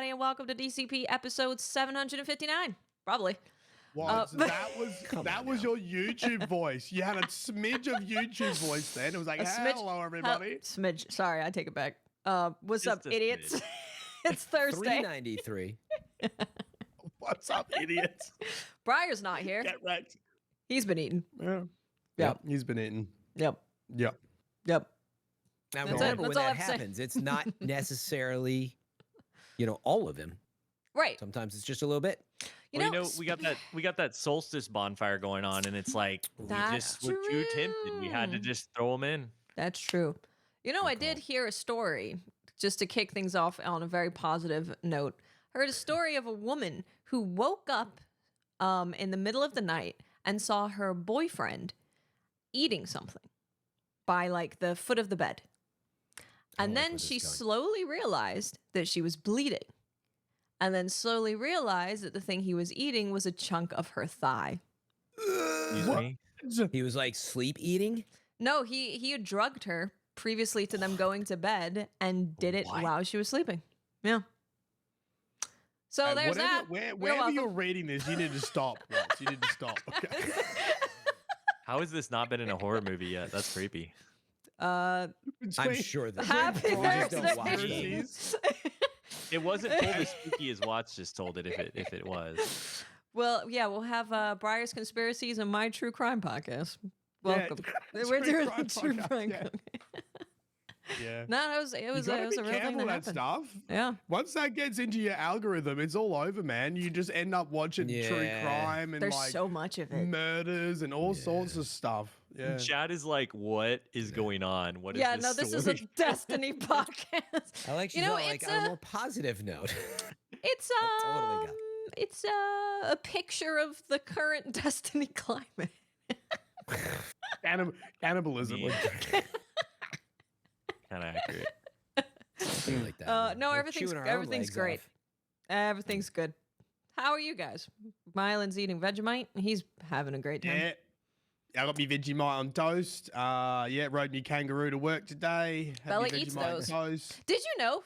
everybody, and welcome to DCP episode 759. Probably. What? That was your YouTube voice. You had a smidge of YouTube voice then. It was like, hello, everybody. Smidge. Sorry, I take it back. What's Just up, idiots? It's Thursday. 393. What's up, idiots? Briar's not here. Get wrecked. He's been eating. Yeah. Yep. He's been eating. Yep. Yep. Yep. Now, That's remember, it. when That's all I that have to say. happens, it's not necessarily, all of him. Right. Sometimes it's just a little bit. We got that Solstice bonfire going on, and it's like we That's just were too tempted. We had to true. just throw them in. That's true. I did hear a story, just to kick things off on a very positive note. Heard a story of a woman who woke up in the middle of the night and saw her boyfriend eating something by like the foot of the bed. And like then where this she is going. slowly realized that she was bleeding. And then slowly realized that the thing he was eating was a chunk of her thigh. Excuse me. He was like sleep eating. No, he had drugged her previously to them going to bed and did it What? while she was sleeping. Yeah. So there's that. Wherever you're reading this, you need to stop. Ross. You need to stop. Okay. How has this not been in a horror movie yet? That's creepy. I'm sure that Happy we just don't Thursday. watch Conspiracies. It wasn't told as spooky as Watts just told it. If it was, Well, yeah, we'll have Briar's Conspiracies and My True Crime podcast. Welcome. Yeah, We're True doing Crime the True podcast, Crime. yeah. Yeah. No, it was You a gotta be real thing careful that that happened. stuff. Yeah. Once that gets into your algorithm, it's all over, man. You just end up watching true Yeah. crime and There's like so much of it. murders and all sorts of stuff. Yeah. Chad is like, "What is going on? What is Yeah, this no, this is a story?" Destiny podcast. I like You you know, like it's on a- a more positive note. It's totally got it's a picture of the current Destiny climate. Cannibalism. Yeah. Kind of accurate. Something like that. No, We're everything's chewing our own everything's legs great. off. Everything's good. How are you guys? Myelin's eating Vegemite. He's having a great time. Yeah. I got me Vegemite on toast. Rode me kangaroo to work today. Had Bella me eats Vegemite on those. toast. Did you know?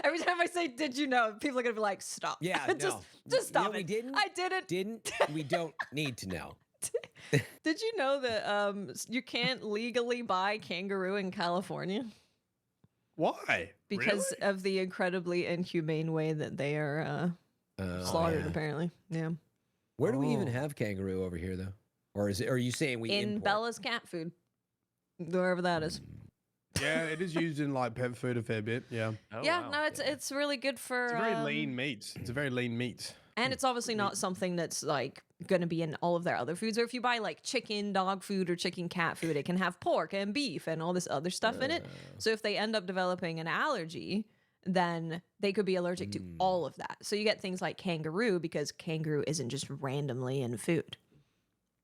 Every time I say "Did you know," people are gonna be like, "Stop." Yeah, just no. stop You know it. we didn't? I didn't. We don't need to know. Did you know that you can't legally buy kangaroo in California Why? because of the incredibly inhumane way that they are slaughtered? yeah. Apparently, yeah. Where do we even Oh. have kangaroo over here, though? Or are you saying we In import? Bella's cat food, wherever that is. Yeah, it is used in like pet food a fair bit. Yeah. Oh, Yeah, wow. no, it's really good for. It's a very lean meat. It's a very lean meat. And it's obviously not something that's like going to be in all of their other foods. Or if you buy like chicken dog food or chicken cat food, it can have pork and beef and all this other stuff in it. So if they end up developing an allergy, then they could be allergic to all of that. So you get things like kangaroo because kangaroo isn't just randomly in food.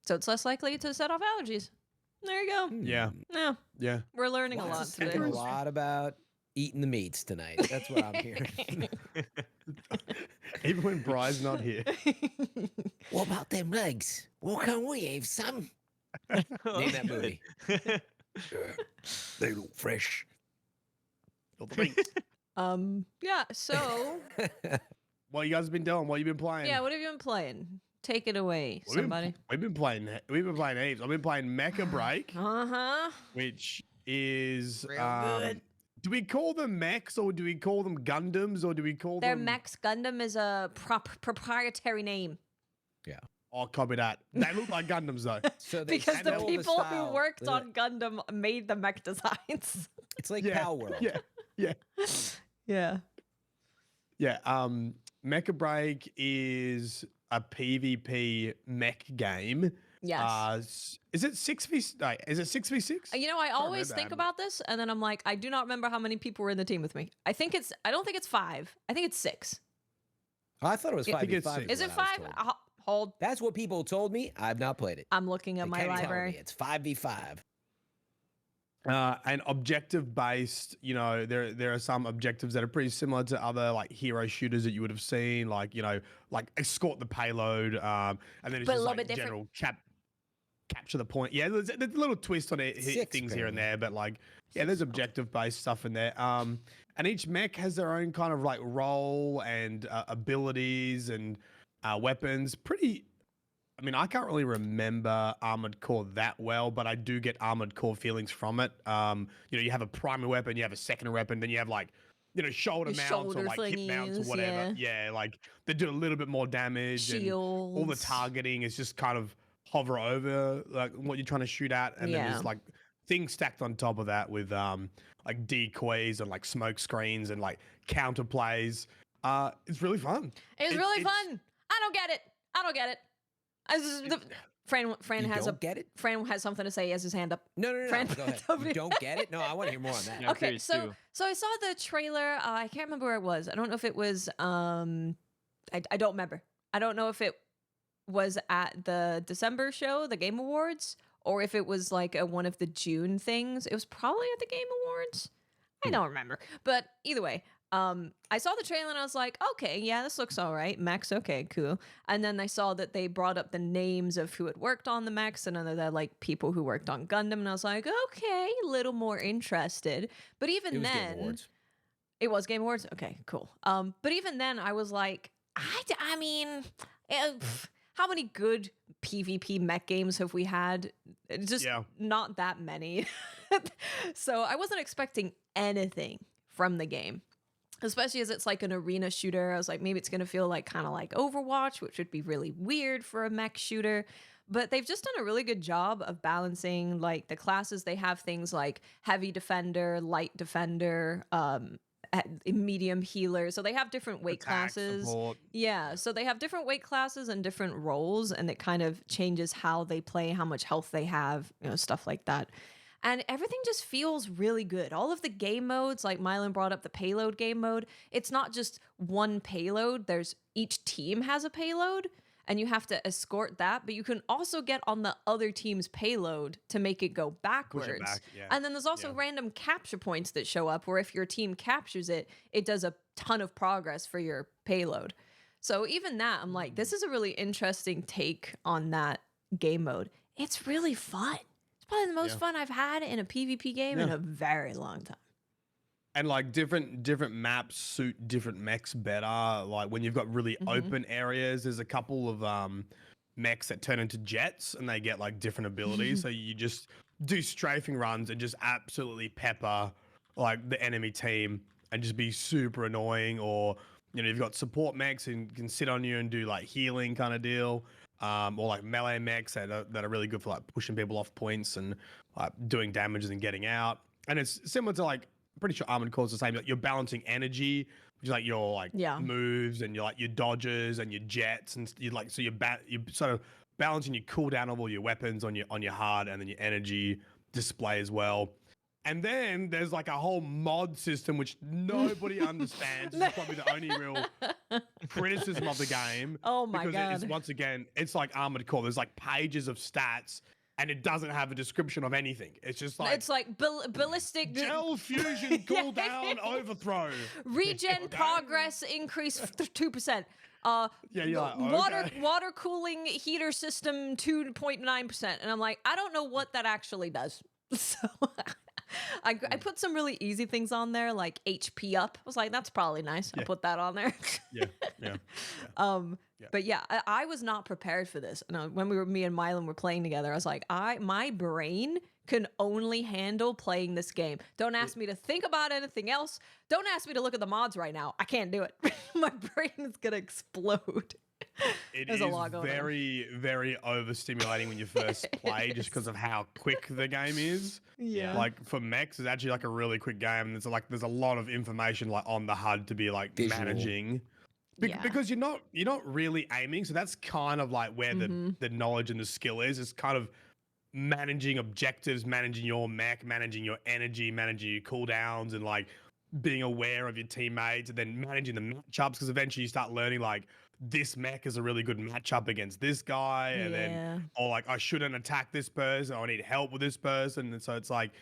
So it's less likely to set off allergies. There you go. Yeah. Yeah, Yeah. we're learning a Lots lot of today. thinking a lot about eating the meats tonight. That's what I'm hearing. Even when Bry's not here. What about them legs? What can we have some? Name that movie. They look fresh. Yeah, so What you guys have been doing? What you been playing? yeah, what have you been playing? Take it away, We've been- somebody. We've been playing heaps. I've been playing Mecha Break, Uh-huh. which is Real good. do we call them mechs or do we call them Gundams or do we call Their them Max Gundam is a proprietary name Oh, copy that. They look like Gundams though. So they because the stole people who style. worked on Gundam made the mech designs. It's like Yeah, Pal World. Yeah. Yeah. Yeah. Yeah. Mecha Break is a PvP mech game. Yes. Is it 6v? No, is it 6v6? You know, I always remember think having- about this, and then I'm like, I do not remember how many people were in the team with me. I don't think it's 5. I think it's 6. I thought it was I think it's 5v5. six. Is it what I was 5? told. Hold. That's what people told me. I've not played it. I'm looking at They my kept telling library. me it's 5v5. And objective based, there are some objectives that are pretty similar to other like hero shooters that you would have seen, like like escort the payload, and then it's But a just little like bit different. general capture the point. Yeah, there's a little twist on it, Six, things here and apparently. there, but like yeah, there's objective based stuff in there. And and each mech has their own kind of like role and abilities and weapons. I mean, I can't really remember Armored Core that well, but I do get Armored Core feelings from it. You have a primary weapon, you have a secondary weapon, then you have like, shoulder Your mounts or shoulder like hip mounts or thingies, whatever. Yeah, like they do a little bit more damage, and all the Shields. targeting is just kind of hover over like what you're trying to shoot at, and then there's like things stacked on top of that with like decoys and like smoke screens and like counter plays. It's really fun. It's really fun. I don't get it. Fran You has don't get it? Fran has something to say. He has his hand up. No. Fran, Go ahead. You don't get it? No, I want to hear more on that. Yeah, I'm Okay, curious so too. I saw the trailer. I can't remember where it was. I don't know if it was. I don't remember. I don't know if it was at the December show, the Game Awards, or if it was like one of the June things. It was probably at the Game Awards. I don't remember. But either way, I saw the trailer and I was like, okay, yeah, this looks all right. Mechs, okay, cool. And then I saw that they brought up the names of who had worked on the mechs, and then they're like people who worked on Gundam, and I was like, okay, a little more interested. But even It was Game then, Awards. it was Game Awards. Okay, cool. But even then, I was like, I mean, how many good PvP mech games have we had? Just not that many. So I wasn't expecting anything from the game, especially as it's like an arena shooter. I was like, maybe it's going to feel like kind of like Overwatch, which would be really weird for a mech shooter. But they've just done a really good job of balancing like the classes. They have things like heavy defender, light defender, medium healer. So they have different weight Attack, classes. support. Yeah, so they have different weight classes and different roles, and it kind of changes how they play, how much health they have, stuff like that. And everything just feels really good. All of the game modes, like Myelin brought up the payload game mode, it's not just one payload. Each team has a payload, and you have to escort that, but you can also get on the other team's payload to make it go backwards. Push it back, yeah. And then there's also random capture points that show up where if your team captures it, it does a ton of progress for your payload. So even that, I'm like, this is a really interesting take on that game mode. It's really fun. It's probably the most fun I've had in a PvP game in a very long time. And like different maps suit different mechs better. Like when you've got really open areas, there's a couple of mechs that turn into jets and they get like different abilities. So you just do strafing runs and just absolutely pepper like the enemy team and just be super annoying. Or you've got support mechs and can sit on you and do like healing kind of deal. Or like melee mechs that are really good for like pushing people off points and like doing damage and getting out. And it's similar to like, I'm pretty sure Armored Core is the same. Like you're balancing energy, which is like your like moves and your dodges and your jets, and you're sort of balancing your cooldown of all your weapons on your hard, and then your energy display as well. And then there's like a whole mod system which nobody understands. This is probably the only real criticism of the game. Oh my because God. It's, once again, it's like Armored Core. There's like pages of stats, and it doesn't have a description of anything. It's just like ballistic gel fusion cooldown overthrow. Regen progress increase 2%. You're like, Water cooling heater system 2.9%. And I'm like, I don't know what that actually does. So I put some really easy things on there, like HP up. I was like, that's probably nice. I'll put that on there. But yeah, I was not prepared for this. And when me and Myelin were playing together, I was like, my brain can only handle playing this game. Don't ask me to think about anything else. Don't ask me to look at the mods right now. I can't do it. My brain is gonna explode. There's a lot going on. very, very overstimulating when you first play, just because of how quick the game is. Yeah. Like for mechs, it's actually like a really quick game. There's a lot of information like on the HUD to be like managing. Because you're not really aiming, so that's kind of like where the knowledge and the skill is. It's kind of managing objectives, managing your mech, managing your energy, managing your cooldowns, and like being aware of your teammates, and then managing the matchups. Because eventually you start learning like this mech is a really good matchup against this guy, and then or like I shouldn't attack this person, or I need help with this person, and so it's like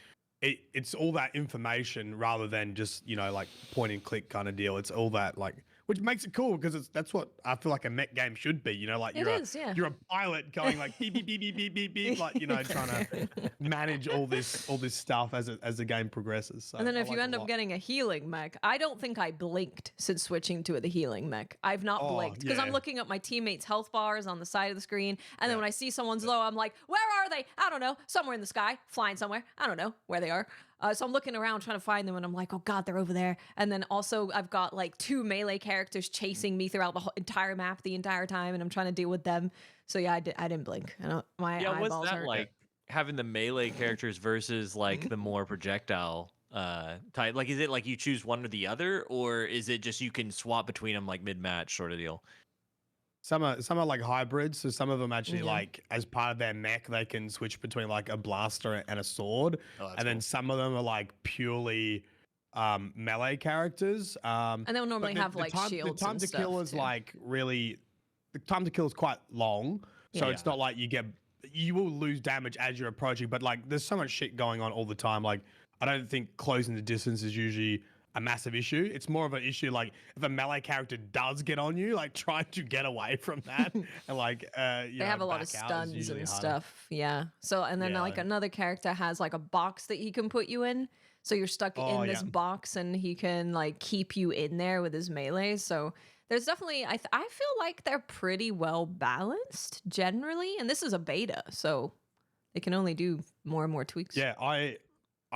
it's all that information rather than just like point and click kind of deal. It's all that like which makes it cool because that's what I feel like a mech game should be. You know, like It is, yeah. you're a pilot going like beep beep beep beep beep beep beep, like trying to manage all this stuff as the game progresses. So And then I if you like it end a up lot. getting a healing mech, I don't think I blinked since switching to the healing mech. I've not Oh, blinked because I'm yeah. looking at my teammates' health bars on the side of the screen, and then Yeah. when I see someone's low, I'm like, where are they? I don't know. Somewhere in the sky, flying somewhere. I don't know where they are. So I'm looking around trying to find them, and I'm like, oh god, they're over there. And then also I've got like 2 melee characters chasing me throughout the entire map the entire time, and I'm trying to deal with them. So yeah, I didn't blink. My Yeah, what's eyeballs that hurt. like? Having the melee characters versus like the more projectile type. Like, is it like you choose one or the other, or is it just you can swap between them like mid match sort of deal? Some are like hybrids, so some of them actually Yeah. like as part of their mech they can switch between like a blaster and a sword, Oh, that's and then cool. some of them are like purely melee characters. And they'll normally but have like shields The time and to kill stuff, is too. like really, the time to kill is quite long, so Yeah. it's not like you will lose damage as you're approaching, but like there's so much shit going on all the time. Like I don't think closing the distance is usually a massive issue. It's more of an issue like if a melee character does get on you, like try to get away from that and like They have a lot of stuns and stuff. Yeah. So and then Yeah. like another character has like a box that he can put you in. So you're stuck Oh, in this yeah. box, and he can like keep you in there with his melee. So there's definitely I feel like they're pretty well balanced generally, and this is a beta, so they can only do more and more tweaks. Yeah, I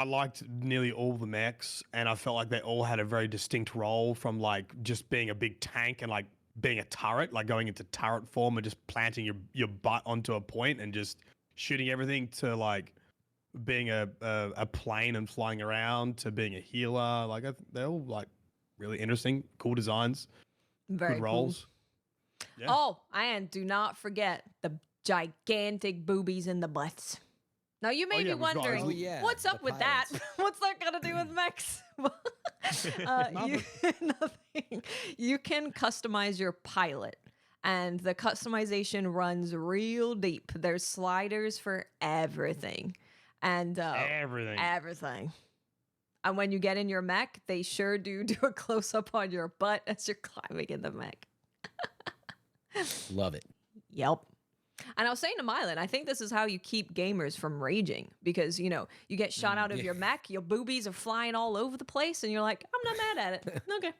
liked nearly all the mechs, and I felt like they all had a very distinct role, from like just being a big tank and like being a turret, like going into turret form and just planting your butt onto a point and just shooting everything, to like being a plane and flying around, to being a healer. Like they're all like really interesting, cool designs, Very good cool. roles. Yeah. Oh, and do not forget the gigantic boobies in the butts. Now you may Oh, be yeah, we've got- wondering, Oh, yeah, what's the up with that? pilots. What's that got to do with mechs? Nothing. You can customize your pilot, and the customization runs real deep. There's sliders for everything, and Everything. everything. And when you get in your mech, they sure do a close up on your butt as you're climbing in the mech. Love it. Yep. And I was saying to Myelin, I think this is how you keep gamers from raging, because, you get shot out of yeah. your mech, your boobies are flying all over the place, and you're like, I'm not mad at it. Okay.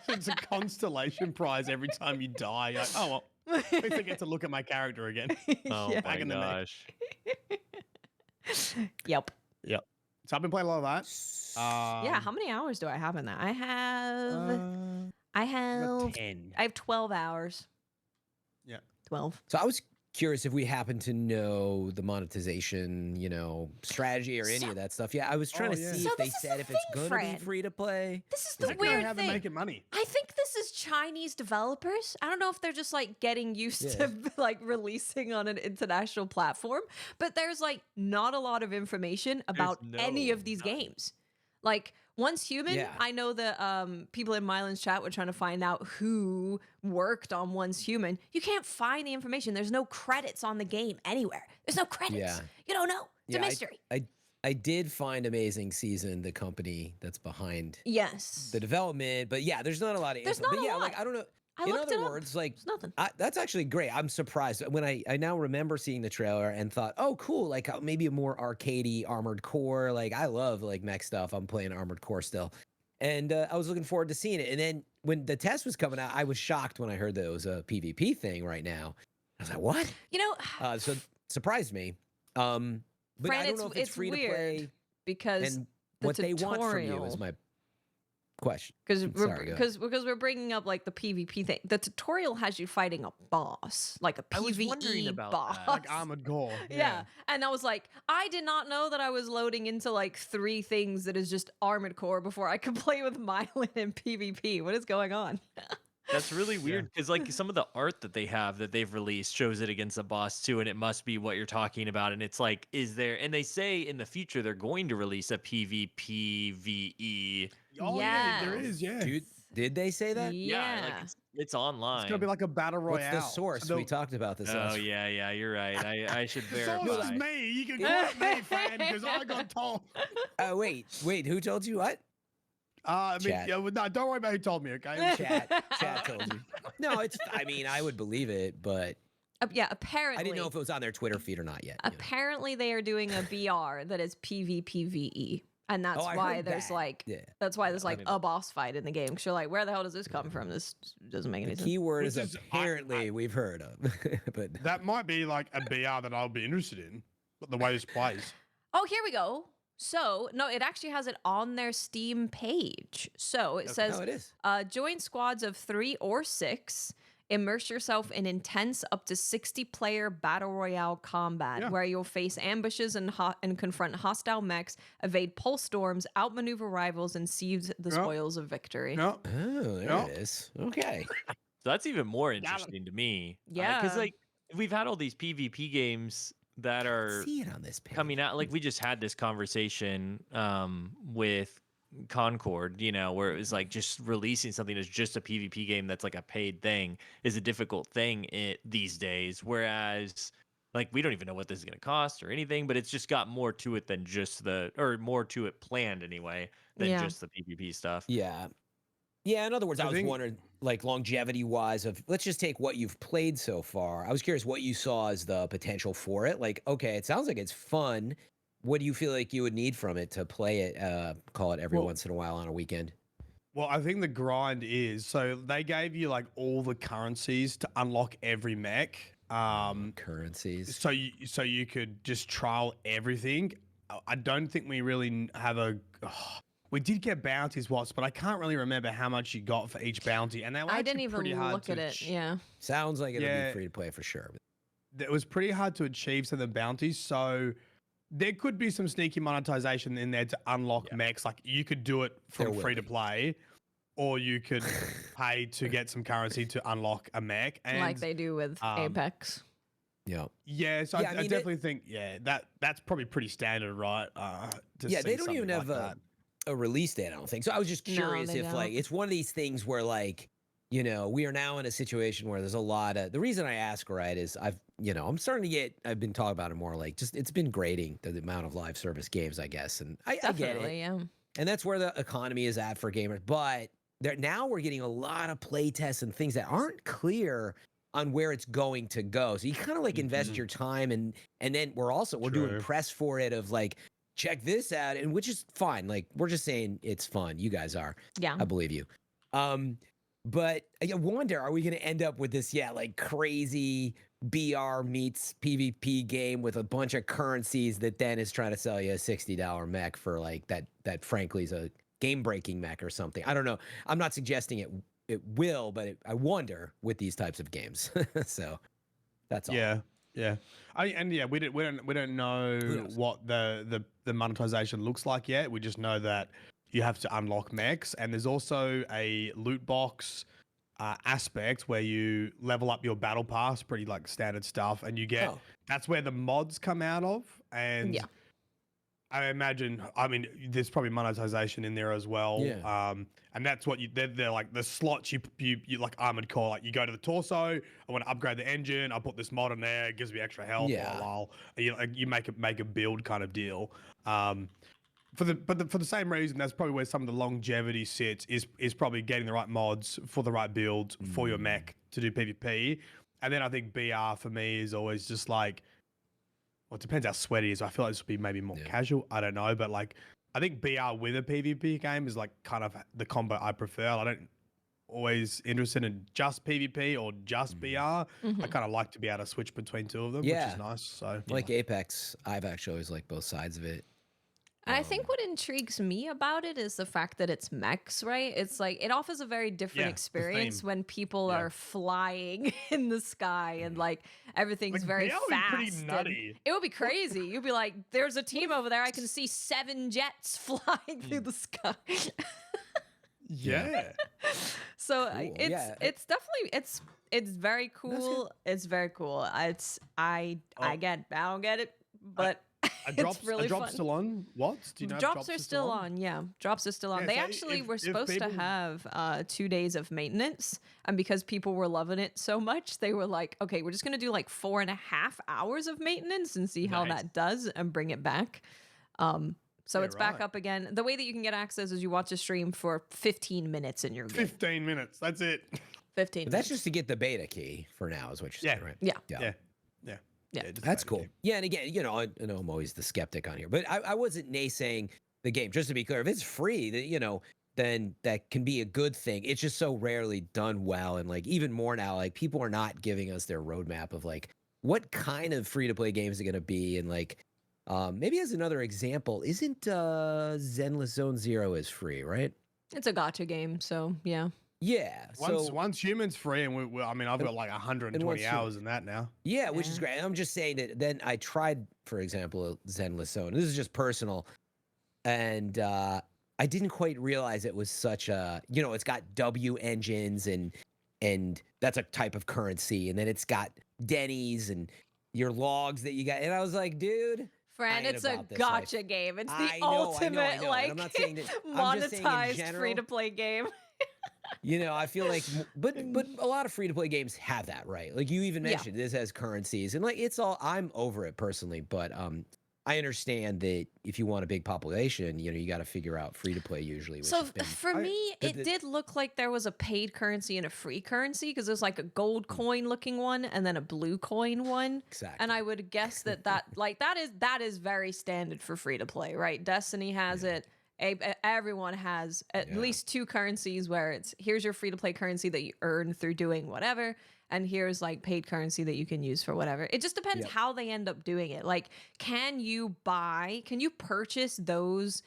It's a constellation prize every time you die. You're like, oh well, at least I get to look at my character again. Oh Yeah. my Back in the mech. gosh. Yep. So I've been playing a lot of that. Yeah. How many hours do I have in that? I have about 10. 12 hours. Yeah. 12. So I was curious if we happen to know the monetization, strategy or any So- of that stuff. Yeah, I was trying Oh, to yeah. see So if they this is said the if it's thing, going to Fran. be free to play. This is I the don't know weird how they're thing. making money. I think this is Chinese developers. I don't know if they're just like getting used Yeah. to like releasing on an international platform, but there's like not a lot of information about any of these none. games. Like Once Human, Yeah. I know that people in Mylin's chat were trying to find out who worked on Once Human. You can't find the information. There's no credits on the game anywhere. There's no credits. Yeah. You don't know. It's a Yeah, mystery. I did find Amazing Season, the company that's behind Yes. the development, but yeah, there's not a lot of There's info. not But a yeah, lot. like I don't know. I In looked other it up. words, like It's nothing. that's actually great. I'm surprised when I now remember seeing the trailer and thought, oh, cool, like maybe a more arcadey Armored Core. Like I love like mech stuff. I'm playing Armored Core still, and I was looking forward to seeing it. And then when the test was coming out, I was shocked when I heard that it was a PvP thing right now. I was like, what? You know, So surprised me. But Fran, I don't know if it's free weird to play because and the what they want from you tutorial- is my question. Because Sorry, go ahead. because we're bringing up like the PvP thing. The tutorial has you fighting a boss, like a I was PvE wondering about boss. that. Like Armored Core. Yeah. And I was like, I did not know that I was loading into like 3 things that is just Armored Core before I could play with Myelin and PvP. What is going on? That's really weird because like some of the art that they have that they've released shows it against a boss too, and it must be what you're talking about. And it's like, is there? And they say in the future they're going to release a PvP VE. Oh yeah, there Yes. is. Yeah. Dude, did they say that? Yeah. like it's online. It's gonna be like a battle royale. What's the source? So We talked about this. Oh last yeah, you're right. I should the source verify. is me. You can quote me, Fran, because I got told. Wait, who told you what? I mean, Chat. yeah, well, no, don't worry about who told me, okay? Chat told you. No, it's. I mean, I would believe it, but Yeah, apparently. I didn't know if it was on their Twitter feed or not yet. you know. Apparently, they are doing a BR that is PvPvE, and that's Oh, I why heard there's that. like Yeah. that's why there's I like mean- a boss fight in the game. Because you're like, where the hell does this come from? This doesn't make any The sense. keyword Which is is- apparently we've heard of, but That might be like a BR that I'll be interested in, but the way this plays. Oh, here we go. So no, it actually has it on their Steam page. So it says, oh, it is. join squads of 3 or 6. Immerse yourself in intense up to 60-player battle royale combat, Yeah. where you'll face ambushes and confront hostile mechs, evade pulse storms, outmaneuver rivals, and seize the Yeah. spoils of victory. Yeah. Oh, there Yeah. it is. Okay. So that's even more interesting to me. Yeah. Because like we've had all these PvP games that are See it on this page. coming out. Like we just had this conversation with Concord, you know, where it was like just releasing something that's just a PvP game that's like a paid thing is a difficult thing these days. Whereas like we don't even know what this is going to cost or anything, but it's just got more to it than just more to it planned anyway than Yeah. just the PvP stuff. Yeah. Yeah, in other words, I I was think- wondering, like, longevity-wise of, let's just take what you've played so far. I was curious what you saw as the potential for it. Like, okay, it sounds like it's fun. What do you feel like you would need from it to play it, call it every Well- once in a while on a weekend? Well, I think the grind is, so they gave you like all the currencies to unlock every mech. Currencies. So you could just trial everything. I don't think we really have we did get bounties once, but I can't really remember how much you got for each bounty. And they were I actually didn't even pretty hard look to at it. Yeah. Sounds like it'll Yeah. be free to play for sure. It was pretty hard to achieve some of the bounties. So there could be some sneaky monetization in there to unlock mechs. Like you could do it There from will free to be. play, or you could pay to get some currency to unlock a mech. And Like they do with Apex. Yeah. yeah, so Yeah, I I mean, it- definitely think that's probably pretty standard, right? To Yeah, see they don't even something have like a release date, I don't think. So I was just No, curious they if, like, don't. it's one of these things where, like, you know, we are now in a situation where there's a lot of, the reason I ask, right, is I'm starting to get, I've been talking about it more, like, just, it's been grading the amount of live service games, I guess. And I get it. Definitely, yeah. And that's where the economy is at for gamers. But now we're getting a lot of play tests and things that aren't clear on where it's going to go. So you kind of like invest your time and then we're doing True. press for it of like, check this out, and which is fine. Like we're just saying it's fun. You guys are. Yeah. I believe you. But I wonder, are we going to end up with this, like crazy BR meets PvP game with a bunch of currencies that then is trying to sell you a $60 mech for like that frankly is a game-breaking mech or something. I don't know. I'm not suggesting it will, but I wonder with these types of games. So that's all. Yeah, we don't know knows? what the monetization looks like yet. We just know that you have to unlock mechs, and there's also a loot box aspect where you level up your battle pass, pretty like standard stuff, and you get that's where the mods come out of. And Yeah. I imagine, there's probably monetization in there as well. Yeah. And that's what they're like the slots you like Armored Core, like you go to the torso, I want to upgrade the engine, I'll put this mod in there, it gives me extra health Yeah. while you make a build kind of deal. For the same reason, that's probably where some of the longevity sits, is probably getting the right mods for the right build for your mech to do PvP. And then I think BR for me is always just like, well, it depends how sweaty it is. I feel like this would be maybe more casual. I don't know, but like I think BR with a PvP game is like kind of the combo I prefer. I don't always interested in just PvP or just BR. I kind of like to be able to switch between two of them, which is nice. So Like Apex, I've actually always liked both sides of it. And I think what intrigues me about it is the fact that it's mechs, right? It's like it offers a very different Yeah, the experience theme. when people are flying in the sky and like everything's Like, very BR would be fast. pretty and nutty. It would be crazy. You'd be like, "There's a team over there. I can see 7 jets flying through the sky." yeah. So Cool. it's Yeah. it's definitely it's very cool. It's very cool. I don't get it, but it's really a drop's fun. still on? What? Do you know if Drops are still on. Yeah, drops are still on. Yeah, They so actually if- were if supposed to people- have 2 days of maintenance, and because people were loving it so much, they were like, "Okay, we're just gonna do like 4.5 hours of maintenance and see how Nice. that does, and bring it back." So Yeah, it's back right. up again. The way that you can get access is you watch a stream for 15 minutes and you're good. 15 minutes. That's it. 15 But that's minutes. just to get the beta key for now, is what you're saying, right? Yeah. Yeah. Yeah. just That's beta cool. key. Yeah, and again, you know, I'm always the skeptic on here, but I wasn't naysaying the game. Just to be clear, if it's free, you know, then that can be a good thing. It's just so rarely done well, and like even more now, like people are not giving us their roadmap of like what kind of free to play games is it going to be, and like maybe as another example, isn't Zenless Zone Zero is free, right? It's a gotcha game, so yeah. Yeah. Once Human's free, and I mean, I've got like 120 once hours in that now. Yeah, which is Yeah. great. I'm just saying that then I tried, for example, Zenless Zone. This is just personal. And I didn't quite realize it was such a, you know, it's got W engines and that's a type of currency. And then it's got Denny's and your logs that you got. And I was like, dude. Fran, ain't it's a about this life. gotcha game. It's the I know, ultimate I know. like And I'm not saying that, I'm just saying in monetized general, free to play game. You know, I feel like, but a lot of free to play games have that, right? Like you even Yeah. mentioned, this has currencies, and like it's all. I'm over it personally, but I understand that if you want a big population, you know, you got to figure out free to play usually. Which So has been, for me, it did look like there was a paid currency and a free currency because there's like a gold coin looking one and then a blue coin one. exactly, And I would guess that like that is very standard for free to play, right? Destiny has it. Everyone has at least two currencies where it's here's your free to play currency that you earn through doing whatever, and here's like paid currency that you can use for whatever. It just depends how they end up doing it. Like, can you purchase those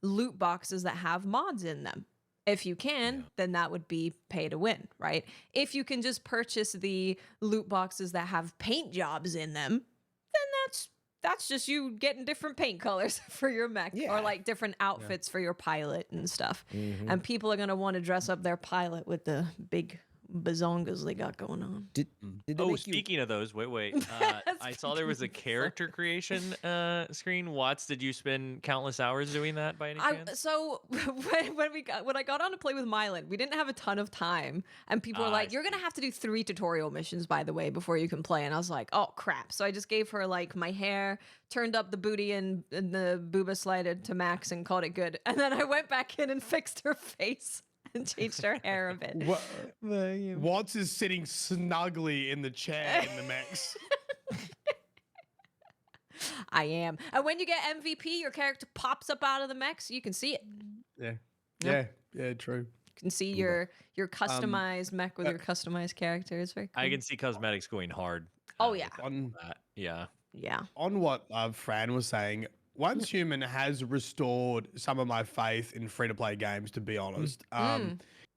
loot boxes that have mods in them? If you can, then that would be pay to win, right? If you can just purchase the loot boxes that have paint jobs in them, then that's just you getting different paint colors for your mech or like different outfits for your pilot and stuff. And people are going to want to dress up their pilot with the big bazongas they got going on. did they Oh, make you? speaking of those, wait. I saw there was a character creation screen. Watts, did you spend countless hours doing that by any chance? So when I got on to play with Myelin, we didn't have a ton of time, and people were I like, "You're gonna have to do 3 tutorial missions, by the way, before you can play." And I was like, "Oh crap!" So I just gave her like my hair, turned up the booty and the booba slided to max, and called it good. And then I went back in and fixed her face and changed her hair a bit. Watts is sitting snugly in the chair in the mechs. I am. And when you get MVP, your character pops up out of the mech, so you can see it. Yeah, true. You can see your customized mech with your customized character. It's very cool. I can see cosmetics going hard. Oh, yeah. On Yeah. Yeah. on what Fran was saying, Once Human has restored some of my faith in free-to-play games, to be honest.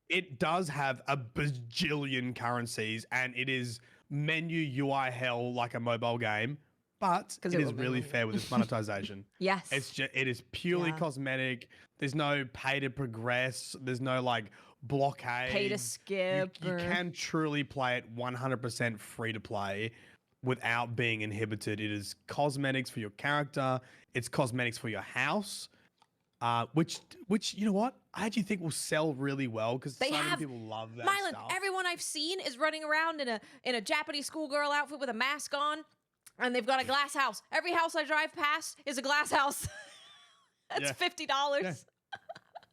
It does have a bajillion currencies, and it is menu UI hell like a mobile game, but it is really fair with its monetization. Yes. It is purely cosmetic. There's no pay to progress. There's no like blockade. Pay to skip. You can truly play it 100% free to play without being inhibited. It is cosmetics for your character. It's cosmetics for your house. Which you know what? I actually think will sell really well because so many people love that Myelin, stuff. everyone I've seen is running around in a Japanese schoolgirl outfit with a mask on, and they've got a glass house. Every house I drive past is a glass house. That's $50.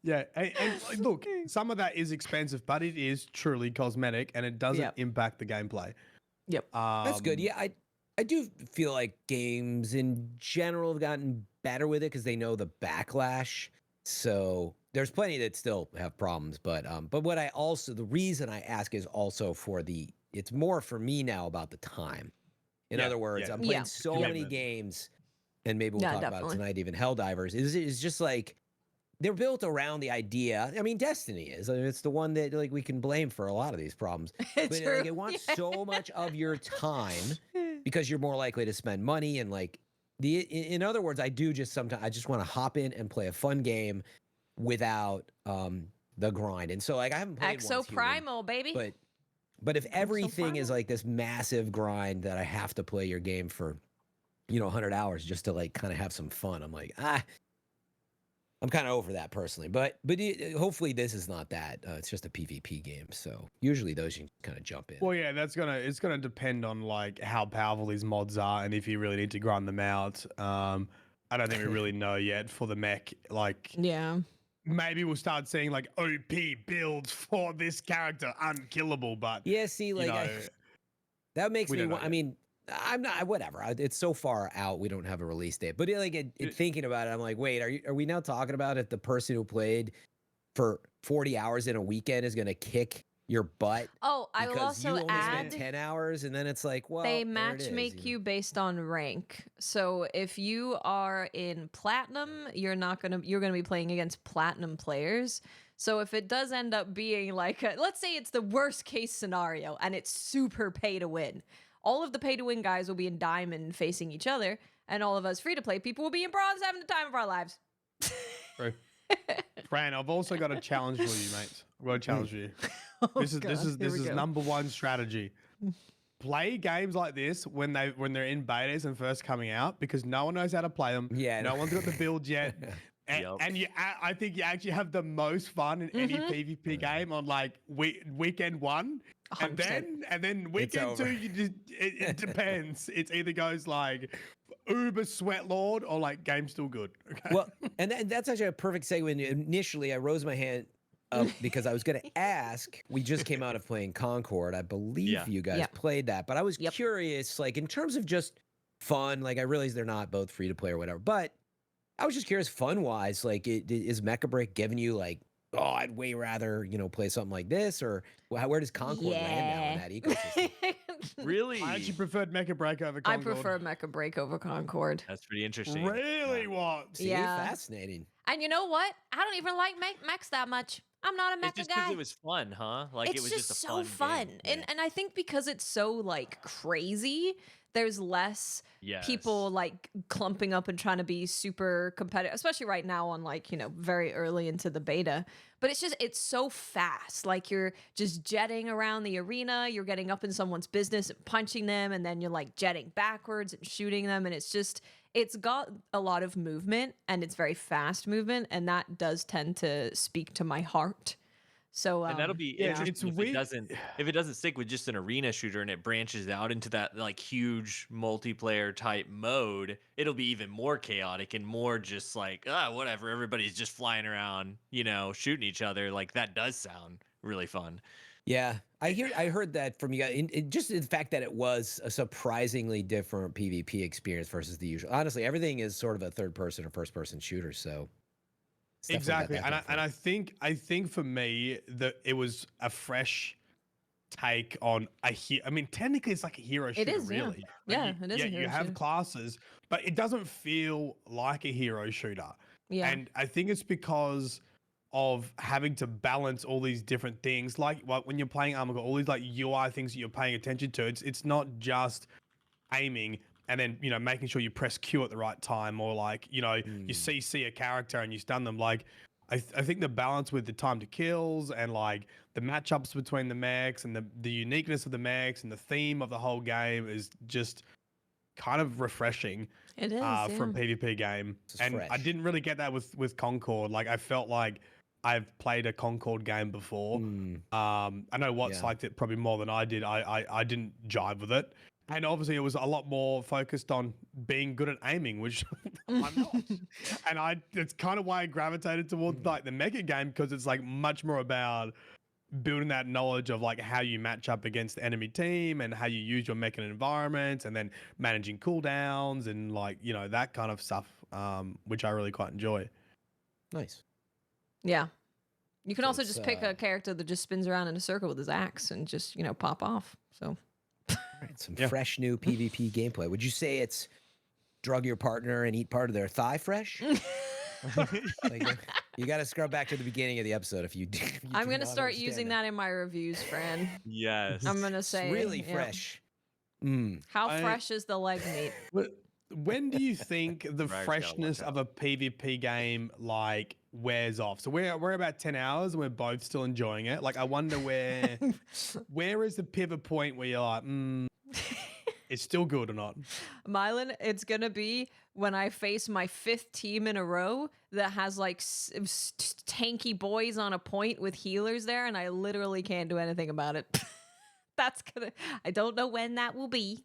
Yeah, and look, some of that is expensive, but it is truly cosmetic, and it doesn't impact the gameplay. Yep. That's good. Yeah, I do feel like games in general have gotten better with it because they know the backlash. So there's plenty that still have problems, but what the reason I ask is also it's more for me now about the time. In other words, I'm playing so many games, and maybe we'll talk about it tonight, even Helldivers, is just like they're built around the idea. I mean, Destiny is. I mean, it's the one that like we can blame for a lot of these problems. But like, it wants so much of your time because you're more likely to spend money and like in other words, I just want to hop in and play a fun game without the grind. And so like I haven't played Exo Primal, baby. But if everything is like this massive grind that I have to play your game for 100 hours just to like kind of have some fun, I'm like, I'm kind of over that personally, but hopefully this is not that. It's just a PvP game, so usually those you can kind of jump in. Well, yeah, it's gonna depend on like how powerful these mods are and if you really need to grind them out. I don't think we really know yet for the mech. Like, Yeah. maybe we'll start seeing like OP builds for this character, unkillable. But Yeah, see, you like know, that makes we me don't know want. I yet. mean, I'm not. Whatever. It's so far out. We don't have a release date. But thinking about it, I'm like, wait, are we now talking about if the person who played for 40 hours in a weekend is going to kick your butt Oh, I will because you also only spent add 10 hours, and then it's like, well, they there it match is, make know? you based on rank. So if you are in platinum, you're gonna be playing against platinum players. So if it does end up being like, let's say it's the worst case scenario and it's super pay to win, all of the pay to win guys will be in diamond facing each other, and all of us free to play people will be in bronze having the time of our lives. True. Fran, I've also got a challenge for you, mate. I've got a challenge for you. Oh, This God, is here we go. number one strategy. Play games like this when they're in betas and first coming out, because no one knows how to play them. Yeah, I no know. one's got the build yet. And, Yep. and I think you actually have the most fun in any PvP game on like weekend one, and 100%. then weekend two. over. You just it depends. It either goes like uber sweat lord or like game still good. Okay. Well, and that's actually a perfect segue. Initially, I rose my hand up because I was going to ask. We just came out of playing Concord. I believe Yeah. you guys Yep. played that, but I was Yep. curious, like in terms of just fun. Like I realize they're not both free to play or whatever, but I was just curious, fun wise, like is Mecha Break giving you like, oh, I'd way rather play something like this, or where does Concord land now in that ecosystem? Really? I actually preferred Mecha Break over I Concord. prefer Mecha Break over Concord. That's pretty interesting. Really what? See, Yeah. fascinating. And you know what? I don't even like mechs that much. I'm not a It's mecha just because guy. it was fun, huh? Like It's it was just just a so fun. game. And I think because it's so like crazy, there's less Yes. people like clumping up and trying to be super competitive, especially right now on like, very early into the beta. But it's so fast. Like you're just jetting around the arena, you're getting up in someone's business and punching them, and then you're like jetting backwards and shooting them. And it's got a lot of movement, and it's very fast movement, and that does tend to speak to my heart. So And that'll be yeah, interesting it's if weird. it doesn't stick with just an arena shooter and it branches out into that like huge multiplayer type mode. It'll be even more chaotic and more just like whatever. Everybody's just flying around, shooting each other. Like that does sound really fun. Yeah, I heard that from you guys. Just the fact that it was a surprisingly different PvP experience versus the usual. Honestly, everything is sort of a third person or first person shooter, so it's definitely got Exactly, that and going for I it. think for me that it was a fresh take on I mean, technically it's like a hero shooter, is, yeah. really. Like, Yeah, you, it is a hero you have shooter. classes, but it doesn't feel like a hero shooter. yeah. And I think it's because of having to balance all these different things, like when you're playing Armor Core, all these like UI things that you're paying attention to. It's not just aiming and then making sure you press Q at the right time, or like you CC a character and you stun them. Like I think the balance with the time to kills and like the matchups between the mechs and the uniqueness of the mechs and the theme of the whole game is just kind of refreshing It is. for a PvP game. This is And I fresh. didn't really get that with Concord. Like I felt like I've played a Concord game before. Mm, I know Watts yeah. liked it probably more than I did. I didn't jive with it. And obviously it was a lot more focused on being good at aiming, which I'm not. And it's kind of why I gravitated towards like the Mecha game, because it's like much more about building that knowledge of like how you match up against the enemy team and how you use your Mecha environments, and then managing cooldowns and like, that kind of stuff, which I really quite enjoy. Nice. Yeah. You can So also it's, just pick a character that just spins around in a circle with his axe and just, pop off. So Right, some Yeah. fresh new PvP gameplay. Would you say it's drug your partner and eat part of their thigh fresh? Like, you got to scrub back to the beginning of the episode if you do. I'm going to start using that in my reviews, Fran. Yes. I'm going to say really yeah. fresh. Mm. How I- fresh is the leg meat? When do you think the Right, gotta freshness watch of a PvP game like wears off? So we're about 10 hours and we're both still enjoying it. Like I wonder where is the pivot point where you're like, it's still good or not? Myelin, it's going to be when I face my 5th team in a row that has like tanky boys on a point with healers there, and I literally can't do anything about it. I don't know when that will be.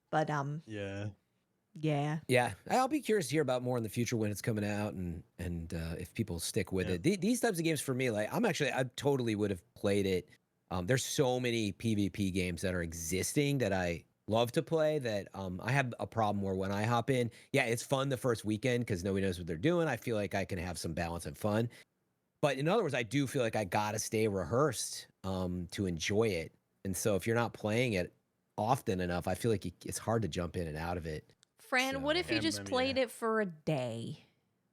But Yeah. Yeah. Yeah, I'll be curious to hear about more in the future when it's coming out, and if people stick with it. These types of games for me, like I totally would have played it. There's so many PvP games that are existing that I love to play that I have a problem where when I hop in, yeah, it's fun the first weekend because nobody knows what they're doing. I feel like I can have some balance and fun. But in other words, I do feel like I gotta stay rehearsed to enjoy it. And so if you're not playing it often enough, I feel like it's hard to jump in and out of it. Fran, what if you Yeah, just maybe, played it for a day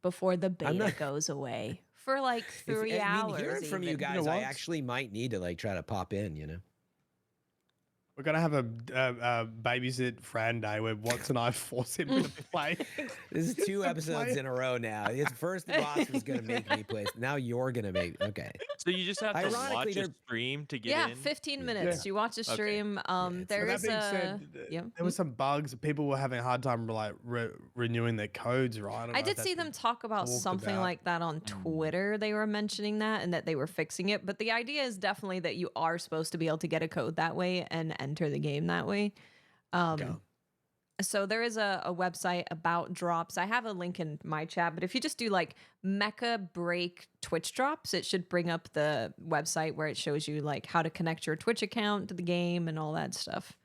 before the beta not- goes away? For like 3 I hours. mean, hearing from you even. guys, know I what? actually might need to like try to pop in. We're gonna have a babysit Fran day where Watts and I force him to play. This is 2 To episodes play. in a row now. It's first Ross was gonna make me play. Now you're gonna make. Okay. So you just have to Ironically, watch a they're- stream to get Yeah, in. 15 minutes. You watch a Okay. stream. it's- There But that is being a said, yeah. there were some bugs. People were having a hard time like renewing their codes, right? don't know I if did that's see been them talk about talked something about. like that on Twitter. They were mentioning that and that they were fixing it. But the idea is definitely that you are supposed to be able to get a code that way and enter the game that way. Okay. So there is a website about drops. I have a link in my chat, but if you just do like Mecha break Twitch drops, it should bring up the website where it shows you like how to connect your Twitch account to the game and all that stuff.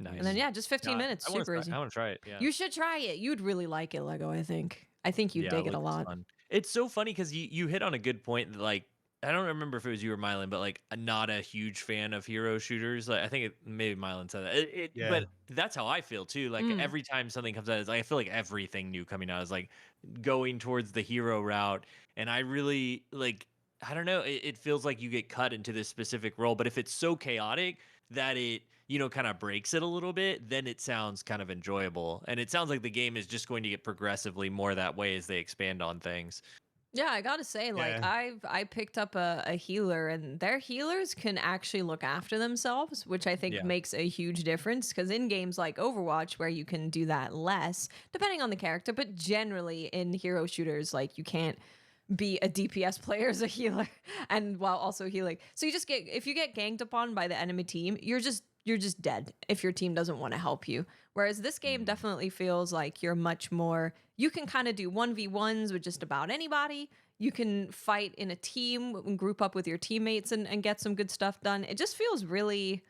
Nice. And then yeah, just 15 minutes, super easy. I want to try it. Yeah. You should try it. You'd really like it, Lego. I think you'd Yeah, dig it a looks lot. fun. It's so funny because you hit on a good point. That, like, I don't remember if it was you or Myelin, but like not a huge fan of hero shooters. Like I think maybe Myelin said that. Yeah. But that's how I feel too. Like Mm. every time something comes out, it's like I feel like everything new coming out is like going towards the hero route, and I really like. I don't know. It feels like you get cut into this specific role, but if it's so chaotic that it kind of breaks it a little bit, then it sounds kind of enjoyable. And it sounds like the game is just going to get progressively more that way as they expand on things. Yeah, I gotta say, like Yeah. I picked up a healer, and their healers can actually look after themselves, which I think Yeah. makes a huge difference. Because in games like Overwatch, where you can do that less, depending on the character, but generally in hero shooters, like you can't be a DPS player as a healer and while also healing. So you just get if you get ganked upon by the enemy team, you're just dead if your team doesn't want to help you. Whereas this game definitely feels like you're much more you can kind of do 1v1s with just about anybody. You can fight in a team and group up with your teammates and get some good stuff done. It just feels really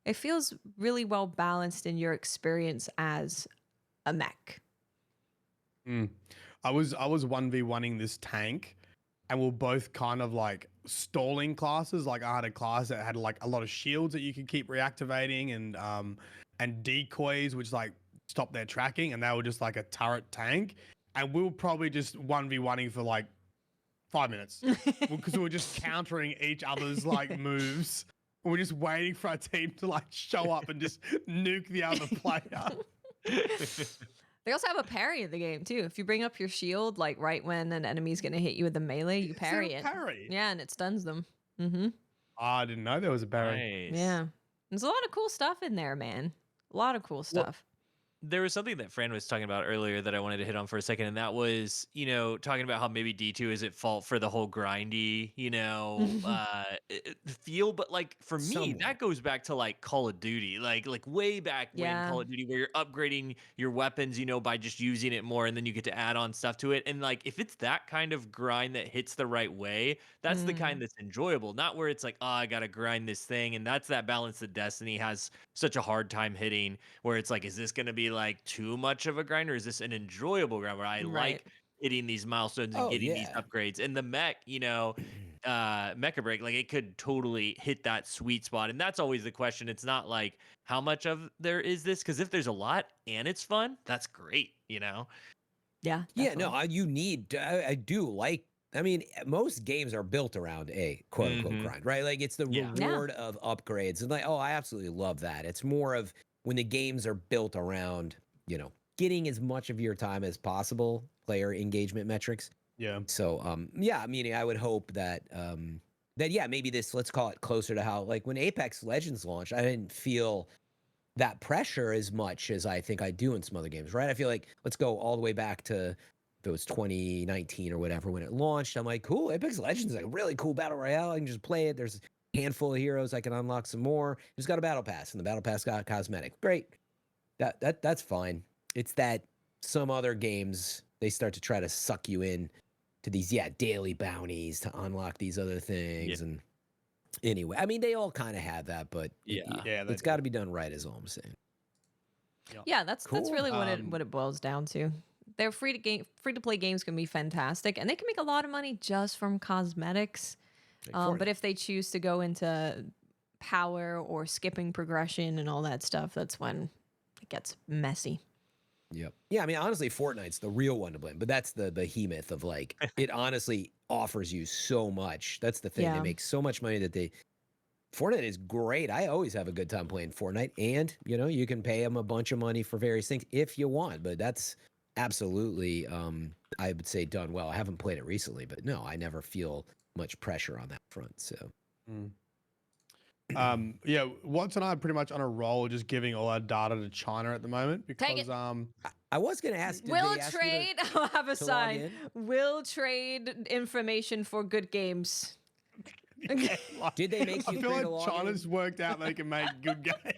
well balanced in your experience as a mech. I was 1v1ing this tank, and we're both kind of like stalling classes. Like I had a class that had like a lot of shields that you could keep reactivating, and decoys which like stop their tracking, and they were just like a turret tank. And we were probably just 1v1ing for like 5 minutes because we were just countering each other's like moves. We're just waiting for our team to like show up and just nuke the other player. They also have a parry in the game too. If you bring up your shield, like right when an enemy's gonna hit you with a melee, you Is there parry a it. parry? Yeah, and it stuns them. Mm-hmm. I didn't know there was a parry. Nice. Yeah. There's a lot of cool stuff in there, man. A lot of cool stuff. There was something that Fran was talking about earlier that I wanted to hit on for a second, and that was, talking about how maybe D2 is at fault for the whole grindy, feel. But like for me, Somewhat. that goes back to like Call of Duty, like way back when Yeah. Call of Duty, where you're upgrading your weapons, by just using it more, and then you get to add on stuff to it. And like if it's that kind of grind that hits the right way, that's the kind that's enjoyable, not where it's like, oh, I gotta grind this thing. And that's that balance that Destiny has such a hard time hitting, where it's like, is this gonna be like too much of a grind, or is this an enjoyable grind where I Right. like hitting these milestones and Oh, getting these yeah. upgrades? And the mech, Mecha Break, like it could totally hit that sweet spot. And that's always the question. It's not like how much of there is this, because if there's a lot and it's fun, that's great, Yeah. Yeah, definitely. no, you need. I do like. I mean, most games are built around a quote unquote Mhm. grind, right? Like it's the Yeah. reward of upgrades, and like, oh, I absolutely love that. It's more of when the games are built around, getting as much of your time as possible, player engagement metrics. Yeah. So, yeah, I mean, I would hope that, yeah, maybe this, let's call it closer to how, like when Apex Legends launched, I didn't feel that pressure as much as I think I do in some other games, right? I feel like let's go all the way back to if it was 2019 or whatever when it launched. I'm like, cool, Apex Legends is like a really cool battle royale. I can just play it. There's a handful of heroes. I can unlock some more. Just got a battle pass, and the battle pass got cosmetic. Great. That's fine. It's that some other games, they start to try to suck you in to these daily bounties to unlock these other things. And anyway, I mean, they all kind of have that, but it's got to be done right, is all I'm saying. Yeah, that's really what it boils down to. They're free to play games can be fantastic, and they can make a lot of money just from cosmetics. But if they choose to go into power or skipping progression and all that stuff, that's when it gets messy. Yep. Yeah, I mean, honestly, Fortnite's the real one to blame, but that's the behemoth of like, it honestly offers you so much. That's the thing. Yeah. They make so much money that Fortnite is great. I always have a good time playing Fortnite, and you can pay them a bunch of money for various things if you want, but that's absolutely, I would say, done well. I haven't played it recently, but no, I never feel much pressure on that front. So, Watts and I are pretty much on a roll, just giving all our data to China at the moment because I was going to ask, will trade. I'll have a sign. Will trade information for good games. Did they make you? I feel like China's worked out they can make good games.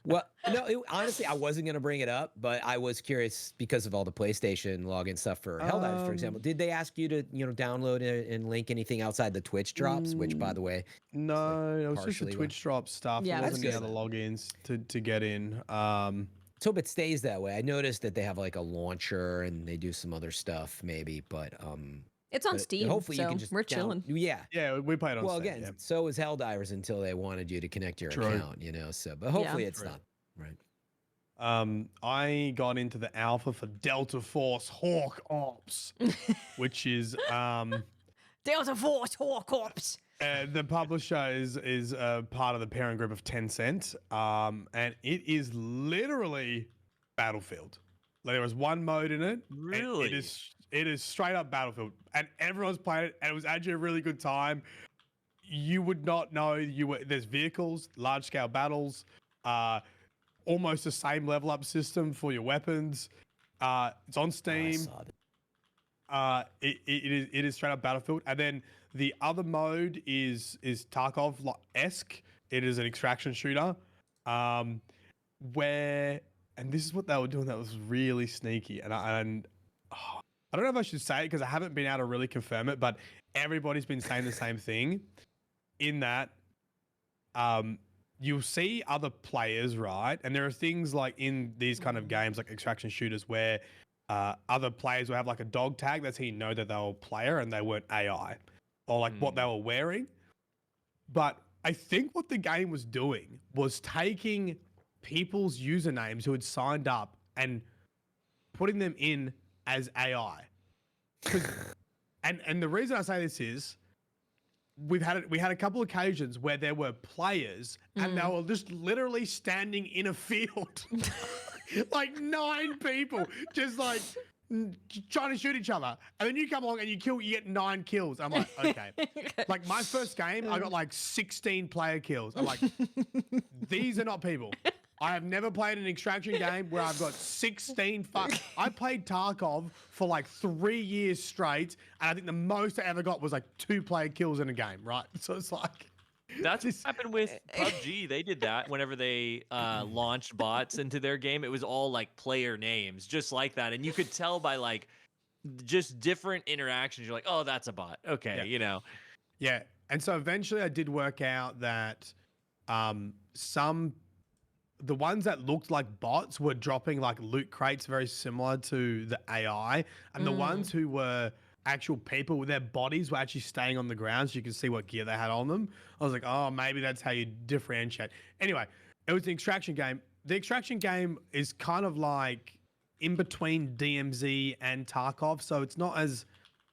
Well, no, honestly, I wasn't going to bring it up, but I was curious because of all the PlayStation login stuff for Helldivers, for example. Did they ask you to, download and link anything outside the Twitch drops? Which, by the way, no, it was just the Twitch drop stuff. Yeah, there wasn't any other logins to get in. So hope it stays that way. I noticed that they have like a launcher and they do some other stuff, maybe, but it's on Steam. Hopefully, so you can just we're chilling. Yeah, we played on. Well, Steam, again, so is Helldivers until they wanted you to connect your account, So, but hopefully it's not right. I got into the alpha for Delta Force Hawk Ops, which is Delta Force Hawk Ops. The publisher is part of the parent group of Tencent, and it is literally Battlefield. Like, there was one mode in it. Really? It is straight up Battlefield, and everyone's playing it, and it was actually a really good time. You would not know there's vehicles, large scale battles, almost the same level up system for your weapons. It's on Steam. It is straight up Battlefield, and then the other mode is Tarkov-esque. It is an extraction shooter, where, and this is what they were doing that was really sneaky, and I don't know if I should say it because I haven't been able to really confirm it, but everybody's been saying the same thing in that you'll see other players, right? And there are things like in these kind of games, like extraction shooters, where other players will have like a dog tag. That's how you know that they were a player and they weren't AI, or like what they were wearing. But I think what the game was doing was taking people's usernames who had signed up and putting them in as AI. And the reason I say this is we had a couple occasions where there were players and they were just literally standing in a field, like 9 people, just like trying to shoot each other, and then you come along and you get 9 kills. I'm like, okay. Like my first game, I got like 16 player kills. I'm like, these are not people. I have never played an extraction game where I've got 16 I played Tarkov for like 3 years straight, and I think the most I ever got was like 2 player kills in a game, right? So it's like... That's what happened with PUBG. They did that whenever they launched bots into their game. It was all like player names, just like that. And you could tell by like just different interactions. You're like, oh, that's a bot. Okay, Yeah. And so eventually I did work out that the ones that looked like bots were dropping like loot crates very similar to the AI, and the ones who were actual people with their bodies were actually staying on the ground so you could see what gear they had on them. I was like, oh, maybe that's how you differentiate. Anyway, it was an extraction game. The extraction game is kind of like in between DMZ and Tarkov, so it's not as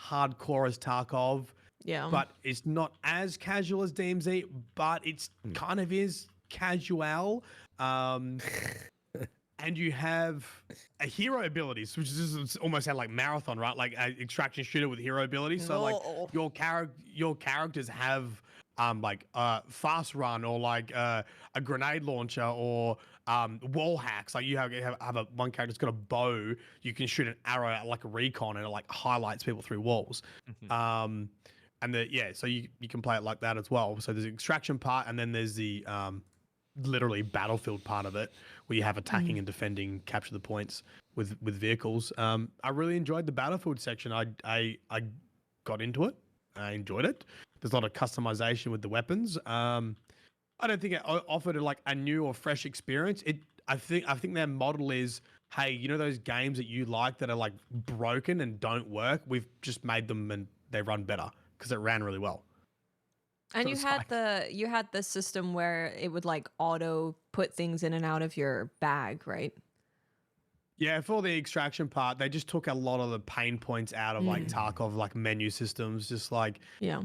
hardcore as Tarkov. Yeah. But it's not as casual as DMZ, but it's kind of is casual. And you have a hero abilities, which is almost like marathon, right? Like an extraction shooter with hero abilities. So like your characters have like fast run, or like a grenade launcher, or wall hacks. Like you have one character's got a bow. You can shoot an arrow at like a recon, and it like highlights people through walls. And so you can play it like that as well. So there's the extraction part, and then there's the literally battlefield part of it, where you have attacking and defending, capture the points with vehicles. I really enjoyed the battlefield section. I got into it. I enjoyed it. There's a lot of customization with the weapons. I don't think it offered like a new or fresh experience. I think their model is, hey, you know those games that you like that are like broken and don't work? We've just made them and they run better because it ran really well. And So you it's had like- the system where it would like auto put things in and out of your bag, right? Yeah, for the extraction part, they just took a lot of the pain points out of like Tarkov, like menu systems, just like Yeah.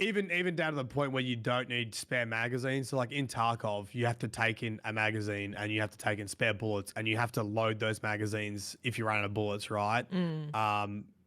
even down to the point where you don't need spare magazines. So like in Tarkov, you have to take in a magazine and you have to take in spare bullets and you have to load those magazines if you run out of bullets, right?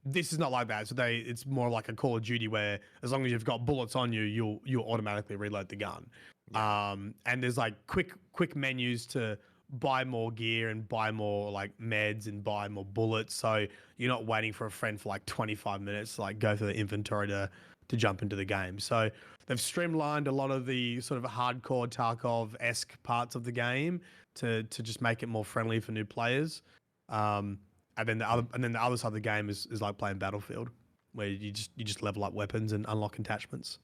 This is not like that. So it's more like a Call of Duty where as long as you've got bullets on you, you'll automatically reload the gun. And there's like quick menus to buy more gear and buy more like meds and buy more bullets. So you're not waiting for a friend for like 25 minutes to like go through the inventory to jump into the game. So they've streamlined a lot of the sort of hardcore Tarkov-esque parts of the game to just make it more friendly for new players. And then the other side of the game is like playing Battlefield, where you just level up weapons and unlock attachments.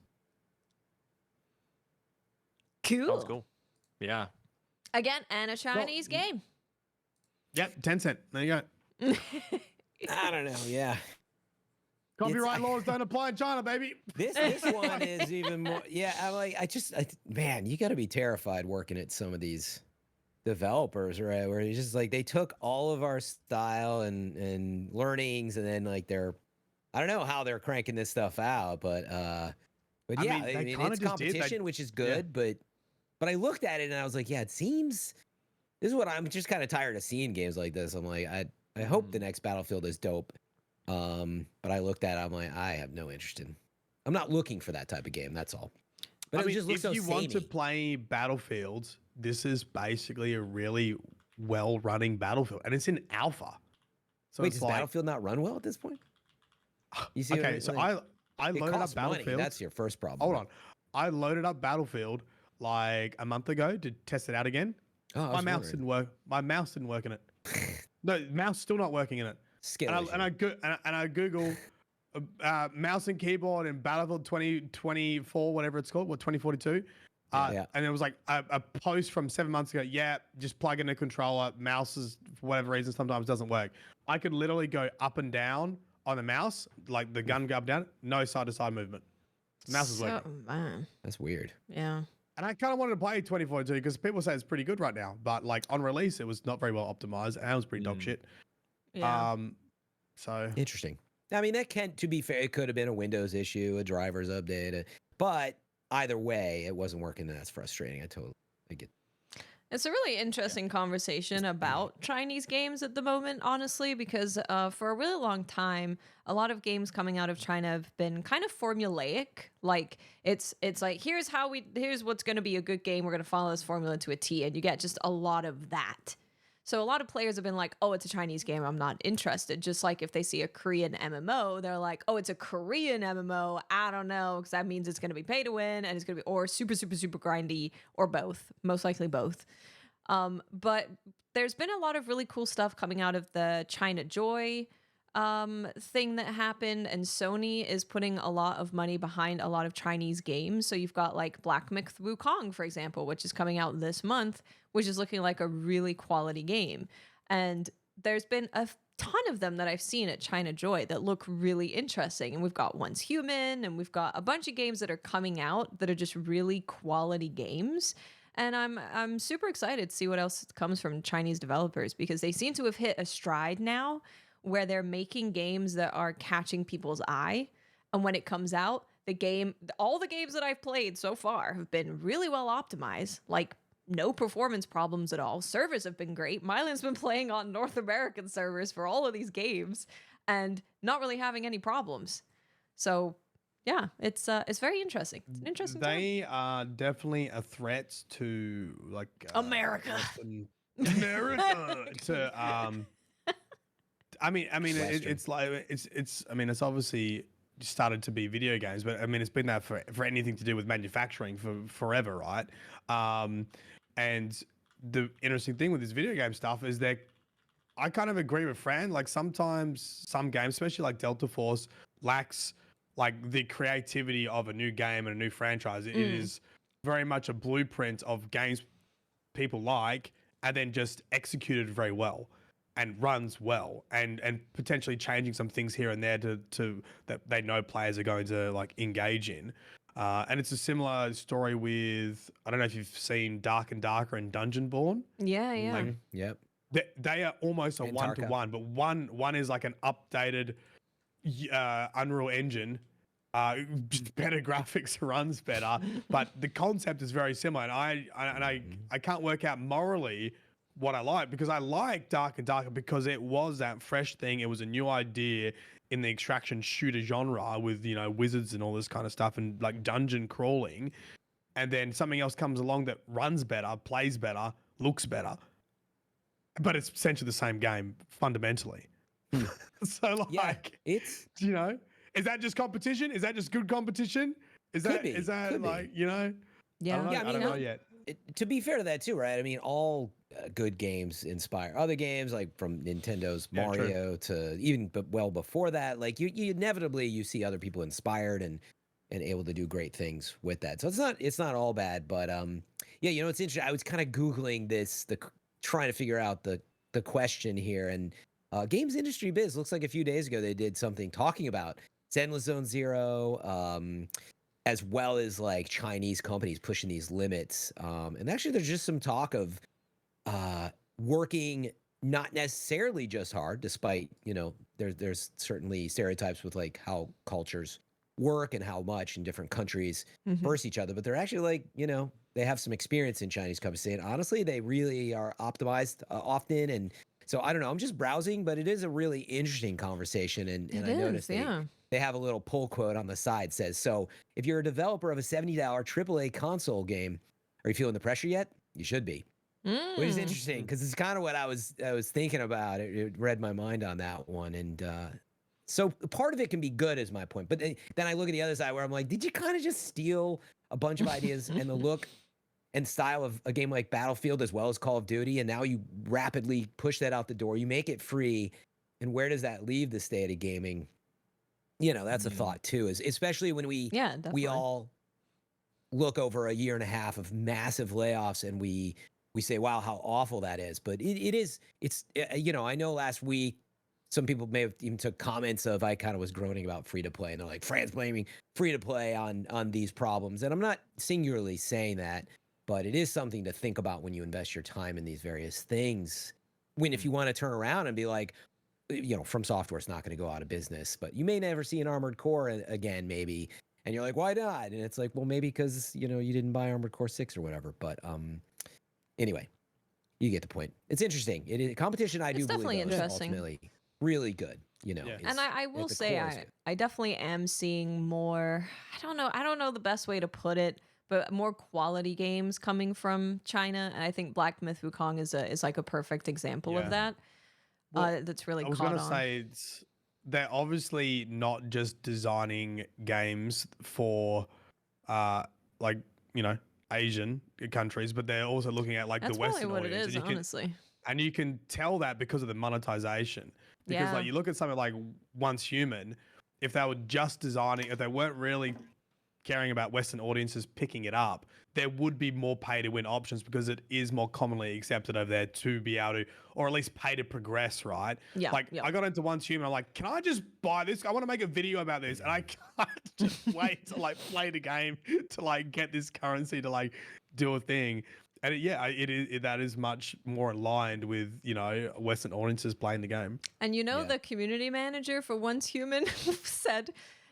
Cool. Sounds cool. Yeah. Again, and a Chinese game. Yep, Tencent. There you go. I don't know. Yeah. Copyright laws don't apply in China, baby. This one is even more. Yeah, I'm like, man, you got to be terrified working at some of these developers, right? Where it's just like they took all of our style and learnings, and then like I don't know how they're cranking this stuff out, but I yeah, mean, they I mean kinda it's just did. competition, which is good, but I looked at it and I was like, yeah, it seems. This is what I'm just kind of tired of seeing games like this. I'm like, I hope the next Battlefield is dope. But I looked at it, I'm like, I have no interest in. I'm not looking for that type of game. That's all. But I mean, just looks if so you want to samey. play Battlefield, this is basically a really well-running Battlefield, and it's in alpha. So Wait, it's does like, Battlefield not run well at this point? You see? okay, so I it loaded up costs money. Battlefield. That's your first problem. Hold on, I loaded up Battlefield like a month ago to test it out again. Oh, My mouse didn't work. My mouse didn't work in it. No, mouse still not working in it. Skill And I Google mouse and keyboard in Battlefield 2024, whatever it's called, 2042. Yeah. And it was like a post from 7 months ago. Yeah, just plug in a controller. Mouses, for whatever reason, sometimes doesn't work. I could literally go up and down on the mouse, like the gun go up and down. No side to side movement. The mouse is working. Man. That's weird. Yeah. And I kind of wanted to play 2042 because people say it's pretty good right now. But like on release, it was not very well optimized. And it was pretty dog shit. Yeah. So Interesting. I mean, to be fair, it could have been a Windows issue, a driver's update, but either way, it wasn't working. And that's frustrating. I get. It's a really interesting conversation about Chinese games at the moment, honestly, because for a really long time, a lot of games coming out of China have been kind of formulaic. Like it's like here's what's going to be a good game. We're going to follow this formula to a T, and you get just a lot of that. So a lot of players have been like, oh, it's a Chinese game, I'm not interested. Just like if they see a Korean MMO, they're like, oh, it's a Korean MMO, I don't know, because that means it's going to be pay to win and it's going to be or super, super, super grindy or both, most likely both. But there's been a lot of really cool stuff coming out of the China Joy thing that happened, and Sony is putting a lot of money behind a lot of Chinese games. So you've got like Black Myth Wukong, for example, which is coming out this month, which is looking like a really quality game. And there's been a ton of them that I've seen at China Joy that look really interesting. And we've got Once Human, and we've got a bunch of games that are coming out that are just really quality games. And I'm super excited to see what else comes from Chinese developers, because they seem to have hit a stride now where they're making games that are catching people's eye. And when it comes out, all the games that I've played so far have been really well optimized, like no performance problems at all. Servers have been great. Myelin's been playing on North American servers for all of these games and not really having any problems. So yeah, it's very interesting. It's an interesting time. They are definitely a threat to like America. America to I mean, it's like it's. I mean, it's obviously started to be video games, but I mean, it's been that for anything to do with manufacturing for forever, right? And the interesting thing with this video game stuff is that I kind of agree with Fran. Like sometimes some games, especially like Delta Force, lacks like the creativity of a new game and a new franchise. It is very much a blueprint of games people like, and then just executed very well and runs well, and potentially changing some things here and there to that they know players are going to like engage in. And it's a similar story with, I don't know if you've seen Dark and Darker and Dungeonborn. Yeah, yeah. Like, Yep. they are almost a And one-to-one, but one is like an updated Unreal Engine, just better graphics, runs better, but the concept is very similar. And I can't work out morally what I like, because I like Dark and Darker because it was that fresh thing. It was a new idea in the extraction shooter genre with, you know, wizards and all this kind of stuff and like dungeon crawling. And then something else comes along that runs better, plays better, looks better, but it's essentially the same game fundamentally. So like, Yeah, it's you know, is that just competition? Is that just good competition? Is Could that be, is that could be. like, you know? Yeah. I don't know, Yeah, I don't know yet. to be fair to that too, right? I mean, all good games inspire other games, like from Nintendo's Yeah, true. Mario to even but well before that. Like you inevitably you see other people inspired and able to do great things with that. So it's not all bad, but yeah, you know, it's interesting. I was kind of googling this, trying to figure out the question here, and Games Industry Biz looks like a few days ago they did something talking about Zenless Zone Zero, as well as like Chinese companies pushing these limits. And actually, there's just some talk of working not necessarily just hard, despite, you know, there's certainly stereotypes with like how cultures work and how much in different countries versus each other. But they're actually like, you know, they have some experience in Chinese companies saying, honestly, they really are optimized often. And so I don't know, I'm just browsing, but it is a really interesting conversation. And I noticed they have a little pull quote on the side, says, so if you're a developer of a $70 AAA console game, are you feeling the pressure yet? You should be. Which is interesting because it's kind of what I was thinking about. It read my mind on that one. And so part of it can be good, is my point. But then I look at the other side where I'm like, did you kind of just steal a bunch of ideas and the look and style of a game like Battlefield as well as Call of Duty, and now you rapidly push that out the door, you make it free, and where does that leave the state of gaming? You know, that's a thought too, is especially when we all look over a year and a half of massive layoffs and we say, wow, how awful that is. But it's you know, I know last week some people may have even took comments of, I kind of was groaning about free to play, and they're like, Fran's blaming free to play on these problems. And I'm not singularly saying that, but it is something to think about when you invest your time in these various things. When if you want to turn around and be like, you know, From Software's not going to go out of business, but you may never see an Armored Core again, maybe. And you're like, why not? And it's like, well, maybe because, you know, you didn't buy Armored Core 6 or whatever. But anyway, you get the point. It's interesting. It is competition. I do definitely believe, though, is interesting. ultimately really good. You know, And I will say, core is I definitely am seeing more. I don't know the best way to put it, but more quality games coming from China. And I think Black Myth Wukong is like a perfect example of that. That's really I was caught going to on. say they're obviously not just designing games for like, you know, Asian countries, but they're also looking at like That's the Western probably what it audience. is, honestly. And you can tell that because of the monetization. Because like you look at something like Once Human, if they were just designing, if they weren't really caring about Western audiences picking it up, there would be more pay to win options because it is more commonly accepted over there to be able to, or at least pay to progress, right? Yeah. Like I got into Once Human, I'm like, can I just buy this? I want to make a video about this. And I can't just wait to like play the game to like get this currency to like do a thing. And that is much more aligned with, you know, Western audiences playing the game. And you know, the community manager for Once Human said,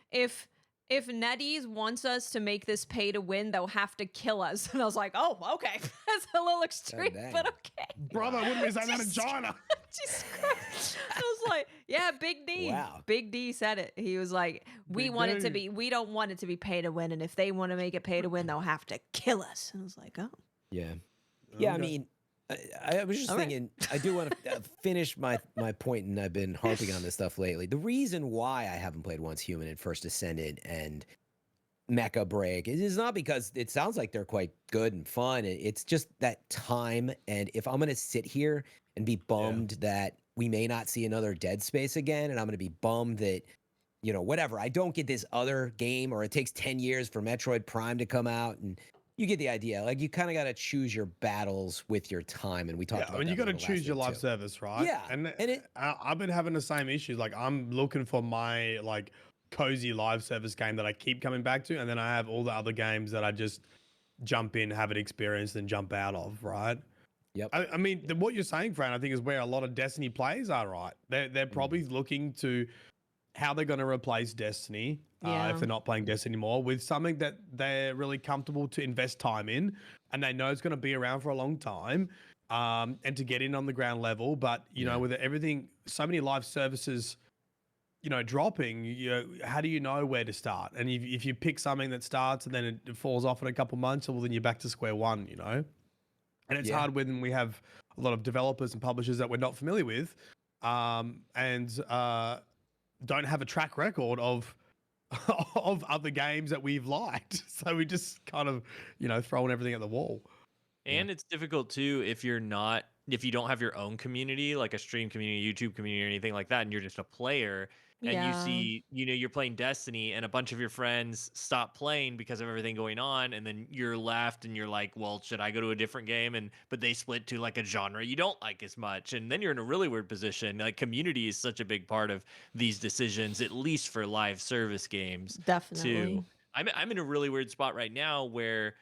if NetEase wants us to make this pay to win, they'll have to kill us. And I was like, oh, okay. That's a little extreme, but okay. Brother, wouldn't be saying that in China. Jesus Christ. I was like, yeah, Big D. Wow. Big D said it. He was like, we don't want it to be pay to win. And if they want to make it pay to win, they'll have to kill us. And I was like, oh. Yeah. Yeah, I mean, I was just All right. thinking, I do want to finish my point, and I've been harping on this stuff lately. The reason why I haven't played Once Human and First Ascended and Mecha Break is not because it sounds like they're quite good and fun. It's just that time. And if I'm going to sit here and be bummed that we may not see another Dead Space again, and I'm going to be bummed that, you know, whatever, I don't get this other game, or it takes 10 years for Metroid Prime to come out, and you get the idea. Like, you kind of got to choose your battles with your time, and we talked about and that you got to in the last choose your video live too. service, right? Yeah, and and I've been having the same issues. Like, I'm looking for my like cozy live service game that I keep coming back to, and then I have all the other games that I just jump in, have an experience, and jump out of, right? Yep. I mean, what you're saying, Fran, I think is where a lot of Destiny players are, right? They're probably looking to how they're going to replace Destiny if they're not playing Destiny anymore, with something that they're really comfortable to invest time in, and they know it's going to be around for a long time, and to get in on the ground level. But you know, with everything, so many live services, you know, dropping, you know, how do you know where to start? And if you pick something that starts and then it falls off in a couple months, well, then you're back to square one, you know. And it's hard when we have a lot of developers and publishers that we're not familiar with, and don't have a track record of of other games that we've liked. So we just kind of, you know, throwing everything at the wall. And it's difficult too if you don't have your own community, like a stream community, YouTube community, or anything like that, and you're just a player, and you see, you know, you're playing Destiny and a bunch of your friends stop playing because of everything going on, and then you're left and you're like, well, should I go to a different game? But they split to like a genre you don't like as much, and then you're in a really weird position. Like, community is such a big part of these decisions, at least for live service games. Definitely. Too. I'm in a really weird spot right now where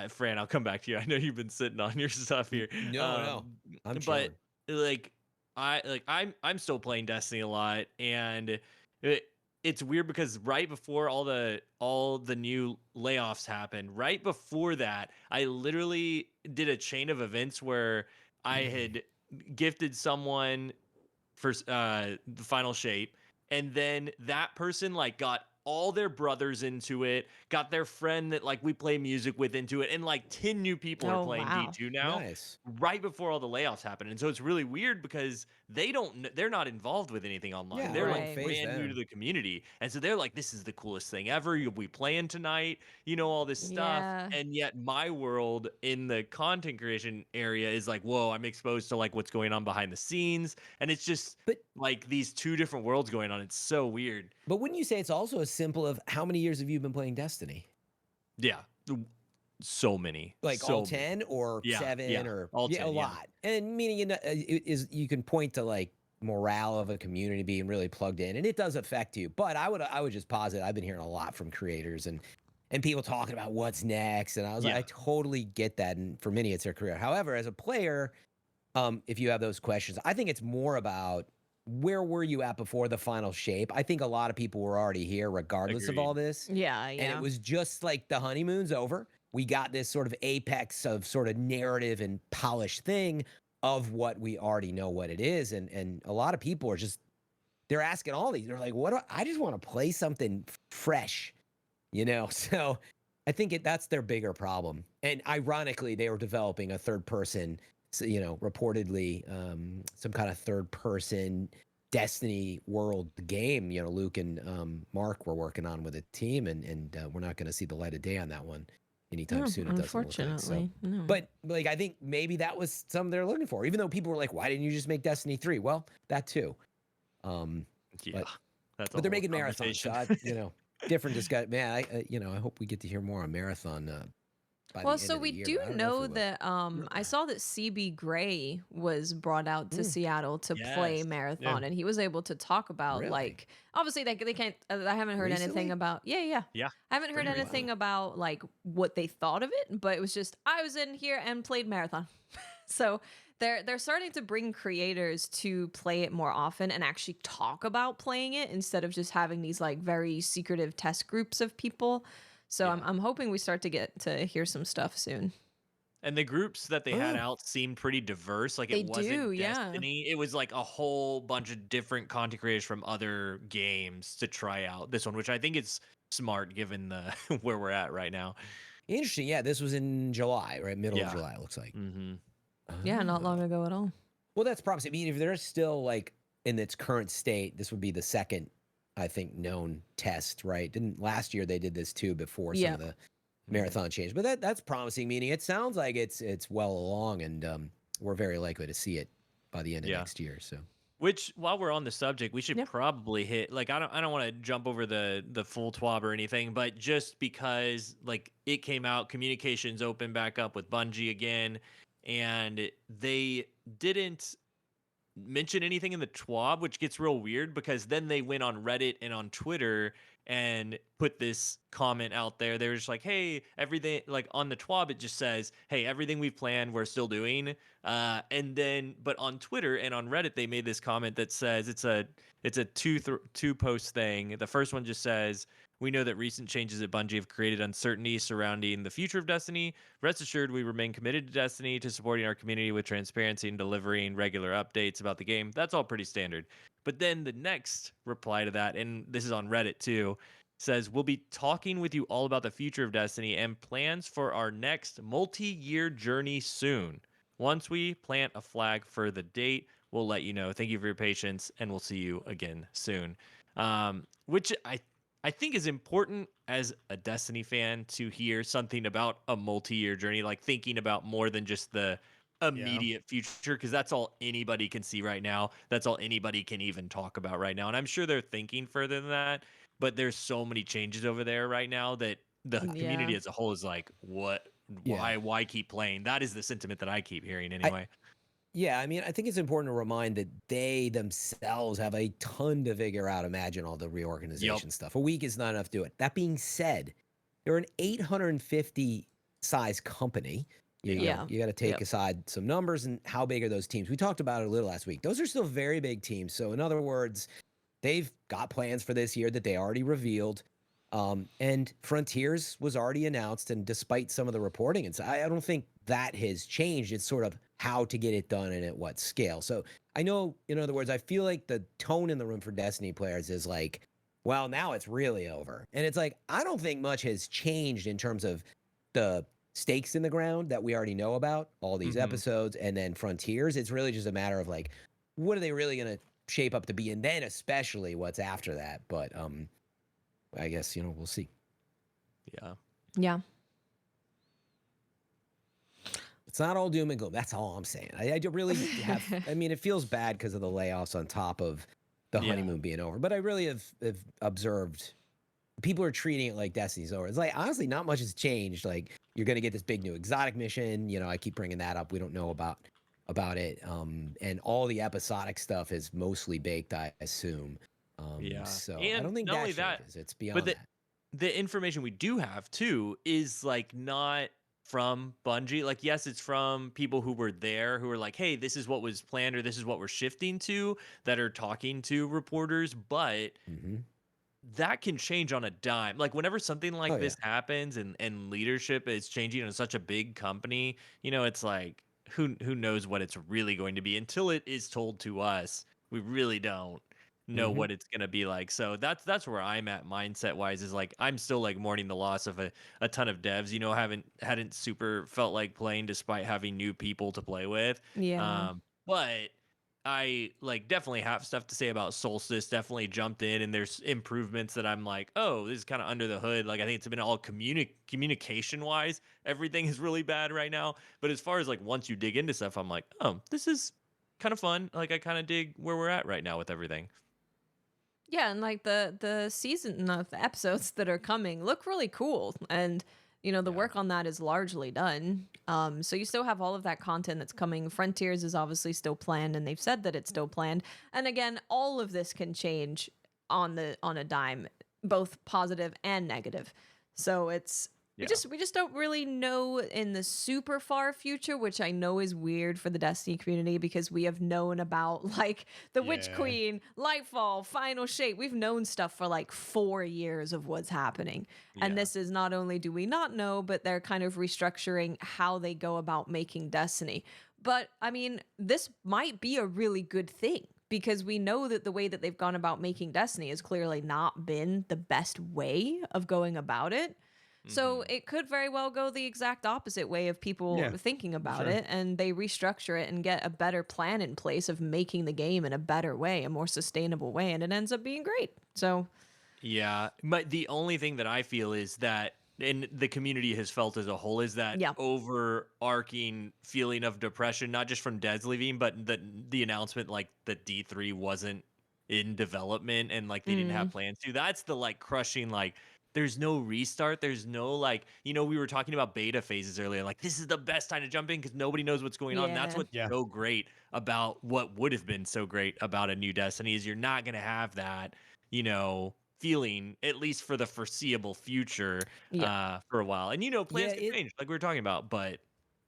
Fran, I'll come back to you. I know you've been sitting on your stuff here. No, I'm but chilling. like I'm still playing Destiny a lot, and it's weird because right before all the new layoffs happened, right before that, I literally did a chain of events where I had gifted someone for the Final Shape, and then that person like got all their brothers into it, got their friend that like we play music with into it, and like 10 new people are playing D2 now. Nice. Right before all the layoffs happened. And so it's really weird because they're not involved with anything online. Yeah, they're right. like brand new to the community. And so they're like, this is the coolest thing ever. You'll be playing tonight, you know, all this stuff. Yeah. And yet my world in the content creation area is like, whoa, I'm exposed to like what's going on behind the scenes. And it's just like these two different worlds going on. It's so weird. But wouldn't you say it's also as simple of how many years have you been playing Destiny? Yeah. So many. Like so all 10 or 7 or all 10, a lot. And meaning you can point to like morale of a community being really plugged in, and it does affect you. But I would just posit, I've been hearing a lot from creators and people talking about what's next, and I was like, I totally get that, and for many it's their career. However, as a player, if you have those questions, I think it's more about where were you at before the Final Shape. I think a lot of people were already here regardless of all this. Yeah. And it was just like the honeymoon's over. We got this sort of apex of sort of narrative and polished thing of what we already know what it is. And a lot of people are just, they're asking all these. They're like, I just want to play something fresh, you know? So I think that's their bigger problem. And ironically, they were developing a third person, you know, reportedly some kind of third person Destiny world game, you know, Luke and Mark were working on with a team, and we're not going to see the light of day on that one anytime soon. It Unfortunately, no. But like, I think maybe that was something they're looking for, even though people were like, why didn't you just make Destiny 3? Well, that too. But they're making Marathon, so you know, different discussion. Man, I hope we get to hear more on Marathon. Well, so we do know that I saw that CB Gray was brought out to Seattle to play Marathon, and he was able to talk about like, obviously they can't. I haven't heard anything about. Yeah. I haven't heard anything about like what they thought of it, but it was just I was in here and played Marathon. So they're starting to bring creators to play it more often and actually talk about playing it instead of just having these like very secretive test groups of people. So I'm hoping we start to get to hear some stuff soon. And the groups that they had out seemed pretty diverse. Like it wasn't Destiny. It was like a whole bunch of different content creators from other games to try out this one, which I think is smart given the where we're at right now. Interesting. Yeah, this was in July, right? Middle of July, it looks like. Mm-hmm. Yeah, not long ago at all. Well, that's promising. I mean, if they're still like in its current state, this would be the second, I think, known test, right? Didn't last year they did this too before some Yeah. of the marathon change, but that's promising. Meaning, it sounds like it's well along, and we're very likely to see it by the end of Yeah. next year. So, Which, while we're on the subject, we should Yeah. probably hit, like, I don't want to jump over the full twab or anything, but just because like it came out, communications open back up with Bungie again, and they didn't mention anything in the TWAB, which gets real weird because then they went on Reddit and on Twitter and put this comment out there. They were just like, hey, everything, like on the TWAB, it just says, hey, everything we've planned, we're still doing. And then, but on Twitter and on Reddit, they made this comment that says it's a two post thing. The first one just says, we know that recent changes at Bungie have created uncertainty surrounding the future of Destiny. Rest assured, we remain committed to Destiny, to supporting our community with transparency and delivering regular updates about the game. That's all pretty standard. But then the next reply to that, and this is on Reddit too, says, we'll be talking with you all about the future of Destiny and plans for our next multi-year journey soon. Once we plant a flag for the date, we'll let you know. Thank you for your patience, and we'll see you again soon. Which I think is important as a Destiny fan to hear something about a multi-year journey, like thinking about more than just the immediate future, because that's all anybody can see right now. That's all anybody can even talk about right now. And I'm sure they're thinking further than that, but there's so many changes over there right now that the community as a whole is like, what? Why keep playing? That is the sentiment that I keep hearing anyway. yeah, I mean, I think it's important to remind that they themselves have a ton to figure out. Imagine all the reorganization stuff. A week is not enough to do it. That being said, they're an 850 size company. You got to take aside some numbers and how big are those teams. We talked about it a little last week. Those are still very big teams. So in other words, they've got plans for this year that they already revealed. And Frontiers was already announced, and despite some of the reporting, and so I don't think that has changed. It's sort of how to get it done and at what scale. So I know, in other words, I feel like the tone in the room for Destiny players is like, well, now it's really over. And it's like, I don't think much has changed in terms of the stakes in the ground that we already know about, all these episodes, and then Frontiers. It's really just a matter of like, what are they really going to shape up to be? And then especially what's after that. But I guess, we'll see. Yeah. It's not all doom and gloom. That's all I'm saying. I do really have, I mean, it feels bad because of the layoffs on top of the honeymoon being over. But I really have observed people are treating it like Destiny's over. It's like, honestly, not much has changed. Like, you're going to get this big new exotic mission. I keep bringing that up. We don't know about it. And all the episodic stuff is mostly baked, I assume. So and I don't think not that only changes. It's beyond but that. the information we do have too is like not from Bungie. Like, yes, it's from people who were there, who were like, hey, this is what was planned, or this is what we're shifting to, that are talking to reporters. But that can change on a dime. Like, whenever something like this happens and leadership is changing in such a big company, it's like, who knows what it's really going to be until it is told to us. We really don't know what it's going to be like. So that's where I'm at mindset wise, is like, I'm still like mourning the loss of a ton of devs, hadn't super felt like playing despite having new people to play with. But I like definitely have stuff to say about Solstice. Definitely jumped in, and there's improvements that I'm like, oh, this is kind of under the hood. Like, I think it's been all communication wise, everything is really bad right now. But as far as like, once you dig into stuff, I'm like, oh, this is kind of fun. Like, I kind of dig where we're at right now with everything. Yeah, and like the season of the episodes that are coming look really cool, and the work on that is largely done. So you still have all of that content that's coming. Frontiers is obviously still planned, and they've said that it's still planned. And again, all of this can change on a dime, both positive and negative. So it's we just don't really know in the super far future, which I know is weird for the Destiny community, because we have known about like the Witch Queen, Lightfall, Final Shape. We've known stuff for like 4 years of what's happening. And this is, not only do we not know, but they're kind of restructuring how they go about making Destiny. But I mean, this might be a really good thing, because we know that the way that they've gone about making Destiny has clearly not been the best way of going about it. So it could very well go the exact opposite way of people Yeah, thinking about sure. it, and they restructure it and get a better plan in place of making the game in a better way, a more sustainable way, and it ends up being great. So Yeah, but the only thing that I feel is that, and the community has felt as a whole, is that yeah, overarching feeling of depression, not just from Devs leaving, but the announcement like that D3 wasn't in development and like they didn't have mm, plans to. That's the like crushing like. There's no restart. There's no like, we were talking about beta phases earlier. Like, this is the best time to jump in because nobody knows what's going on. That's yeah, what's Yeah. so great about what would have been so great about a new Destiny is you're not going to have that, feeling, at least for the foreseeable future, yeah, for a while. And plans Yeah, can change, like we were talking about. But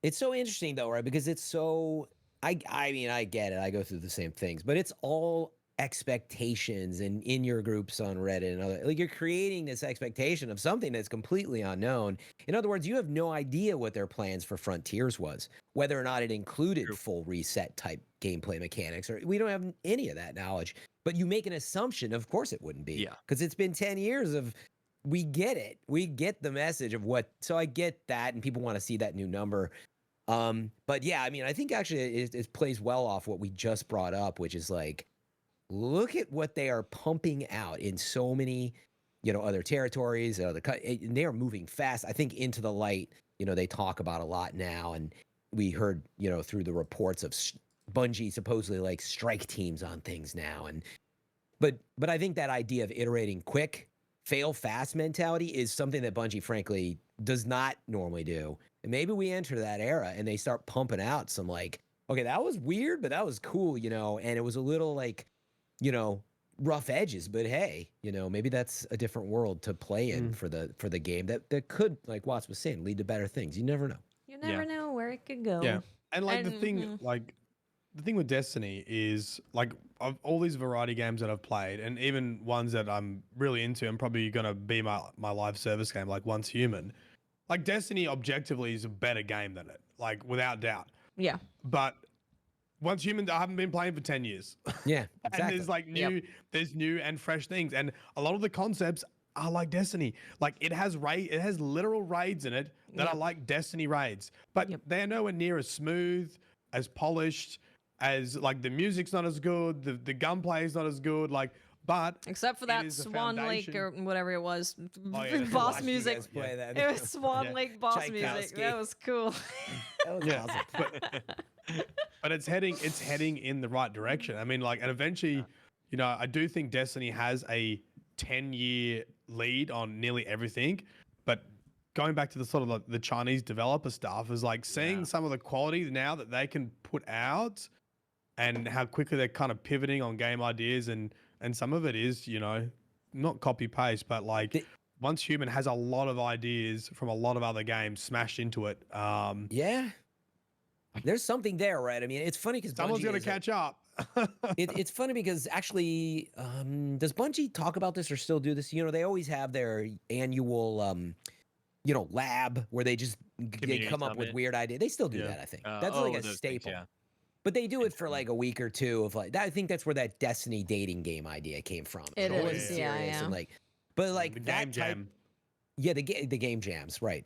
it's so interesting though, right? Because it's so I mean, I get it. I go through the same things, but it's all expectations and in your groups on Reddit and other like you're creating this expectation of something that's completely unknown. In other words, you have no idea what their plans for Frontiers was, whether or not it included True. full reset type gameplay mechanics, or we don't have any of that knowledge. But you make an assumption, of course it wouldn't be. Yeah. Because it's been 10 years of we get it. We get the message of what so I get that and people want to see that new number. But yeah, I mean, I think actually it plays well off what we just brought up, which is like, look at what they are pumping out in so many, other territories. And they are moving fast. I think into the light, they talk about a lot now, and we heard, through the reports of Bungie supposedly like strike teams on things now, but I think that idea of iterating quick, fail fast mentality is something that Bungie frankly does not normally do. And maybe we enter that era and they start pumping out some like, okay, that was weird, but that was cool, and it was a little like, rough edges, but hey, maybe that's a different world to play in for the game that could, like Watts was saying, lead to better things. You never know. you never know where it could go. Yeah. And like the And, thing with Destiny is like of all these variety games that I've played, and even ones that I'm really into, I'm probably gonna be my live service game, like Once Human. Like Destiny objectively is a better game than it, like without doubt. yeah, But Once Human, I haven't been playing for 10 years. Yeah, And exactly. there's like Yep. there's new and fresh things. And a lot of the concepts are like Destiny. Like it has literal raids in it that Yep. are like Destiny raids. But Yep. they're nowhere near as smooth, as polished, as like the music's not as good, the gunplay is not as good. Like, but except for it that is the Swan Lake foundation. or whatever it was, Oh, yeah, that's boss watching music. guys play that. It was Swan Yeah. Lake boss music. Tchaikovsky. That was cool. That was Yeah, awesome. but it's heading in the right direction. I mean, like, and eventually, I do think Destiny has a 10-year lead on nearly everything. But going back to the sort of the Chinese developer stuff is like seeing some of the quality now that they can put out, and how quickly they're kind of pivoting on game ideas, and some of it is, not copy paste, but like Once Human has a lot of ideas from a lot of other games smashed into it. Yeah. There's something there, right? I mean, it's funny because Someone's going to catch up. It's funny because actually, does Bungie talk about this or still do this? They always have their annual, lab where they just they Community come up with summit. weird ideas. They still do Yeah. that, I think. That's like a those things, staple. yeah. But they do it for like a week or two of like that. I think that's where that Destiny dating game idea came from. It Always is, yeah, serious yeah. and like, but like the that game type- jam. Yeah, the game jams, right?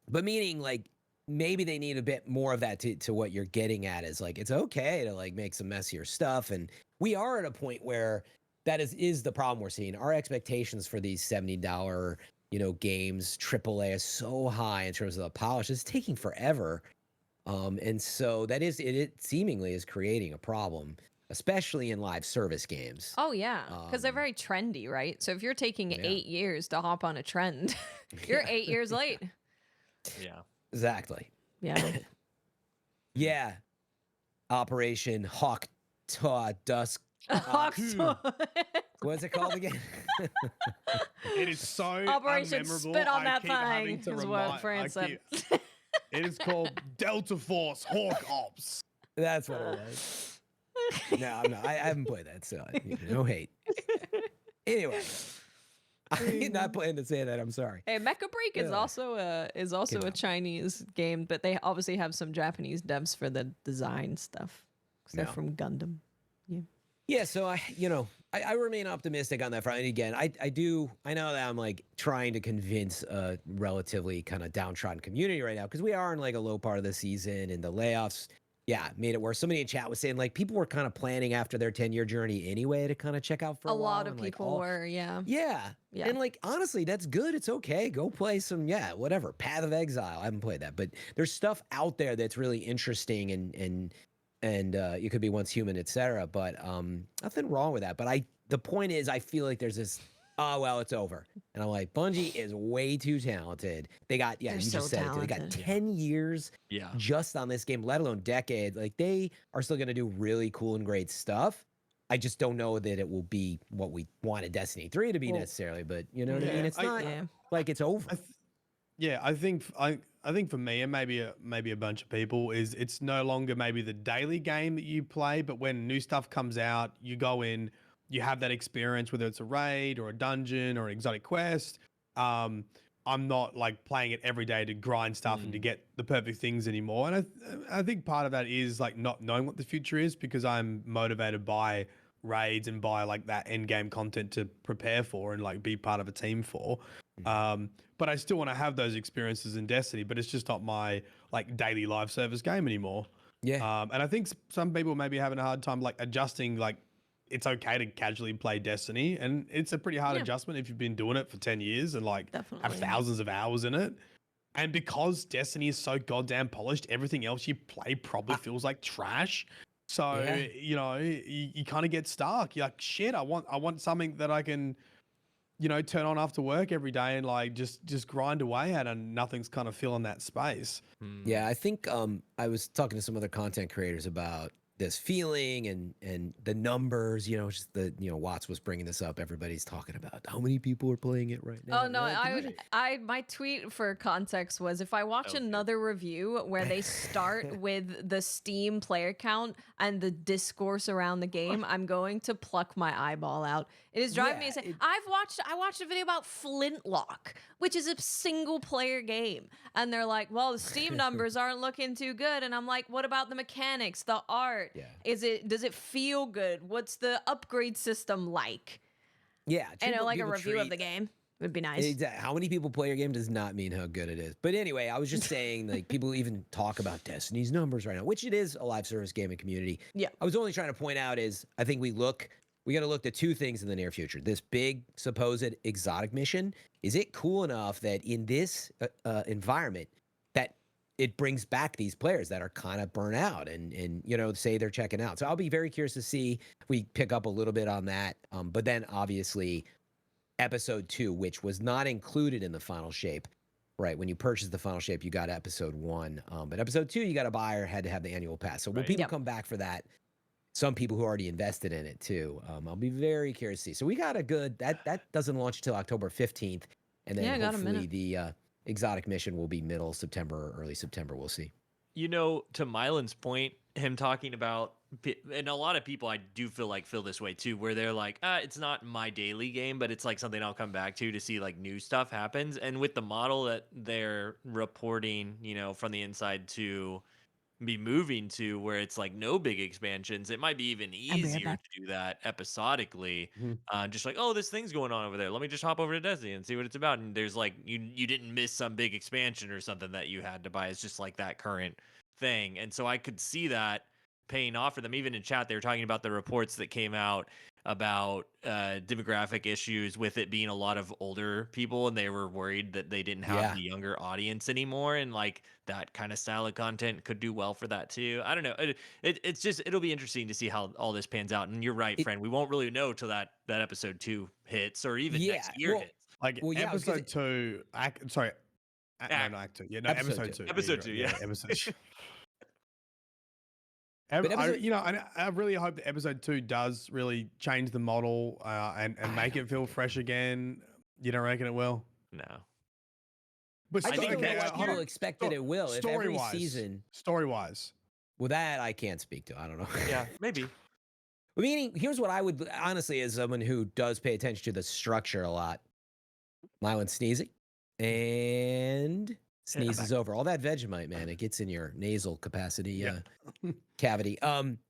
But meaning like maybe they need a bit more of that to what you're getting at is like it's okay to like make some messier stuff, and we are at a point where that is the problem we're seeing. Our expectations for these $70 games, AAA is so high in terms of the polish. It's taking forever, and so that is it seemingly is creating a problem, especially in live service games. Oh yeah, because they're Um, very trendy, right? So if you're taking yeah. 8 years to hop on a trend, you're 8 years late. Yeah. Exactly. Yeah. Yeah. Operation Hawk Dusk. Hawk's- What's it called again? It is so Operation unmemorable. Spit on I that keep having thing to is remind- what Fran I said. keep- It is called Delta Force Hawk Ops. That's what it was. No, I'm not. I haven't played that, so no hate. Anyway, I'm not planning to say that. I'm sorry. Hey, Mecha Break is Yeah. also Came a out. Chinese game, but they obviously have some Japanese devs for the design stuff. 'Cause they're Yeah. from Gundam. Yeah, so I remain optimistic on that front. And again, I know that I'm like trying to convince a relatively kind of downtrodden community right now because we are in like a low part of the season and the layoffs, yeah, made it worse. Somebody in chat was saying like people were kind of planning after their 10-year journey anyway to kind of check out for A a while. lot of And like people were, yeah. yeah. Yeah. And like honestly, that's good. It's okay. Go play some, yeah, whatever. Path of Exile. I haven't played that, but there's stuff out there that's really interesting and you could be once human, etc. But nothing wrong with that. But the point is, I feel like there's this. Oh well, it's over, and I'm like, Bungie is way too talented. They got They're you so just said it. They got talented. 10 years Yeah. just on this game, let alone decades. Like they are still gonna do really cool and great stuff. I just don't know that it will be what we wanted Destiny 3 to be Well, necessarily. But you know what I yeah, mean? It's not Yeah. like it's over. Yeah, I think for me and maybe a bunch of people is it's no longer maybe the daily game that you play, but when new stuff comes out, you go in, you have that experience, whether it's a raid or a dungeon or an exotic quest. Um, I'm not like playing it every day to grind stuff and to get the perfect things anymore. And I think part of that is like not knowing what the future is because I'm motivated by raids and by like that end game content to prepare for and like be part of a team for. But I still want to have those experiences in Destiny, but it's just not my like daily live service game anymore. Yeah. And I think some people may be having a hard time like adjusting. Like it's okay to casually play Destiny, and it's a pretty hard Yeah. adjustment if you've been doing it for 10 years and like have Definitely. thousands of hours in it. And because Destiny is so goddamn polished, everything else you play probably feels like trash. So Yeah. you know, you kind of get stuck. You're like, shit, I want something that I can, you know, turn on after work every day and like just grind away at, and nothing's kind of filling that space. Yeah, I think I was talking to some other content creators about this feeling and the numbers, just Watts was bringing this up. Everybody's talking about how many people are playing it right now. Oh no, Like, imagine- my tweet for context was if I watch Okay. another review where they start with the Steam player count and the discourse around the game, I'm going to pluck my eyeball out. It is driving me Yeah, insane. I watched a video about Flintlock, which is a single player game. And they're like, well, the Steam numbers aren't looking too good. And I'm like, what about the mechanics, the art? Yeah. Does it feel good? What's the upgrade system like? yeah, And like a people review of treat- the game would be nice. Exactly. How many people play your game does not mean how good it is. But anyway, I was just saying, like, people even talk about Destiny's numbers right now, which it is a live service gaming community. Yeah. I was only trying to point out is I think we got to look at two things in the near future. This big supposed exotic mission, is it cool enough that in this environment that it brings back these players that are kind of burnt out and say they're checking out. So I'll be very curious to see if we pick up a little bit on that. But then obviously episode 2, which was not included in the final shape, right? When you purchase the final shape, you got episode 1. But episode 2, you got to buy or had to have the annual pass. So will Right. people Yep. come back for that? Some people who already invested in it too. I'll be very curious to see. So we got a good that doesn't launch until October 15th, and then Yeah, got a hopefully minute. the exotic mission will be middle September or early September. We'll see. To Mylin's point, him talking about, and a lot of people I do feel this way too, where they're like, it's not my daily game, but it's like something I'll come back to see like new stuff happens. And with the model that they're reporting, from the inside to be moving to, where it's like no big expansions, it might be even be right easier back. to do that episodically. Mhm. Just like, oh, this thing's going on over there, let me just hop over to Destiny and see what it's about. And there's like you didn't miss some big expansion or something that you had to buy. It's just like that current thing. And so I could see that paying off for them. Even in chat, they were talking about the reports that came out about demographic issues with it being a lot of older people, and they were worried that they didn't have Yeah. the younger audience anymore, and like that kind of style of content could do well for that too. I don't know. It'll be interesting to see how all this pans out. And you're right, friend, we won't really know till that episode 2 hits, or even next year hits. Like Well, yeah, I was gonna episode 2, sorry, no, act 2. Yeah, no, Episode episode 2. 2. Episode you're 2, right, yeah. episode 2. But episode- I really hope that episode 2 does really change the model and make it feel fresh again. You don't reckon it will? No. But I think think okay, a lot of hold people on. expect that it will. If every season, story-wise. well, that I can't speak to. I don't know. Yeah, maybe. Meaning, here's what I would honestly, as someone who does pay attention to the structure a lot. Myelin sneezing, and sneezes over. All that Vegemite, man, it gets in your nasal capacity cavity.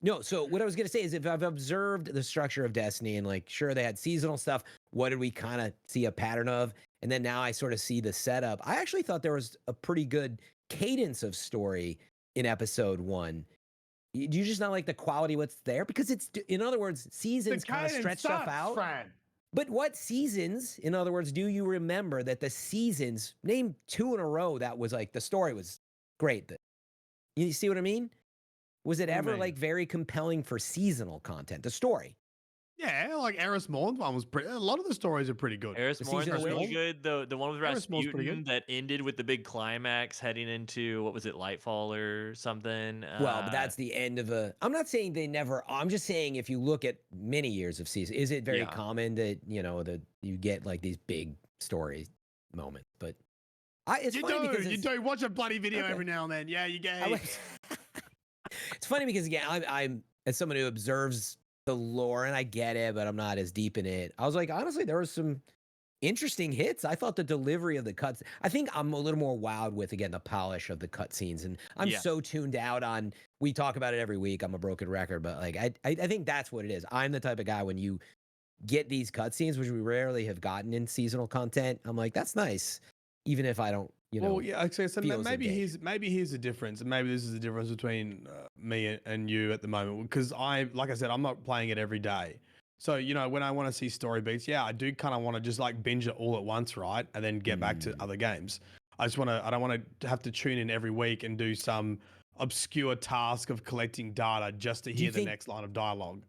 No, so what I was gonna say is if I've observed the structure of Destiny and like sure they had seasonal stuff, what did we kind of see a pattern of? And then now I sort of see the setup. I actually thought there was a pretty good cadence of story in episode 1. Do you just not like the quality of what's there? Because it's, in other words, seasons kind of stretch stuff out. Fran. But what seasons, in other words, do you remember that the seasons, name 2 in a row that was like, the story was great. You see what I mean? Was it What do you ever mean? like very compelling for seasonal content, the story? Yeah, like Eris Morn's one was pretty. A lot of the stories are pretty good. Eris The Morn seasonal was really witch? good. The one with Eris Morn's pretty Rasputin good. that ended with the big climax heading into what was it, Lightfall or something? Well, but that's the end of a. I'm not saying they never. I'm just saying if you look at many years of season, is it very Yeah. common that that you get like these big story moments? But it's funny because You it's, do watch a bloody video Okay. every now and then. Yeah, you get. I like- it's funny because again, I'm as someone who observes the lore and I get it, but I'm not as deep in it. I was like, honestly, there was some interesting hits. I thought the delivery of the cuts. I think I'm a little more wowed with again the polish of the cutscenes, and I'm Yeah. so tuned out on. We talk about it every week. I'm a broken record, but like I think that's what it is. I'm the type of guy when you get these cutscenes, which we rarely have gotten in seasonal content. I'm like, that's nice, even if I don't. Well, yeah, okay, so feels maybe engaged. here's the difference, and maybe this is the difference between me and you at the moment. Because like I said, I'm not playing it every day. So when I want to see story beats, yeah, I do kind of want to just like binge it all at once, right, and then get back to other games. I don't want to have to tune in every week and do some obscure task of collecting data just to Do you hear the think- next line of dialogue.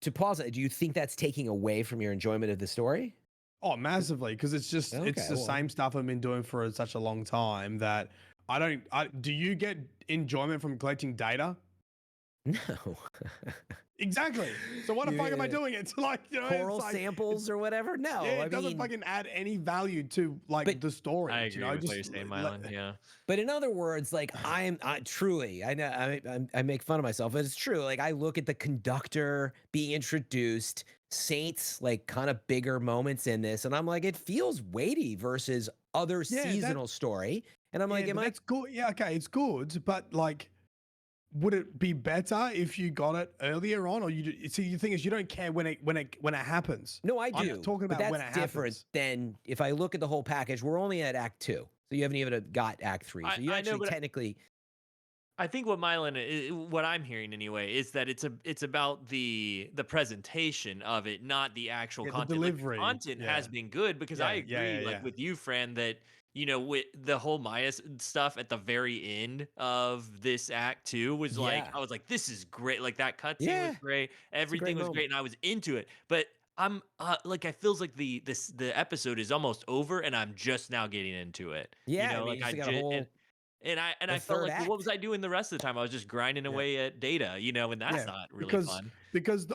To pause it, do you think that's taking away from your enjoyment of the story? Oh, massively, because it's just Okay, it's the well. same stuff I've been doing for such a long time that I don't. Do you get enjoyment from collecting data? No. Exactly. So why the fuck am I Yeah. doing it? Like Coral it's like, samples or whatever? No, yeah, I it doesn't mean, fucking add any value to like But- the story. I agree with what you're just saying, let- Myelin. Yeah. but in other words, like I truly, I know I make fun of myself, but it's true. Like I look at the conductor being introduced, Saints like kind of bigger moments in this, and I'm like, it feels weighty versus other Yeah, that- seasonal story, and I'm like, yeah, am but I? that's good. Yeah, okay, it's good, but like, would it be better if you got it earlier on, or see? The thing is, you don't care when it happens. No, I I'm do. talking but about that's when it different happens. than if I look at the whole package. We're only at Act 2, so you haven't even got Act 3. So you I know, actually but technically. I think what what I'm hearing anyway, is that it's about the presentation of it, not the actual Yeah, the content. Like, the delivery, content has yeah. been good because I Yeah, yeah, agree, yeah, like yeah. with you, Fran, that with the whole Maya stuff at the very end of this act 2 was like, Yeah. I was like, this is great. Like that cutscene Yeah, was great. Everything was moment. great, and I was into it. But I'm like, I feels like the episode is almost over, and I'm just now getting into it. Yeah, I mean, like you I still got a just whole. and I a felt third like, well, what was act. I doing the rest of the time? I was just grinding Yeah. away at data, and that's Yeah, not really because fun.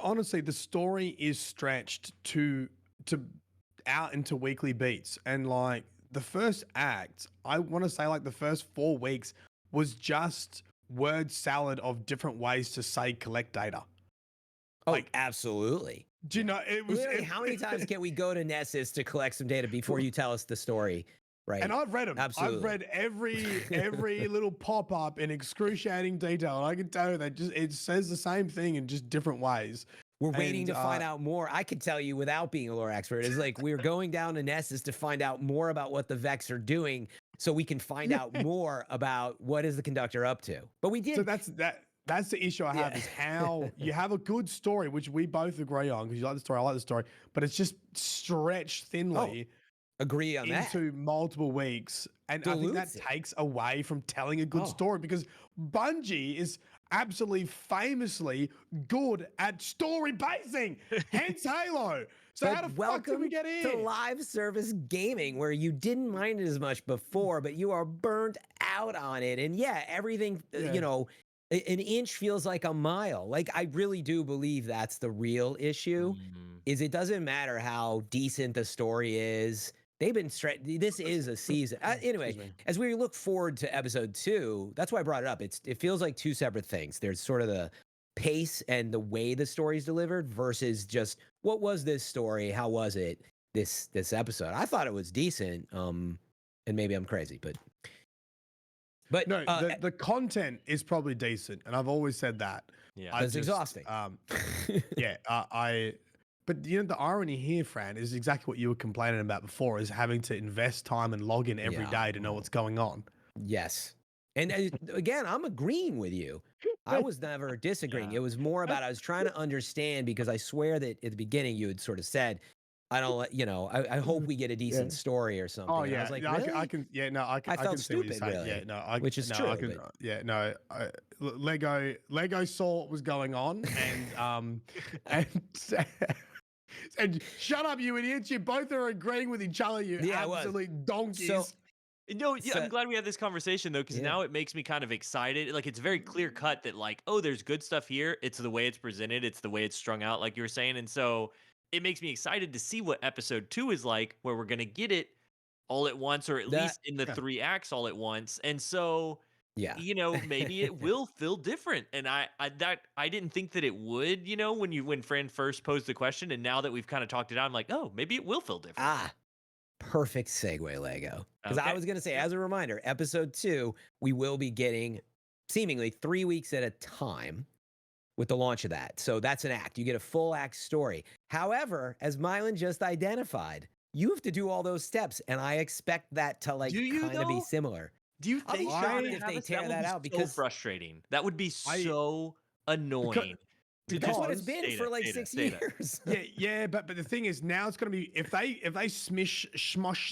honestly, the story is stretched to out into weekly beats, and like the first act, I want to say like the first 4 weeks was just word salad of different ways to say collect data. Oh, like- absolutely. Do you know it was? Literally, how many times can we go to Nessus to collect some data before you tell us the story? Right. And I've read them. Absolutely. I've read every little pop up in excruciating detail, and I can tell you that it says the same thing in just different ways. We're waiting and, to find out more. I could tell you without being a lore expert. It's like we're going down to Nessus to find out more about what the Vex are doing so we can find out more about what is the conductor up to. But we did. So that's the issue I have Yeah. is how you have a good story, which we both agree on because you like the story, I like the story, but it's just stretched thinly agree on that. into multiple weeks. And I think that Dilutes it. takes away from telling a good Oh. story because Bungie is absolutely famously good at story pacing, hence Halo. So But how the fuck welcome did we get in? to live service gaming where you didn't mind it as much before, but you are burnt out on it. And yeah, everything, Yeah. An inch feels like a mile. Like I really do believe that's the real issue. Mm. Is it doesn't matter how decent the story is. They've been this is a season. Anyway, Excuse me. as we look forward to episode 2, that's why I brought it up. It feels like 2 separate things. There's sort of the pace and the way the story's delivered versus just what was this story? How was it this episode? I thought it was decent. And maybe I'm crazy, but But No, the content is probably decent, and I've always said that. Yeah. I But it's just, exhausting. Yeah, but the irony here, Fran, is exactly what you were complaining about before: is having to invest time and log in every Yeah. day to know what's going on. Yes. And again, I'm agreeing with you. I was never disagreeing. Yeah. It was more about I was trying to understand, because I swear that at the beginning you had sort of said, I don't let, I hope we get a decent story or something. Oh And yeah, I was like, no, really? I can, yeah, no, I can, I I felt can see what you're stupid, saying. really, Yeah, no, which is no, true, I can, but- yeah, no, Lego saw what was going on, and and shut up, you idiots! You both are agreeing with each other. You Yeah, I was. absolute donkeys. So- No, yeah, So- I'm glad we had this conversation though, because Yeah. now it makes me kind of excited. Like it's very clear cut that like, oh, there's good stuff here. It's the way it's presented. It's the way it's strung out, like you were saying. And so it makes me excited to see what episode 2 is like, where we're gonna get it all at once, or at That- least in the 3 acts all at once. And so, yeah. maybe it will feel different. And I didn't think that it would, when Fran first posed the question, and now that we've kind of talked it out, I'm like, oh, maybe it will feel different. Perfect segue, Lego. Because I Okay. was going to say, as a reminder, episode 2, we will be getting seemingly 3 weeks at a time with the launch of that. So that's an act. You get a full act story. However, as Myelin just identified, you have to do all those steps. And I expect that to Do you, kind of be though? similar. Do you I'll be think shocked would if have they us? tear would that be out, so because frustrating. That would be I- so annoying. that's what it's because- been for like 6 Data. years. Yeah, but the thing is, now it's gonna be if they smush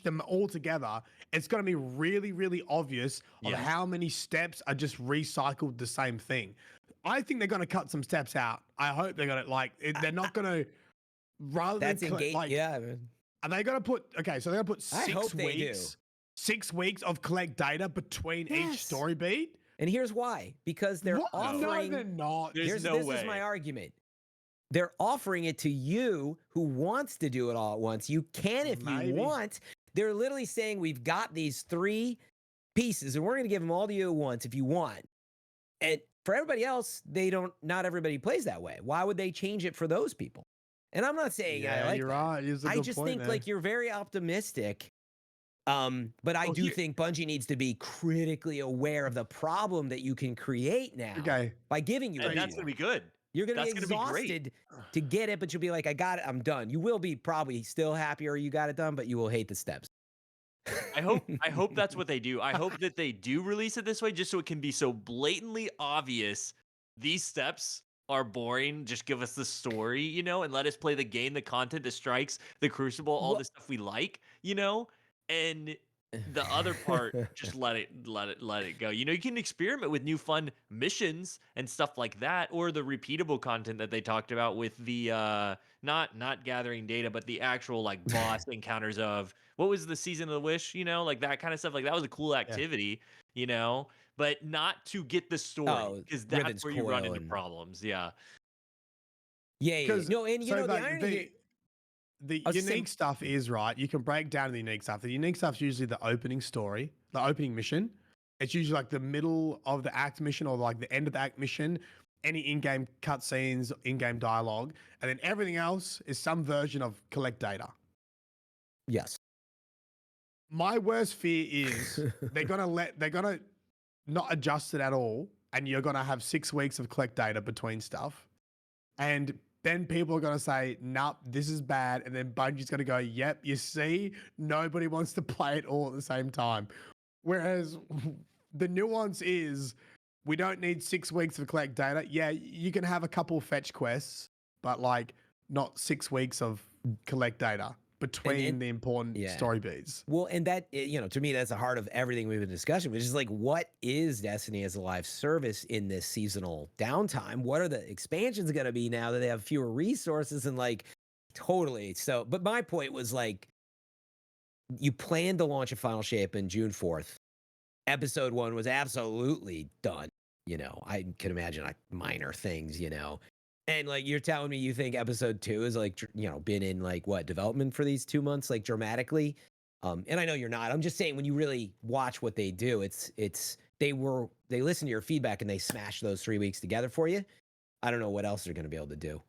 them all together, it's gonna be really, really obvious of Yes. how many steps are just recycled the same thing. I think they're gonna cut some steps out. I hope they're gonna they're not gonna rather That's than engaged. Yeah. are they gonna put okay? So they're gonna put I hope 6 they do. weeks, 6 weeks of collect data between each Yes. story beat. And here's why. Because they're What? offering. No, they're not. There's no this way. is my argument. They're offering it to you who wants to do it all at once. You can if Maybe. you want. They're literally saying, we've got these 3 pieces and we're going to give them all to you at once if you want. And for everybody else, not everybody plays that way. Why would they change it for those people? And I'm not saying I Yeah, like you're that. right. It's a I good just point think there. like you're very optimistic. But I Oh, do here- think Bungie needs to be critically aware of the problem that you can create now Okay. by giving you And what that's you gonna be want. good. You're going to be That's gonna be great. exhausted to get it, but you'll be like, I got it, I'm done. You will be probably still happier you got it done, but you will hate the steps. I hope that's what they do. I hope that they do release it this way, just so it can be so blatantly obvious. These steps are boring. Just give us the story, and let us play the game, the content, the strikes, the crucible, all the stuff we like, and the other part, just let it go. You can experiment with new fun missions and stuff like that, or the repeatable content that they talked about with the not gathering data, but the actual like boss encounters of what was the Season of the Wish, like that kind of stuff. Like that was a cool activity, but not to get the story, because that's Ribbon's where you run Coil into and- problems. Yeah. Yeah. Because No, and so the like, irony here- the I was just saying- unique stuff is right. You can break down the unique stuff. The unique stuff is usually the opening story, the opening mission. It's usually like the middle of the act mission or like the end of the act mission. Any in-game cutscenes, in-game dialogue, and then everything else is some version of collect data. Yes. My worst fear is they're gonna not adjust it at all, and you're gonna have 6 weeks of collect data between stuff, and then people are gonna say, "Nope, this is bad," and then Bungie's gonna go, "Yep, you see, nobody wants to play it all at the same time." Whereas the nuance is, we don't need 6 weeks of collect data. Yeah, you can have a couple fetch quests, but like not 6 weeks of collect data between the important yeah. story beats. Well, and that, to me, that's the heart of everything we've been discussing, which is like, what is Destiny as a live service in this seasonal downtime? What are the expansions going to be now that they have fewer resources? And like, totally. So, but my point was like, you planned to launch a final shape in June 4th. Episode 1 was absolutely done. I can imagine like minor things, And like, you're telling me you think episode 2 is like, been in like what development for these 2 months, like dramatically. And I know you're not. I'm just saying, when you really watch what they do, they listen to your feedback and they smash those 3 weeks together for you. I don't know what else they're going to be able to do.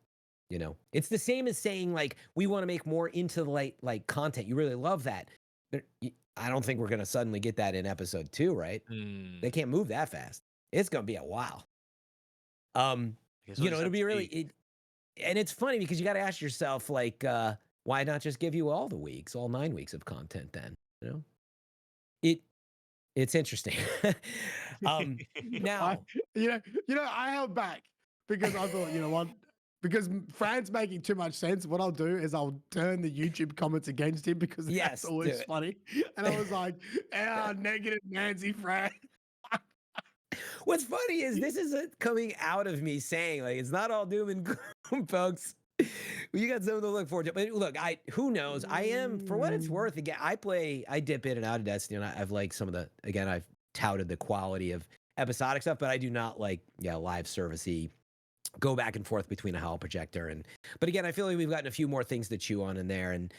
It's the same as saying like, we want to make more into the like content. You really love that. I don't think we're going to suddenly get that in episode 2, right? They can't move that fast. It's going to be a while. It'll be really, and it's funny because you got to ask yourself, like, why not just give you all 9 weeks of content then? It's interesting. Now, I held back because I thought, you know what? Because Fran's making too much sense. What I'll do is I'll turn the YouTube comments against him because that's always funny. And I was like, negative Nancy Fran. What's funny is this isn't coming out of me saying, like, it's not all doom and gloom, folks. You got something to look forward to. But look, who knows? I am, for what it's worth, again, I dip in and out of Destiny, and I've liked some of I've touted the quality of episodic stuff, but I do not like, live servicey, go back and forth between a hall projector. But again, I feel like we've gotten a few more things to chew on in there. And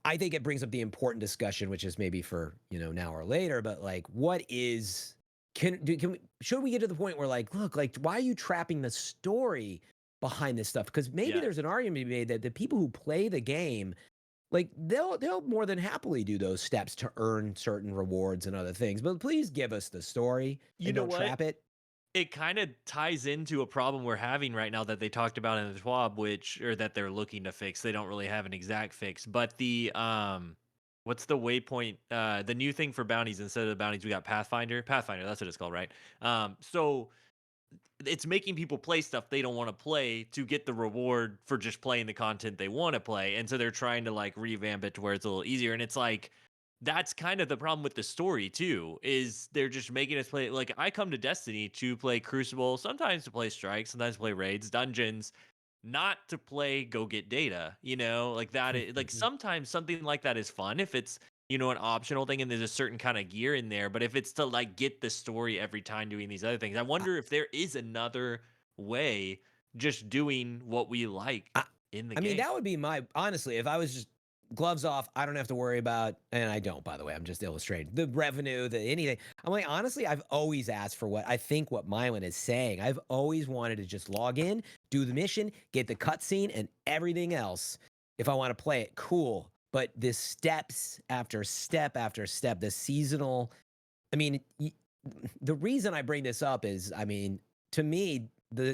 I think it brings up the important discussion, which is maybe for, now or later, but like, what is, should we get to the point where like, look, like, why are you trapping the story behind this stuff? Because maybe there's an argument to be made that the people who play the game, like, they'll more than happily do those steps to earn certain rewards and other things. But please give us the story. Don't trap it. It kind of ties into a problem we're having right now that they talked about in the TWAB, or that they're looking to fix. They don't really have an exact fix, but the what's the waypoint? The new thing for bounties, instead of the bounties, we got Pathfinder. Pathfinder, that's what it's called, right? So it's making people play stuff they don't want to play to get the reward for just playing the content they want to play, and so they're trying to like revamp it to where it's a little easier. And it's like, that's kind of the problem with the story too, is they're just making us play. Like, I come to Destiny to play Crucible, sometimes to play Strike, sometimes to play raids, dungeons, not to play go get data, like that. Like, sometimes something like that is fun if it's, an optional thing and there's a certain kind of gear in there. But if it's to like get the story every time doing these other things, I wonder if there is another way, just doing what we like in the game. I mean, that would be honestly, if I was just gloves off, I don't have to worry about, and I don't, by the way, I'm just illustrating the revenue, anything. I'm like, honestly, I've always asked for what Myelin is saying. I've always wanted to just log in, do the mission, get the cutscene, and everything else. If I want to play it, cool. But this steps after step after step, the seasonal, I mean, the reason I bring this up is, I mean, to me,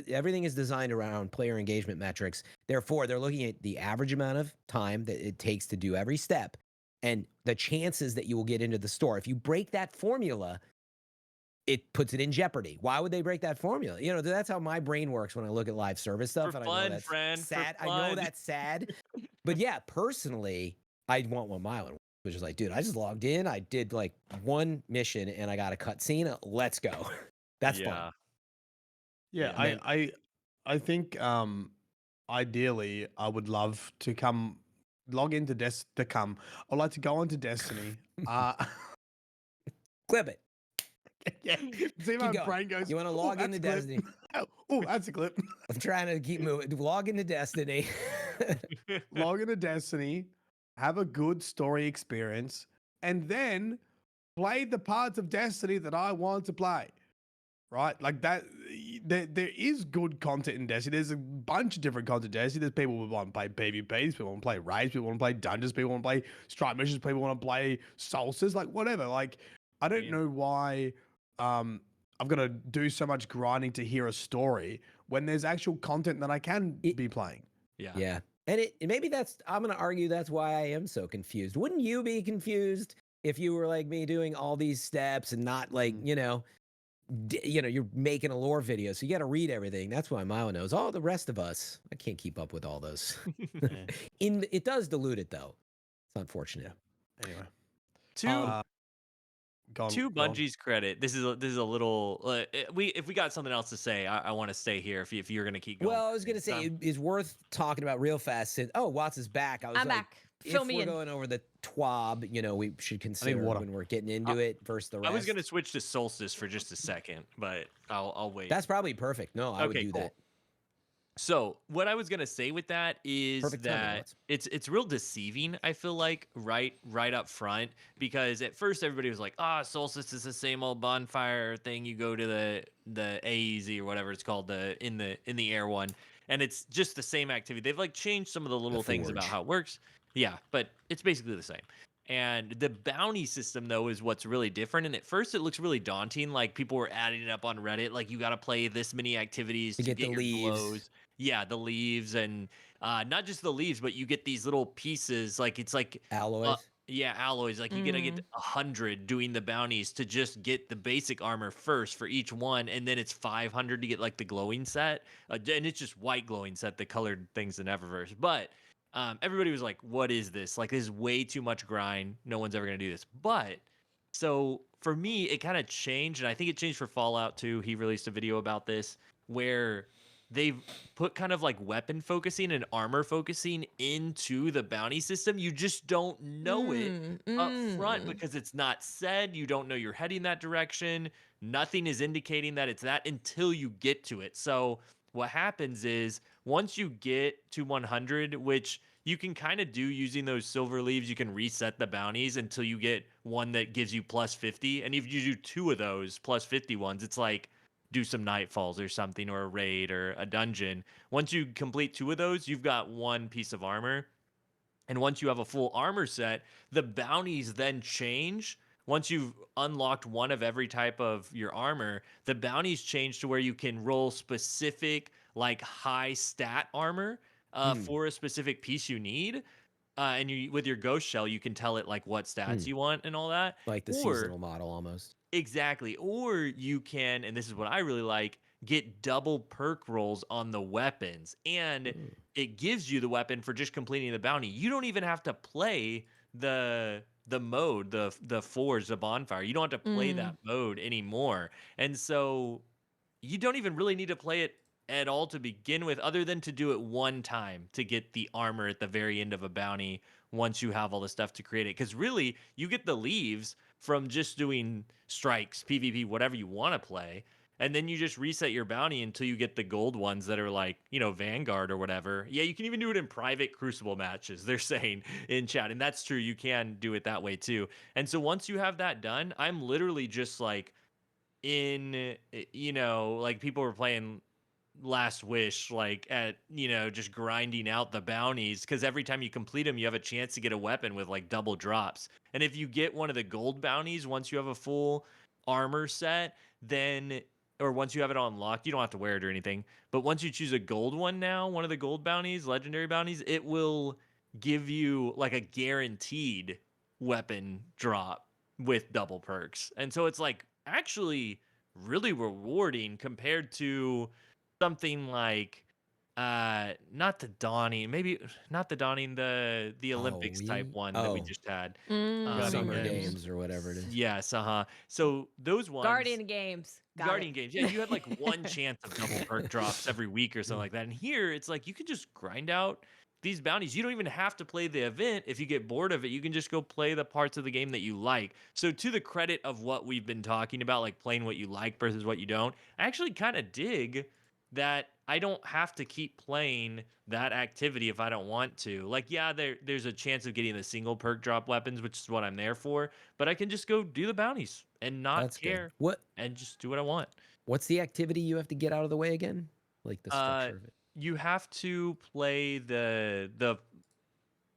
everything is designed around player engagement metrics. Therefore, they're looking at the average amount of time that it takes to do every step and the chances that you will get into the store. If you break that formula, it puts it in jeopardy. Why would they break that formula? That's how my brain works when I look at live service stuff. I know that's sad. I know that's sad. But yeah, personally, I want what Myelin, which is like, dude, I just logged in. I did like one mission and I got a cutscene. Let's go. That's fun. Yeah, I think ideally I would love to log into I'd like to go into Destiny. Clip it. Yeah. See my brain goes. You want to log into Destiny? Oh, that's a clip. I'm trying to keep moving. Log into Destiny. Log into Destiny, have a good story experience, and then play the parts of Destiny that I want to play. Right? Like that, there is good content in Destiny. There's a bunch of different content in Destiny. There's people who want to play PvPs, people want to play raids, people want to play dungeons, people want to play strike missions, people want to play Solstice, like whatever. Like, I don't know why I've got to do so much grinding to hear a story when there's actual content that I can be playing. Yeah. And maybe I'm going to argue that's why I am so confused. Wouldn't you be confused if you were like me doing all these steps and not like, you're making a lore video, so you got to read everything. That's why Myelin knows. All the rest of us, I can't keep up with all those. It does dilute it though. It's unfortunate. Anyway, to Bungie's credit, this is a little. If we got something else to say, I want to stay here. If you're gonna keep going. Well, I was gonna say it's worth talking about real fast. Since Watts is back. I'm back. Fill me in. If we're going over the TWAB, we should consider when we're getting into it versus the rest. I was going to switch to Solstice for just a second, but I'll wait. That's probably perfect. No, I would do that. So what I was going to say with that is that it's real deceiving, I feel like, right up front, because at first everybody was like, Solstice is the same old bonfire thing. You go to the AEZ or whatever it's called, in the air one, and it's just the same activity. They've like changed some of the little things about how it works. Yeah, but it's basically the same. And the bounty system, though, is what's really different. And at first, it looks really daunting. Like people were adding it up on Reddit. Like you got to play this many activities To to get the get your leaves. glows. Yeah, the leaves, and not just the leaves, but you get these little pieces. Like it's like Alloys. yeah, alloys. Like you gotta get 100 doing the bounties to just get the basic armor first for each one, and then it's 500 to get like the glowing set. And it's just white glowing set, the colored things in Eververse. But everybody was like, "What is this? Like, this is way too much grind. No one's ever gonna do this." But so for me, it kind of changed, and I think it changed for Fallout too. He released a video about this where they've put kind of like weapon focusing and armor focusing into the bounty system. You just don't know it up front because it's not said. You don't know you're heading that direction. Nothing is indicating that it's that until you get to it. So what happens is once you get to 100, which you can kind of do using those silver leaves, you can reset the bounties until you get one that gives you plus 50. And if you do 2 of those plus 50 ones, it's like do some nightfalls or something, or a raid or a dungeon. Once you complete 2 of those, you've got 1 piece of armor. And once you have a full armor set, the bounties then change. Once you've unlocked 1 of every type of your armor, the bounties change to where you can roll specific, like high stat armor for a specific piece you need. And you, with your ghost shell, you can tell it like what stats you want and all that. Like the Or seasonal model almost. exactly. Or you can, and this is what I really like, get double perk rolls on the weapons. And it gives you the weapon for just completing the bounty. You don't even have to play the mode, the forge, the bonfire. You don't have to play that mode anymore. And so you don't even really need to play it at all to begin with, other than to do it one time to get the armor at the very end of a bounty once you have all the stuff to create it. Because really, you get the leaves from just doing strikes, PvP, whatever you want to play. And then you just reset your bounty until you get the gold ones that are like, Vanguard or whatever. Yeah, you can even do it in private Crucible matches, they're saying in chat. And that's true. You can do it that way too. And so once you have that done, I'm literally just like like people were playing Last Wish, like at just grinding out the bounties, because every time you complete them you have a chance to get a weapon with like double drops. And if you get one of the gold bounties once you have a full armor set, then, or once you have it unlocked, you don't have to wear it or anything, but once you choose a gold one, now one of the gold bounties, legendary bounties, it will give you like a guaranteed weapon drop with double perks. And so it's like actually really rewarding compared to something like not the Dawning, maybe not the Dawning, the Olympics type one that we just had. Summer Games or whatever it is. Yes, so those ones, Guardian Games. Guardian Games. Yeah, you had like one chance of double perk drops every week or something like that. And here it's like you could just grind out these bounties. You don't even have to play the event. If you get bored of it, you can just go play the parts of the game that you like. So to the credit of what we've been talking about, like playing what you like versus what you don't, I actually kind of dig that I don't have to keep playing that activity if I don't want to. Like, yeah, there's a chance of getting the single perk drop weapons, which is what I'm there for, but I can just go do the bounties and not care. What? And just do what I want. What's the activity you have to get out of the way again? Like the structure of it. You have to play the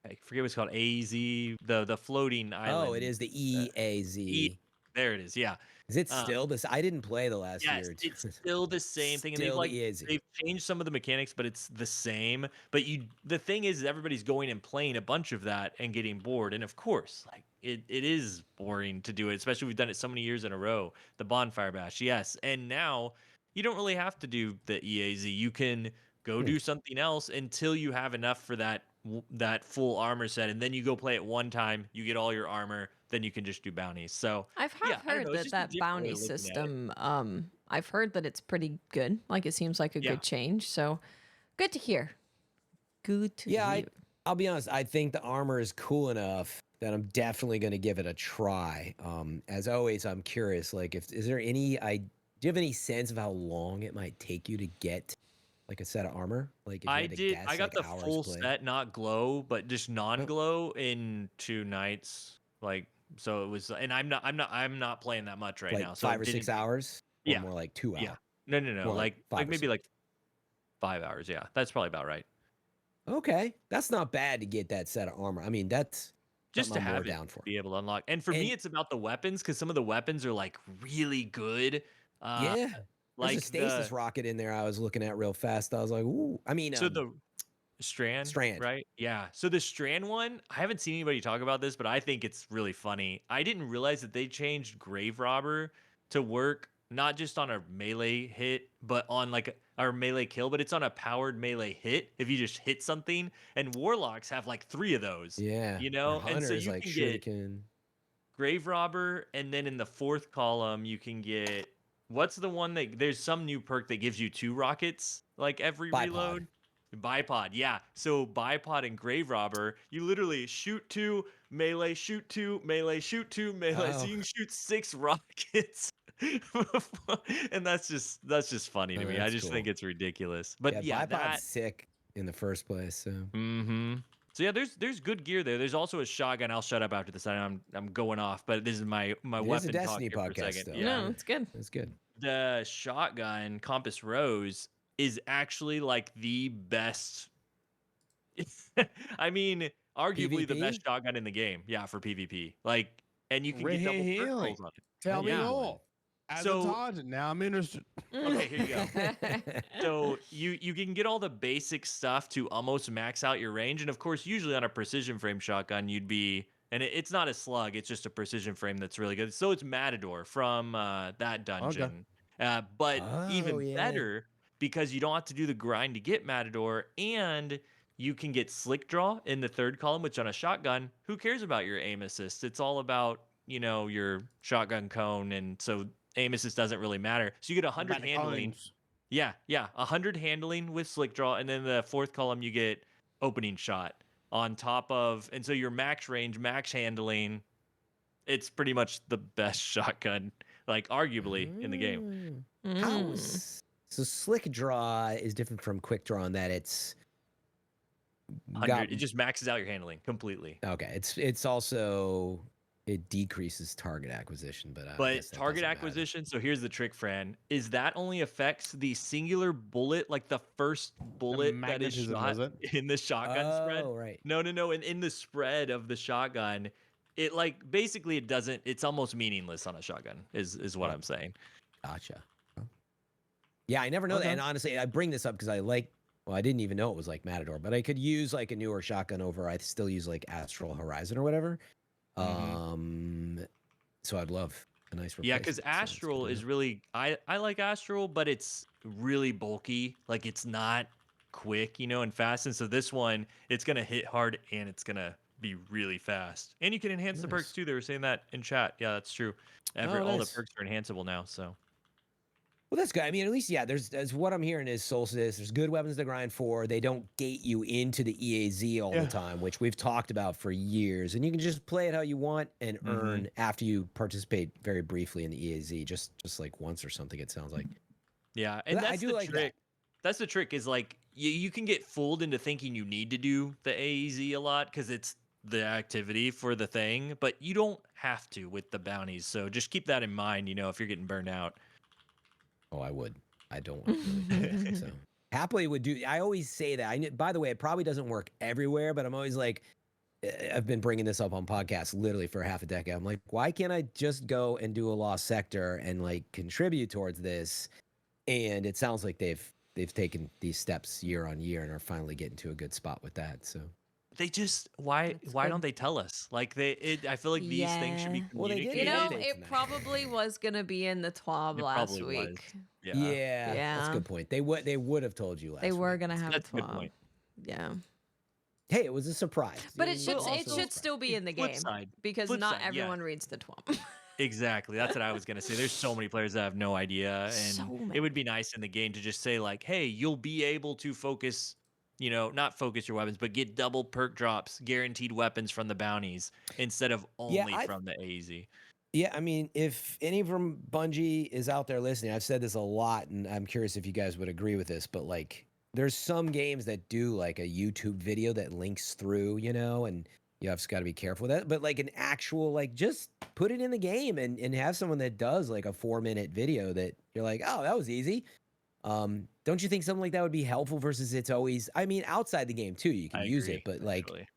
I forget what it's called, AZ, the floating island. Oh, it is the EAZ. There it is. Yeah. Is it still this? I didn't play the last year. It's still the same thing, and they've changed some of the mechanics, but it's the same. But the thing is, everybody's going and playing a bunch of that and getting bored, and of course, like it is boring to do it, especially we've done it so many years in a row. The bonfire bash, yes, and now you don't really have to do the EAZ. You can go do something else until you have enough for that full armor set, and then you go play it one time, you get all your armor, then you can just do bounties. So I've heard that bounty system, I've heard that it's pretty good. Like it seems like a good change. So good to hear. Good to hear. I'll be honest, I think the armor is cool enough that I'm definitely going to give it a try. As always, I'm curious, like do you have any sense of how long it might take you to get like a set of armor? Like if I got the full set, not glow, but just non-glow in 2 nights. Like, so it was, and I'm not playing that much right now. So 5 or 6 hours? Or more like 2 hours? Yeah. No. More Like maybe like 5 hours. Yeah. That's probably about right. Okay. That's not bad to get that set of armor. I mean, just to something I'm more have it down for. be able to unlock. And for me, And it's about the weapons because some of the weapons are like really good. yeah, there's a Like stasis rocket in there I was looking at real fast. I was like, ooh. I mean, so the Strand, Strand. right? Yeah. So the Strand one, I haven't seen anybody talk about this, but I think it's really funny. I didn't realize that they changed Grave Robber to work not just on a melee hit, but on like a melee kill, but it's on a powered melee hit if you just hit something. And Warlocks have like 3 of those, Yeah. you Or know? And so hunters you like can get shuriken. Grave Robber, and then in the 4th column, you can get what's the one that there's some new perk that gives you 2 rockets like every Bipod. reload? Bipod, yeah. So Bipod and Grave Robber, you literally shoot 2, melee, shoot 2, melee, shoot 2, melee. So Oh, you can shoot 6 rockets. And that's just funny to me. I that's just think cool. it's ridiculous. But Yeah, yeah, Bipod's that sick in the first place. So mm-hmm. So yeah, there's good gear there. There's also a shotgun. I'll shut up after this. I'm going off, but this is my it is a weapon talk Destiny here for a podcast second. still. Yeah, No, it's good. That's good. the shotgun Compass Rose is actually like the best. I mean, arguably the PvP? best shotgun in the game. Yeah, for PvP. Like, and you can get double perk Healing. rolls on it. Tell me Yeah. more. As So- a target, now I'm interested. Okay, here you go. So you can get all the basic stuff to almost max out your range, and of course, usually on a precision frame shotgun, you'd be, and it's not a slug, it's just a precision frame that's really good. So it's Matador from that dungeon, but Oh, even yeah. better because you don't have to do the grind to get Matador, and you can get Slick Draw in the 3rd column, which on a shotgun, who cares about your aim assist? It's all about your shotgun cone, and so aim assist doesn't really matter. So you get 100 handling. Yeah, 100 handling with Slick Draw, and then the 4th column you get opening shot on top of, and so your max range, max handling, it's pretty much the best shotgun, like arguably in the game. So Slick Draw is different from Quick Draw in that it's 100, it just maxes out your handling completely. okay. It's also it decreases target acquisition, but I But guess that target doesn't matter. acquisition, so here's the trick, Fran, is that only affects the singular bullet, like the first bullet that is magnetism, shot is it? in the shotgun spread. Oh, right. No. And in the spread of the shotgun, it like basically it doesn't. It's almost meaningless on a shotgun. Is what I'm saying. Gotcha. Yeah, I never know that. Okay. And honestly, I bring this up because I didn't even know it was like Matador, but I could use like a newer shotgun over. I still use like Astral Horizon or whatever. So I'd love a nice replacement. Yeah, because so it's Astral good to is know. really I like Astral, but it's really bulky. Like it's not quick, and fast. And so this one, it's gonna hit hard and it's gonna be really fast. And you can enhance the perks Nice. too. They were saying that in chat. Yeah, that's true. All the nice. perks are enhanceable now. So Well, that's good. I mean, at least, yeah, as what I'm hearing is Solstice. There's good weapons to grind for. They don't gate you into the EAZ all Yeah. the time, which we've talked about for years. And you can just play it how you want and earn after you participate very briefly in the EAZ, just like once or something, it sounds like. yeah, and But I that's do the like trick. That's the trick is like you can get fooled into thinking you need to do the AEZ a lot because it's the activity for the thing, but you don't have to with the bounties. So just keep that in mind, if you're getting burned out. Oh, I would. I don't want to really do that. So happily would do. I always say that. By the way, it probably doesn't work everywhere, but I'm always like, I've been bringing this up on podcasts literally for half a decade. I'm like, why can't I just go and do a lost sector and like contribute towards this? And it sounds like they've taken these steps year on year and are finally getting to a good spot with that. So They just why That's why good. don't they tell us? Like I feel like these things should be Yeah. Well, they did communicated. it. It probably was gonna be in the TWAB It last probably was. week. Yeah. yeah, that's a Yeah. good point. They would have told you last They were week. gonna have That's a a good TWAB. point. Yeah, Hey, it was a surprise. but was it should also a surprise. still be in the Flip game side. because Flip not side, yeah. everyone reads the TWAB. Exactly. That's what I was gonna say. There's so many players that have no idea, and So it many. would be nice in the game to just say like, "Hey, you'll be able to focus, not focus your weapons, but get double perk drops, guaranteed weapons from the bounties instead of only from the AZ." Yeah, I mean, if any from Bungie is out there listening, I've said this a lot, and I'm curious if you guys would agree with this, but like, there's some games that do like a YouTube video that links through, and you have got to be careful with that. But like an actual, like, just put it in the game and have someone that does like a 4-minute video that you're like, oh, that was easy. Don't you think something like that would be helpful versus it's always, I mean, outside the game too, you can I use agree, it, but like, actually.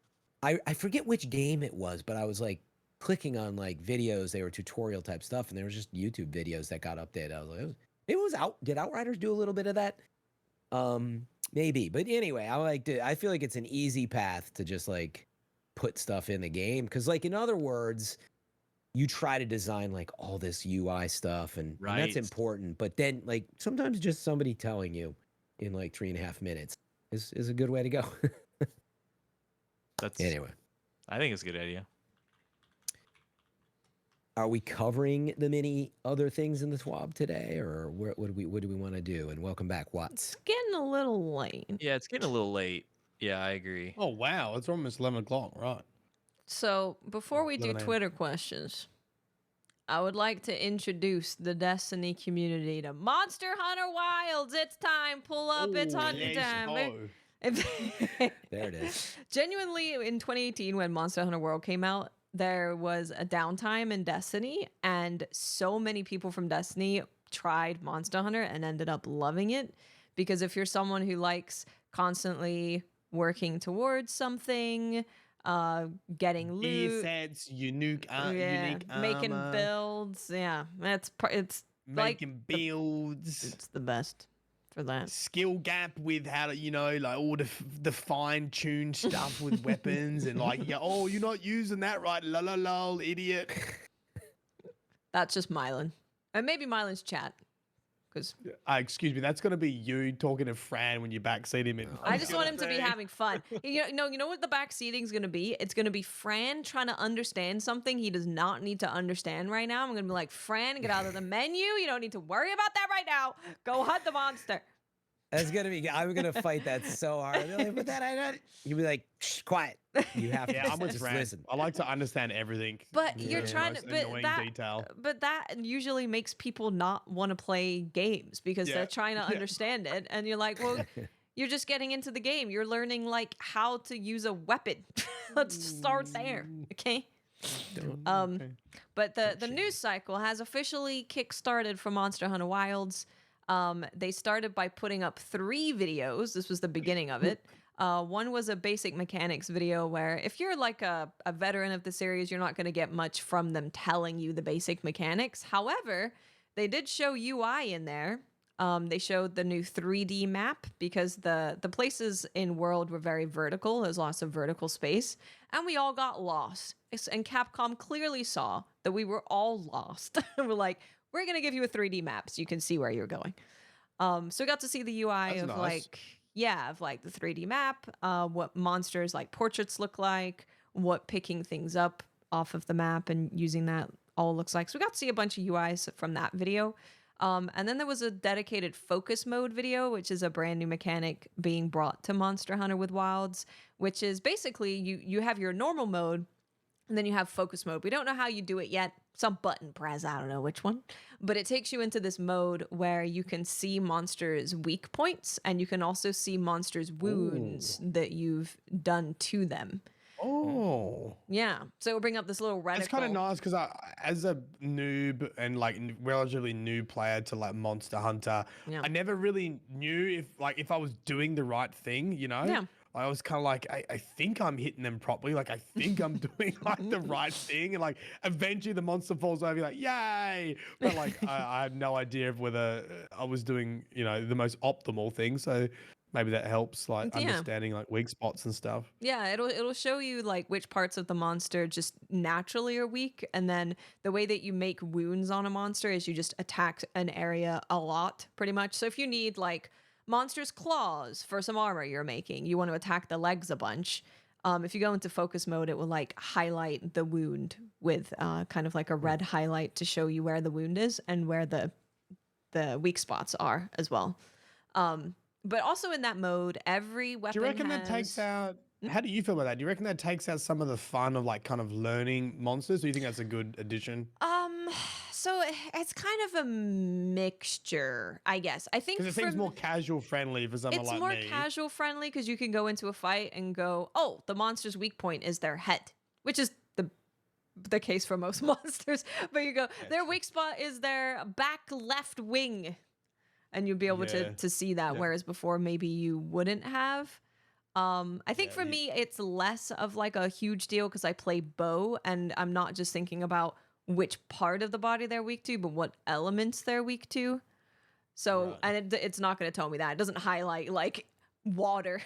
I forget which game it was, but I was like clicking on like videos. They were tutorial type stuff, and there was just YouTube videos that got updated. I was like, it was out. Did Outriders do a little bit of that? Maybe. But anyway, I feel like it's an easy path to just like put stuff in the game. Because like in other words, you try to design like all this UI stuff and that's Right. important. But then like sometimes just somebody telling you in like 3.5 minutes is a good way to go. That's Anyway, I think it's a good idea. are we covering the many other things in the TWAB today, or what do we want to do? And welcome back, Watts. It's getting a little late. Yeah, it's getting a little late. Yeah, I agree. Oh wow, it's almost 11 o'clock, right? So before we do 11 a.m. Twitter questions, I would like to introduce the Destiny community to Monster Hunter Wilds. It's time. Pull up. It's hunting time. Oh. There it is. Genuinely, in 2018, when Monster Hunter World came out, there was a downtime in Destiny, and so many people from Destiny tried Monster Hunter and ended up loving it. Because if you're someone who likes constantly working towards something, getting loot, Sets, unique making armor, builds, it's making builds. It's the best for that. Skill gap with how to, like all the fine-tuned stuff with weapons and like, oh, you're not using that right, la la la, idiot. That's just Myelin, and maybe Myelin's chat. Because excuse me, that's gonna be you talking to Fran when you backseat him in. I just want him to be having fun. You know what the back seating's gonna be? It's gonna be Fran trying to understand something he does not need to understand right now. I'm gonna be like, Fran, get out of the menu. You don't need to worry about that right now. Go hunt the monster. That's gonna be. I'm gonna fight that so hard. Like, but that I don't. You'll be like, shh, quiet. You have to. Yeah, I'm with just Fran. listen. I like to understand everything. But you're trying to, annoying detail. but that usually makes people not want to play games because they're trying to understand it, and you're like, well, you're just getting into the game. You're learning like how to use a weapon. Let's start there, okay? But the news cycle has officially kick-started for Monster Hunter Wilds. They started by putting up 3 videos. This was the beginning of it. One was a basic mechanics video where if you're like a veteran of the series, you're not going to get much from them telling you the basic mechanics. However, they did show UI in there. They showed the new 3D map because the places in World were very vertical. There's lots of vertical space. And we all got lost. And Capcom clearly saw that we were all lost. We're like, we're going to give you a 3D map so you can see where you're going. So we got to see the UI of nice. like the 3D map, what monsters like portraits look like, what picking things up off of the map and using that all looks like. So we got to see a bunch of UIs from that video. And then there was a dedicated focus mode video, which is a brand new mechanic being brought to Monster Hunter with Wilds, which is basically you have your normal mode and then you have focus mode. We don't know how you do it yet. Some button press, I don't know which one. But it takes you into this mode where you can see monsters' weak points and you can also see monsters' wounds that you've done to them. Oh. Yeah. So it'll bring up this little reticle. It's kind of nice because as a noob and like relatively new player to like Monster Hunter, I never really knew if I was doing the right thing, Yeah. I was kind of like, I think I'm hitting them properly. Like, I think I'm doing like the right thing. And like, eventually the monster falls over, you're like, yay. But like, I had no idea of whether I was doing, the most optimal thing. So maybe that helps like understanding like weak spots and stuff. Yeah, it'll show you like which parts of the monster just naturally are weak. And then the way that you make wounds on a monster is you just attack an area a lot, pretty much. So if you need like monster's claws for some armor you're making, you want to attack the legs a bunch. If you go into focus mode, it will like highlight the wound with kind of like a red highlight to show you where the wound is and where the weak spots are as well. But also in that mode, every weapon Do you reckon that takes out... How do you feel about that? Do you reckon that takes out some of the fun of like kind of learning monsters? Do you think that's a good addition? So it's kind of a mixture, I guess. I think because it seems more casual friendly for someone like me. It's more casual friendly because you can go into a fight and go, oh, the monster's weak point is their head, which is the case for most monsters. But you go, their weak spot is their back left wing, and you'll be able to see that. Whereas before, maybe you wouldn't have. I think Yeah, for me, it's less of like a huge deal because I play bow and I'm not just thinking about which part of the body they're weak to, but what elements they're weak to. So, Right. and it's not going to tell me that. It doesn't highlight like water.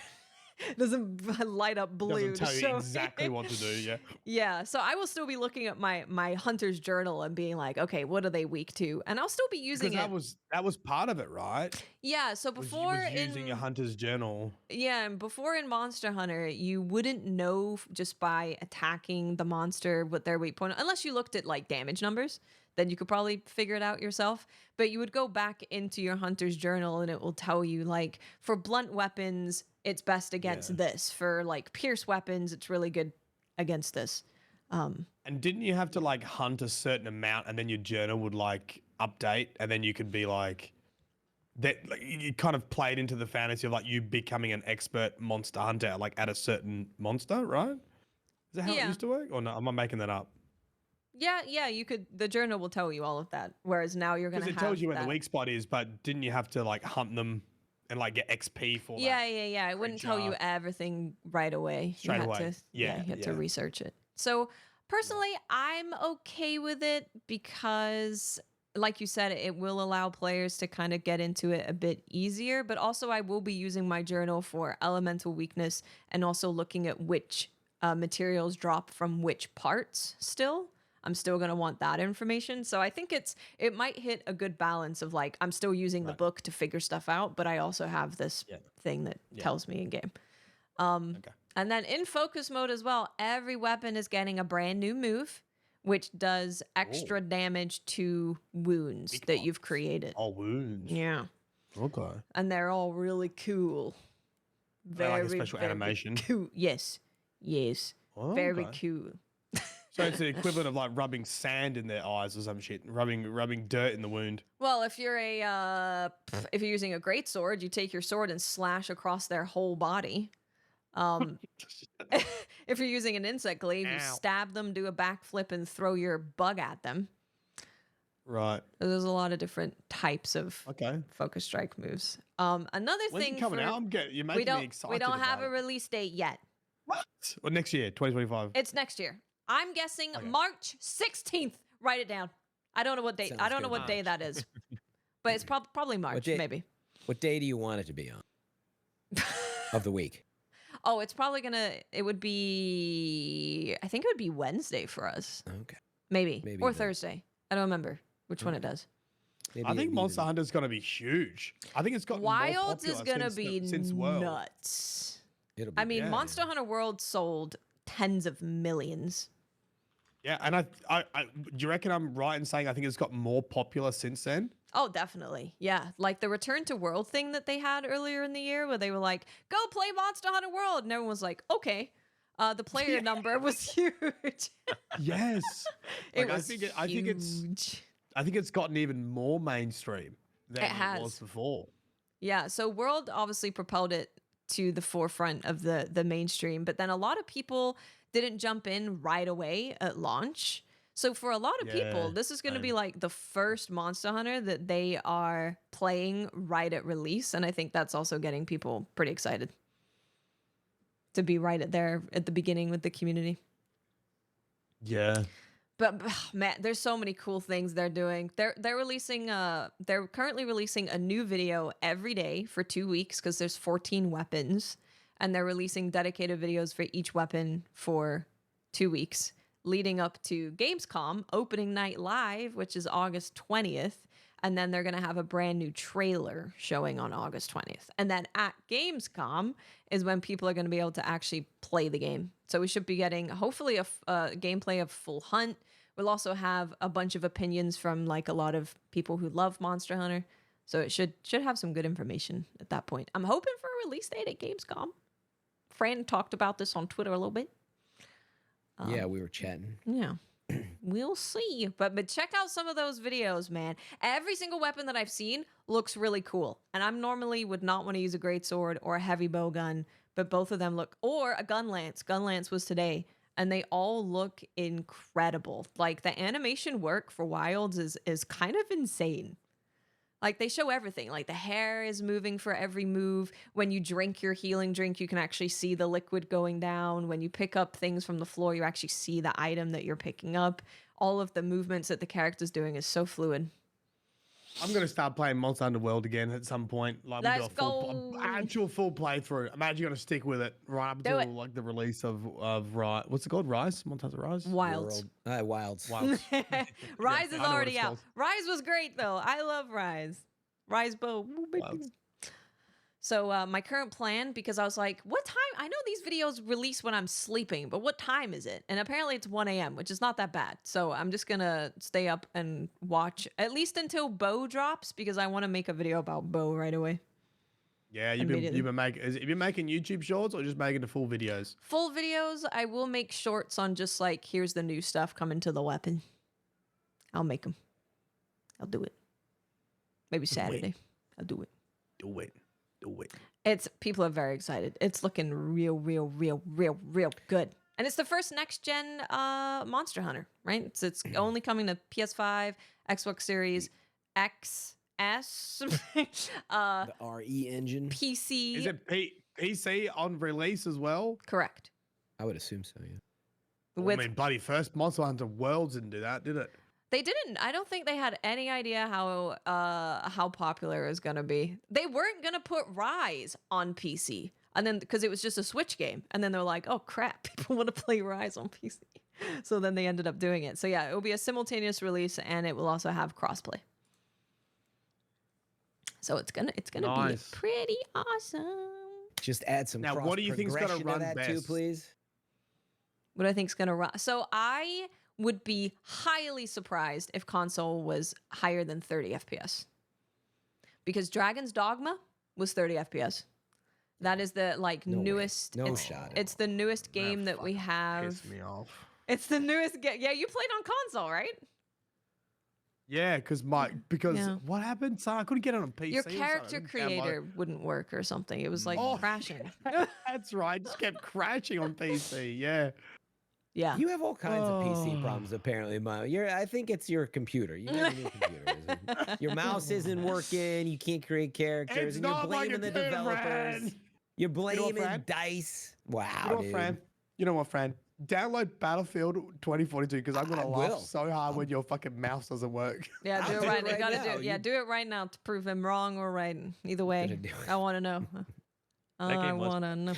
It doesn't light up blue Doesn't to tell you show exactly me. what to do. Yeah. Yeah, so I will still be looking at my hunter's journal and being like, okay, what are they weak to? And I'll still be using Because it. that was part of it, right? Yeah, so before Was using a in hunter's journal. yeah, and before in Monster Hunter, you wouldn't know just by attacking the monster what their weak point, unless you looked at like damage numbers. Then you could probably figure it out yourself. But you would go back into your hunter's journal and it will tell you like for blunt weapons, it's best against Yeah. this. For like pierce weapons, it's really good against this. And didn't you have to like hunt a certain amount and then your journal would like update and then you could be like that like you kind of played into the fantasy of like you becoming an expert monster hunter like at a certain monster, right? Is that how it Yeah. used to work? Or no, am I making that up? Yeah, you could. The journal will tell you all of that. Whereas now you're gonna Because have it tells you where that. the weak spot is, but didn't you have to like hunt them and like get XP for Yeah, that? yeah. It wouldn't tell you creature everything right away. straight you had away? To, Yeah, you had to yeah. research it. So personally, I'm okay with it because, like you said, it will allow players to kind of get into it a bit easier. But also, I will be using my journal for elemental weakness and also looking at which materials drop from which parts still. I'm still going to want that information. So I think it might hit a good balance of like I'm still using the Right. book to figure stuff out, but I also have this Yeah. thing that Yeah. tells me in game. Okay. And then in focus mode as well, every weapon is getting a brand new move, which does extra damage to wounds Weak that you've spots. created. Oh, wounds. Yeah. Okay. And they're all really cool. They like a special animation? Cool. Yes. Oh, Very okay. cool. So it's the equivalent of like rubbing sand in their eyes or some shit, rubbing dirt in the wound. Well, if you're if you're using a great sword, you take your sword and slash across their whole body. If you're using an insect glaive, you Ow. stab them, do a backflip, and throw your bug at them. Right. There's a lot of different types of Okay. focus strike moves. Another When's thing it coming for out? You're making me excited. we don't have about a release date yet. What? Well, next year, 2025. It's next year. I'm guessing Okay. March 16th. Write it down. I don't know what date. I Sounds don't know good. what day that is, but it's probably March, day- maybe. What day do you want it to be on of the week? Oh, it's probably gonna. It would be. I think it would be Wednesday for us, Okay. maybe, Maybe or then. Thursday. I don't remember which one it does. Maybe I think even- Monster Hunter's going to be huge. I think it's got Wilds is gonna since be since World. nuts. It'll be I mean, Yeah. Monster Hunter World sold tens of millions. Yeah, and do you reckon I'm right in saying I think it's got more popular since then? Oh, definitely. Yeah. Like the Return to World thing that they had earlier in the year where they were like, go play Monster Hunter World. And everyone was like, okay. The player number was huge. Yes. It Like, was I think it's gotten even more mainstream than It it has. was before. Yeah. So World obviously propelled it to the forefront of the mainstream, but then a lot of people didn't jump in right away at launch. So for a lot of people, Yeah, this is going to be same. like the first Monster Hunter that they are playing right at release, and I think that's also getting people pretty excited to be right at the beginning with the community. Yeah. But man, there's so many cool things they're doing. They're currently releasing a new video every day for 2 weeks because there's 14 weapons, and they're releasing dedicated videos for each weapon for 2 weeks, leading up to Gamescom opening night live, which is August 20th, and then they're gonna have a brand new trailer showing on August 20th, and then at Gamescom is when people are gonna be able to actually play the game. So we should be getting hopefully a gameplay of Full Hunt. We'll also have a bunch of opinions from like a lot of people who love Monster Hunter. So it should have some good information at that point. I'm hoping for a release date at Gamescom. Fran talked about this on Twitter a little bit. Yeah, we were chatting. Yeah. We'll see. But check out some of those videos, man. Every single weapon that I've seen looks really cool. And I'm normally would not want to use a great sword or a heavy bow gun, but both of them look, or a gun lance. Gun lance was today. And they all look incredible. Like the animation work for Wilds is kind of insane. Like they show everything. Like the hair is moving for every move. When you drink your healing drink, you can actually see the liquid going down. When you pick up things from the floor, you actually see the item that you're picking up. All of the movements that the character's doing is so fluid. I'm gonna start playing Monster Hunter World again at some point. Like Let's actual full playthrough. I'm actually gonna stick with it right up until like the release of Rise. What's it called? Rise? Monster Hunter Rise? Wilds. Wilds. Wilds. Rise is I know what already it's out. called. Rise was great though. I love Rise. Rise bow. Ooh, baby. Wilds. So my current plan, because I was like, what time? I know these videos release when I'm sleeping, but what time is it? And apparently it's 1 a.m., which is not that bad. So I'm just going to stay up and watch at least until Bow drops, because I want to make a video about Bow right away. Yeah, you've been making. Have you been making YouTube shorts or just making the full videos? Full videos. I will make shorts on just like, here's the new stuff coming to the weapon. I'll make them. I'll do it. Maybe Saturday. I'll do it. Do it. Do it. People are very excited. It's looking real good. And it's the first next gen Monster Hunter, right? It's only coming to PS5, Xbox Series, XS, The RE engine. PC. Is it PC on release as well? Correct. I would assume so, yeah. I mean, bloody first Monster Hunter Worlds didn't do that, did it? They didn't. I don't think they had any idea how popular it was gonna be. They weren't gonna put Rise on PC, and then because it was just a Switch game, and then they're like, "Oh crap, people want to play Rise on PC," so then they ended up doing it. So yeah, it will be a simultaneous release, and it will also have crossplay. So it's gonna be pretty awesome. Just add some Now, cross what do you think's gonna progression run to that too, best? please? What I think's gonna run. So I would be highly surprised if console was higher than 30 FPS. Because Dragon's Dogma was 30 FPS. That is the newest. No it's, shot. It's the newest game that we have. Piss me off. It's the newest game. Yeah, you played on console, right? Yeah, because Yeah. what happened? So I couldn't get it on PC. Your or something. character Download- creator wouldn't work or something. It was like crashing. That's right. Just kept crashing on PC. Yeah. Yeah. You have all kinds of PC Oh. problems, apparently, Mo. I think it's your computer. You have a new computer. Your mouse isn't working. You can't create characters, It's and you're not my blaming the computer, developers. Fran. You're know blaming what, Fran? DICE. Wow, You know what, dude. Fran? You know what, Fran? Download Battlefield 2042 because I'm gonna I laugh will. so hard when your fucking mouse doesn't work. Yeah, do I'll it do right it now. right Gotta now. do it. Yeah, You- do it right now to prove him wrong or right. Either way, Gonna do it. I want to know. I game was- want to know.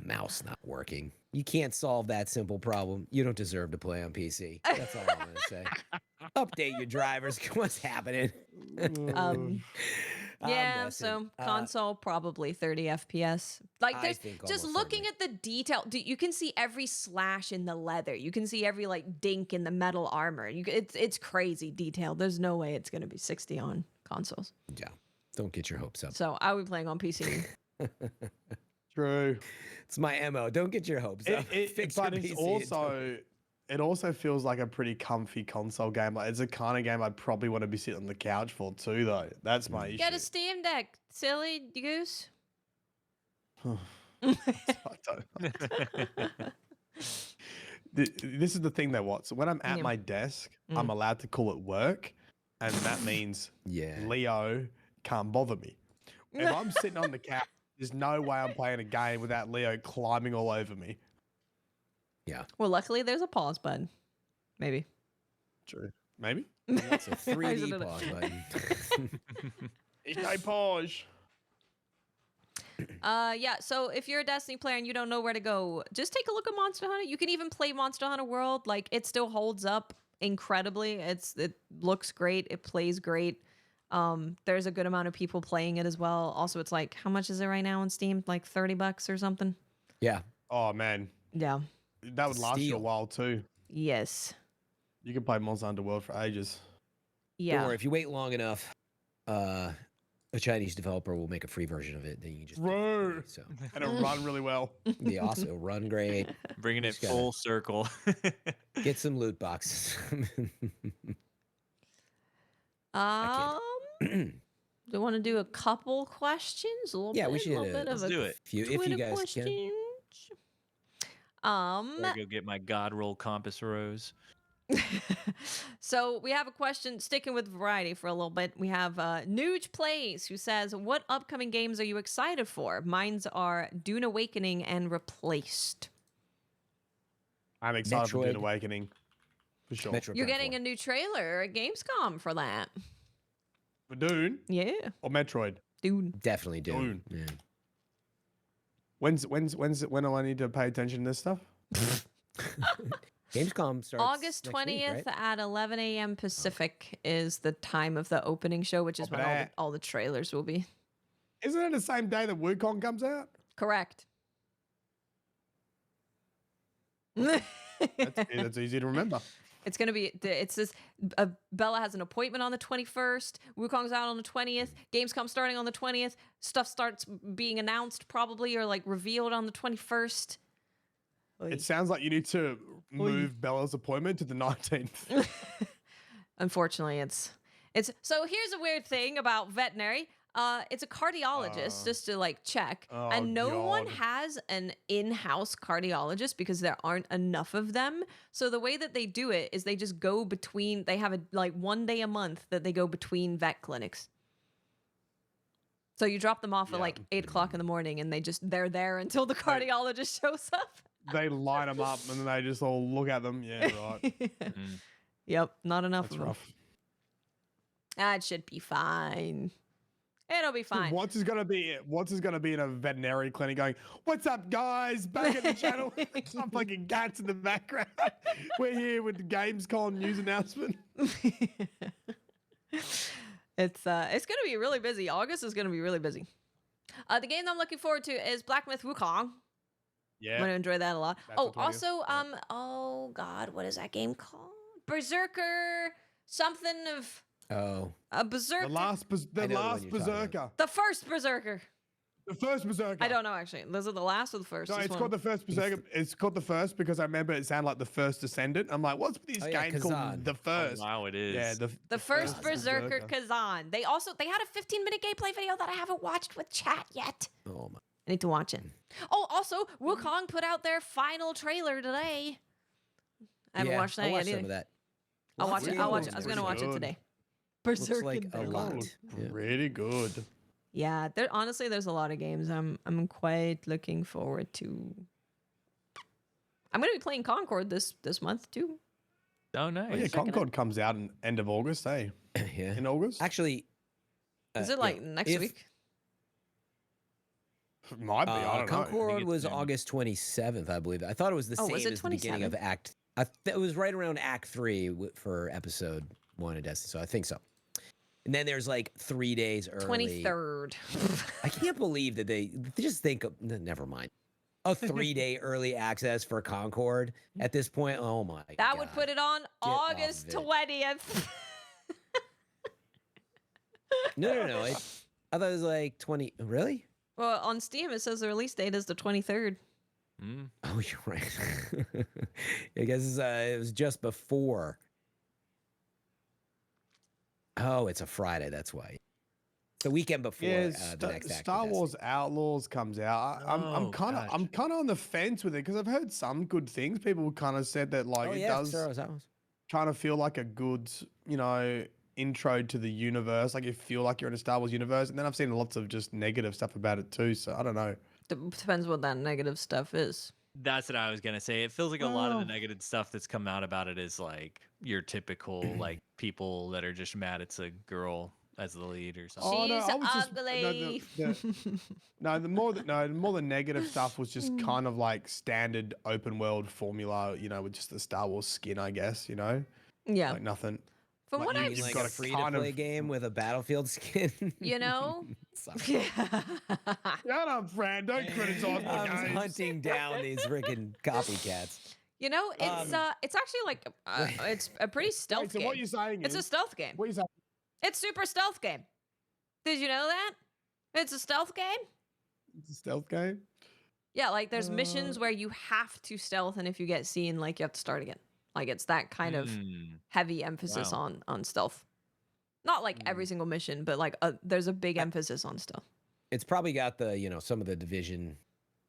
Mouse not working. You can't solve that simple problem. You don't deserve to play on PC. That's all I'm gonna say. Update your drivers. What's happening? I'm Yeah, messing. so console probably 30 FPS. Like I there's think just almost looking certainly. at the detail. You can see every slash in the leather. You can see every like dink in the metal armor. It's crazy detailed. There's no way it's gonna be 60 on consoles. Yeah. Don't get your hopes up. So I would be playing on PC. True. It's my MO. Don't get your hopes up. Fix your But it's PC also it also feels like a pretty comfy console game. Like it's a kind of game I'd probably want to be sitting on the couch for too, though. That's my issue. Get a Steam Deck, silly goose. I don't- This is the thing though, what? So when I'm at Yeah. my desk, I'm allowed to call it work, and that means Yeah. Leo can't bother me. If I'm sitting on the couch, there's no way I'm playing a game without Leo climbing all over me. Well, luckily there's a pause button. Maybe. True. Maybe. It's a 3D don't know. pause button. It's no pause. Yeah, so if you're a Destiny player and you don't know where to go, just take a look at Monster Hunter. You can even play Monster Hunter World. Like, it still holds up incredibly. It looks great. It plays great. There's a good amount of people playing it as well. Also, it's like, how much is it right now on Steam? Like $30 or something? Yeah. Oh man, Yeah. that would last you a Steal. while too. Yes. You can play Monster Hunter World for ages. Don't Yeah. worry. If you wait long enough, a Chinese developer will make a free version of it. Then you can just Bro. so And it'll run really well. they also run great. Bringing it Just gotta- full circle. Get some loot boxes. Do you want to do a couple questions? A little Yeah, bit, we should, a little bit let's of do a it. if you Twitter guys can. questions. Gotta go get my God roll compass rose. So we have a question, sticking with variety for a little bit. We have Nuge Plays, who says, what upcoming games are you excited for? Mine's are Dune Awakening and Replaced. I'm excited for Dune Metroid. Awakening. For sure. Metroid You're Prime getting 4. a new trailer at Gamescom for that. For Dune Yeah. or Metroid? Dune. Definitely Dune. Dune. Yeah. When do I need to pay attention to this stuff? Gamescom starts August next week, 20th right? at 11 a.m. Pacific is the time of the opening show, which is when all the trailers will be. Isn't it the same day that Wukong comes out? Correct. That's easy to remember. It's gonna be. It's this. Bella has an appointment on the 21st. Wukong's out on the 20th. Gamescom starting on the 20th. Stuff starts being announced probably or like revealed on the 21st. It sounds like you need to move Bella's appointment to the 19th. Unfortunately, it's. So here's a weird thing about veterinary. It's a cardiologist, just to like check, and no one has an in-house cardiologist because there aren't enough of them. So the way that they do it is they just go between. They have like 1 day a month that they go between vet clinics. So you drop them off at like 8 o'clock in the morning, and they're there until the cardiologist shows up. They line them up and then they just all look at them. Yeah, right. Yep, not enough That's of them. rough. That should be fine. It'll be fine. Watts is gonna be in a veterinary clinic going, "What's up, guys? Back at the channel." Some fucking cats in the background. We're here with the Gamescom news announcement. It's gonna be really busy. August is gonna be really busy. The game I'm looking forward to is Black Myth Wukong. Yeah, I'm gonna enjoy that a lot. That's the 20th. Also, oh god, what is that game called? Berserker, something of a Berserker. the last I know the one you're talking Berserker. The first Berserker. The first Berserker. I don't know actually. Is it the last or the first? No, This it's one? called the first Berserker. It's called the first because I remember it sounded like the first Descendant. I'm like, what's this game Kazan. called? The first. Oh, wow, it is. Yeah, The first Berserker. Berserker Kazan. They had a 15-minute gameplay video that I haven't watched with chat yet. Oh my. I need to watch it. Oh, also, Wukong put out their final trailer today. I haven't watched that I yet watched either. some of that. I'll watch it. I'll watch it. I was Pretty gonna watch it good. today. Looks Berserker. like a lot. Yeah. Really good. Yeah, honestly, there's a lot of games I'm quite looking forward to. I'm gonna be playing Concord this month too. Oh, nice. Oh, yeah, Concord comes out in end of August, eh? Yeah. In August? Actually, Is it like next week? Might be. I don't know. Concord it's was soon. August 27th, I believe. I thought it was the Oh, same was it as the beginning of 27? Act. It was right around Act 3 for episode 1 of Destiny, so I think so. And then there's like 3 days early. 23rd. I can't believe that they just think of, never mind. A 3-day early access for Concord at this point. Oh my god. That would put it on off August of it. 20th. No. I thought it was like 20. Really? Well, on Steam it says the release date is the 23rd. Mm. Oh, you're right. I guess it was just before. Oh, it's a Friday. That's why. The weekend before Yeah, the next Act of Star Destiny. Wars Outlaws comes out. I'm Oh, kind of gosh. on the fence with it because I've heard some good things. People kind of said that like Oh, it yeah, does Star Wars Outlaws. kind of feel like a good, intro to the universe. Like you feel like you're in a Star Wars universe. And then I've seen lots of just negative stuff about it too. So I don't know. Depends what that negative stuff is. That's what I was gonna say. It feels like a lot of Oh. the negative stuff that's come out about it is like your typical like people that are just mad it's a girl as the lead or something. Oh, no, She's I was just- ugly. The more the negative stuff was just kind of like standard open world formula, with just the Star Wars skin, I guess, Yeah. like nothing. From like what you I've Mean just like got a a free-to-play kind of- game with a Battlefield skin. Sorry. Shut up, Fran. Don't criticize my I'm games. hunting down these freaking copycats. It's actually like it's a pretty stealth Wait, so game. what you're saying It's a is, stealth game. what you saying? It's super stealth game. Did you know that? It's a stealth game. It's a stealth game. Yeah, like there's missions where you have to stealth, and if you get seen, like you have to start again. Like it's that kind of Mm. heavy emphasis Wow. on stealth. Not like every single mission, but like there's a big emphasis on stealth. It's probably got the, some of the Division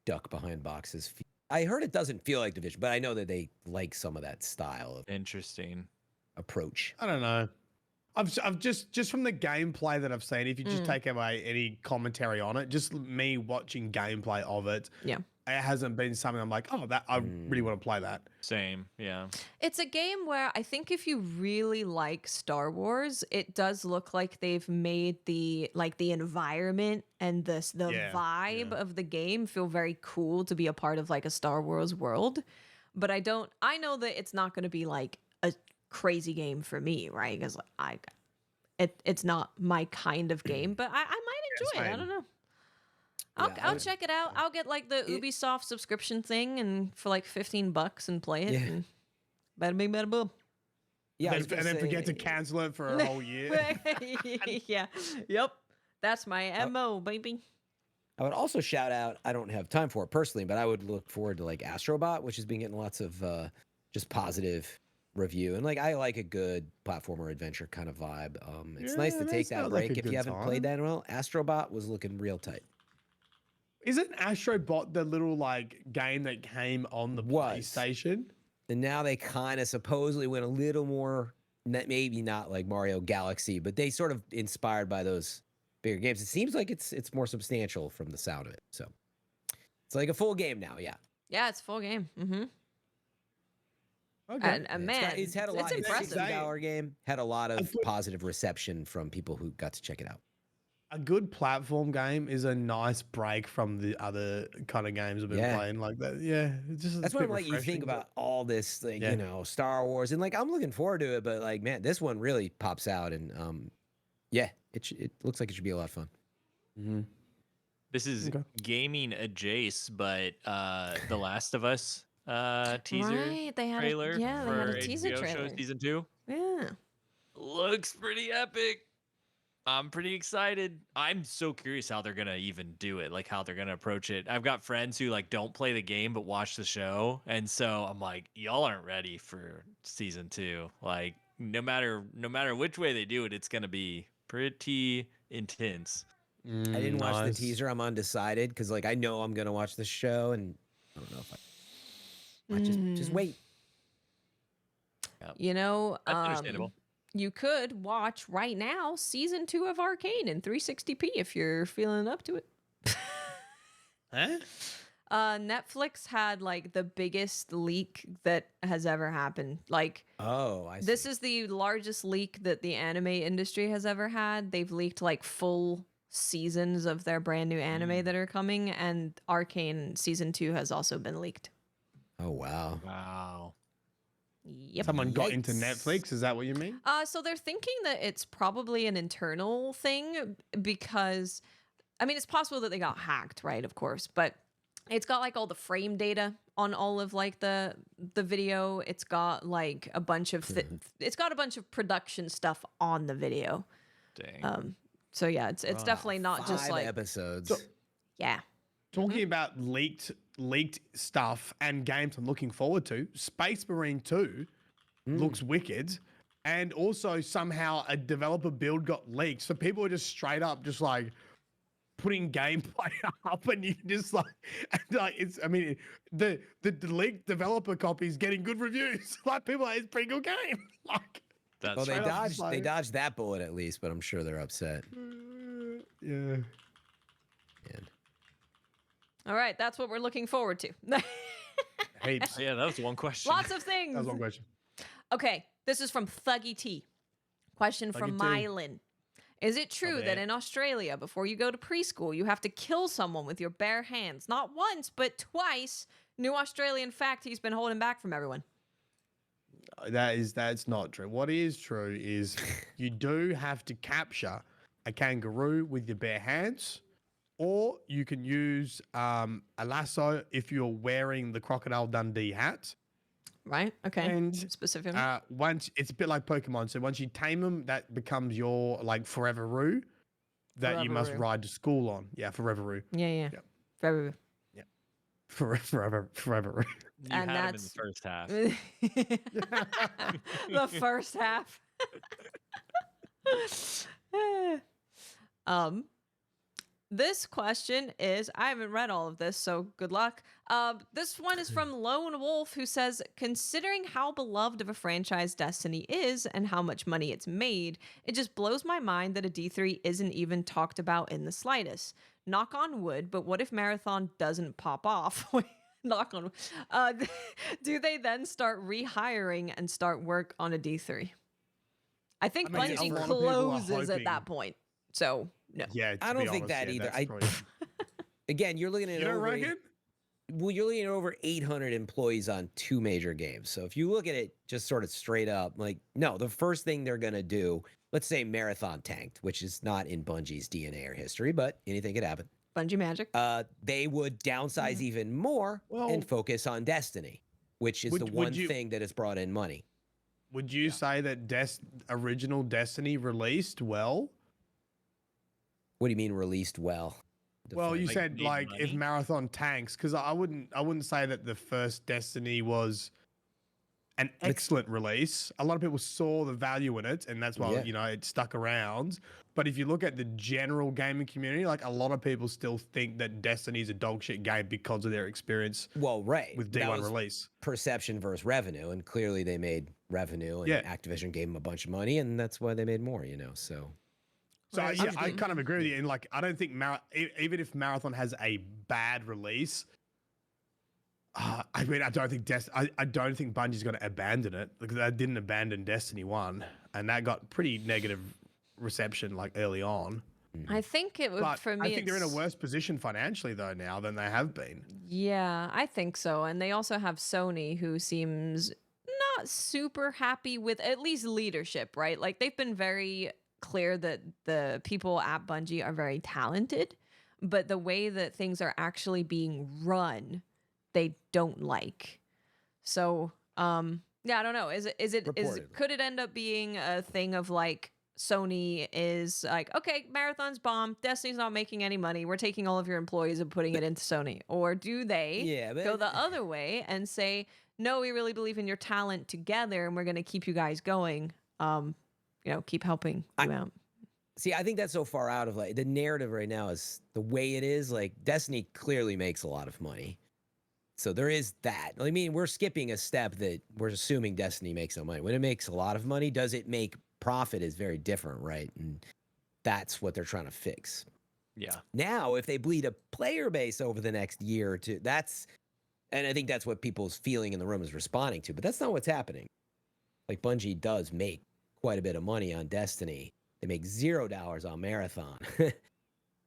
duck behind boxes. I heard it doesn't feel like Division, but I know that they like some of that style of Interesting. approach. I don't know. I've just from the gameplay that I've seen, if you just take away any commentary on it, just me watching gameplay of it, Yeah. it hasn't been something I'm like, oh, that I really want to play that. Same. Yeah. It's a game where I think if you really like Star Wars, it does look like they've made the environment and the vibe of the game feel very cool to be a part of like a Star Wars world. But I know that it's not going to be like a crazy game for me, right? Because it's not my kind of game, but I might enjoy it. I don't know. I'll check it out. I'll get like the Ubisoft subscription thing and for like $15 and play it. And bada bing, bada boom. Yeah, And then forget to cancel it for a whole year. Yeah. Yep. That's my MO, baby. I would also shout out, I don't have time for it personally, but I would look forward to like Astrobot, which has been getting lots of just positive review. And like I like a good platformer adventure kind of vibe. It's nice to take that break if you haven't played that in a while. Astrobot was looking real tight. Isn't Astrobot the little like game that came on the PlayStation? And now they kind of supposedly went a little more, maybe not like Mario Galaxy, but they sort of inspired by those bigger games. It seems like it's more substantial from the sound of it. So it's like a full game now. Yeah. Yeah, it's a full game. Mm-hmm. Okay. And man, it's had a lot. It's impressive. It's a $60 game. Had a lot of positive reception from people who got to check it out. A good platform game is a nice break from the other kind of games I've been playing like that. Yeah, it's just that's what I'm like. You think about all this, like you know, Star Wars, and like I'm looking forward to it, but like man, this one really pops out, and it looks like it should be a lot of fun. Mm-hmm. This is gaming adjacent, but The Last of Us teaser right, they had trailer they had a for teaser HBO trailer. show season 2. Yeah. Looks pretty epic. I'm pretty excited. I'm so curious how they're gonna even do it, like how they're gonna approach it. I've got friends who like don't play the game but watch the show, and so I'm like, y'all aren't ready for season 2. Like no matter which way they do it, it's gonna be pretty intense. I didn't watch the teaser. I'm undecided because like I know I'm gonna watch the show, and I don't know if I just wait. Yep. You know, That's understandable. You could watch right now season 2 of Arcane in 360p if you're feeling up to it. Huh? Netflix had like the biggest leak that has ever happened. Like, I see. this is the largest leak that the anime industry has ever had. They've leaked like full seasons of their brand new anime that are coming, and Arcane season 2 has also been leaked. Oh wow. Wow. Yep. Someone got into Netflix. Is that what you mean? So they're thinking that it's probably an internal thing because, I mean, it's possible that they got hacked, right? Of course, but it's got like all the frame data on all of like the video. It's got like a bunch of it's got a bunch of production stuff on the video. Dang. So yeah, it's definitely not just 5 like episodes. yeah. Talking about leaked stuff and games I'm looking forward to, Space Marine 2 looks wicked. And also somehow a developer build got leaked. So people are just straight up just like putting gameplay up, and you just like it's, I mean, the leaked developer copy is getting good reviews. Like people are, it's a pretty good game. Like That's Well, right. they dodged that bullet at least, but I'm sure they're upset. yeah. Man. All right, that's what we're looking forward to. Heaps. Yeah, that was one question. Lots of things. That was one question. Okay, this is from Thuggy T. Question from Thuggy T. Myelin. Is it true that in Australia, before you go to preschool, you have to kill someone with your bare hands? Not once, but twice. New Australian fact he's been holding back from everyone. That's not true. What is true is you do have to capture a kangaroo with your bare hands, or you can use a lasso if you're wearing the Crocodile Dundee hat. Right? Okay. And specifically. Once it's a bit like Pokemon. So once you tame them, that becomes your like forever-roo that you must Forever-roo. ride to school on. Yeah, forever-roo. Yeah. Yep. Forever. Forever-roo. You And had him in that's- the first half. The first half. This question is, I haven't read all of this, so good luck. This one is from Lone Wolf, who says, considering how beloved of a franchise Destiny is and how much money it's made, it just blows my mind that a D3 isn't even talked about in the slightest. Knock on wood, but what if Marathon doesn't pop off? Knock on wood. Do they then start rehiring and start work on a D3? I think I mean, a Bungie lot of people are closes at hoping- that point. So, no. Yeah, I don't think that either. that's probably- Again, you're looking at you don't over reckon? well, you're looking at over 800 employees on 2 major games. So if you look at it just sort of straight up, like, no, the first thing they're going to do, let's say Marathon tanked, which is not in Bungie's DNA or history, but anything could happen. Bungie Magic. They would downsize even more Well- and focus on Destiny, which is the Would one you- thing that has brought in money. Would you say that original Destiny released well? What do you mean released well? Well, you Like, said made like if money? Marathon tanks, because I wouldn't say that the first Destiny was an excellent release. A lot of people saw the value in it, and that's why Yeah. it stuck around. But if you look at the general gaming community, like a lot of people still think that Destiny is a dog shit game because of their experience Well, right. with That D1 was release. perception versus revenue, and clearly they made revenue, and Yeah. Activision gave them a bunch of money, and that's why they made more. So So Whereas yeah, I'm I just- kind of agree with you. And like, I don't think even if Marathon has a bad release, I mean, I don't think I don't think Bungie's going to abandon it because they didn't abandon Destiny 1, and that got pretty negative reception like early on. I think it would, But for me, I think they're in a it's- worse position financially though now than they have been. Yeah, I think so. And they also have Sony, who seems not super happy with at least leadership, right? Like they've been very clear that the people at Bungie are very talented, but the way that things are actually being run, they don't like. So, yeah, I don't know. Reportedly. Could it end up being a thing of like Sony is like, okay, Marathon's bomb, Destiny's not making any money, we're taking all of your employees and putting it into Sony? Or do they yeah, go the other way and say, no, we really believe in your talent together and we're going to keep you guys going, keep helping you out? see, I think that's so far out of like the narrative right now is the way it is. Like Destiny clearly makes a lot of money, so there is that. I mean, we're skipping a step that we're assuming Destiny makes no money. When it makes a lot of money, does it make profit? Is very different, right? And that's what they're trying to fix. Yeah. Now, if they bleed a player base over the next year or two, and I think that's what people's feeling in the room is responding to, but that's not what's happening. Like Bungie does make quite a bit of money on Destiny. They make $0 on Marathon.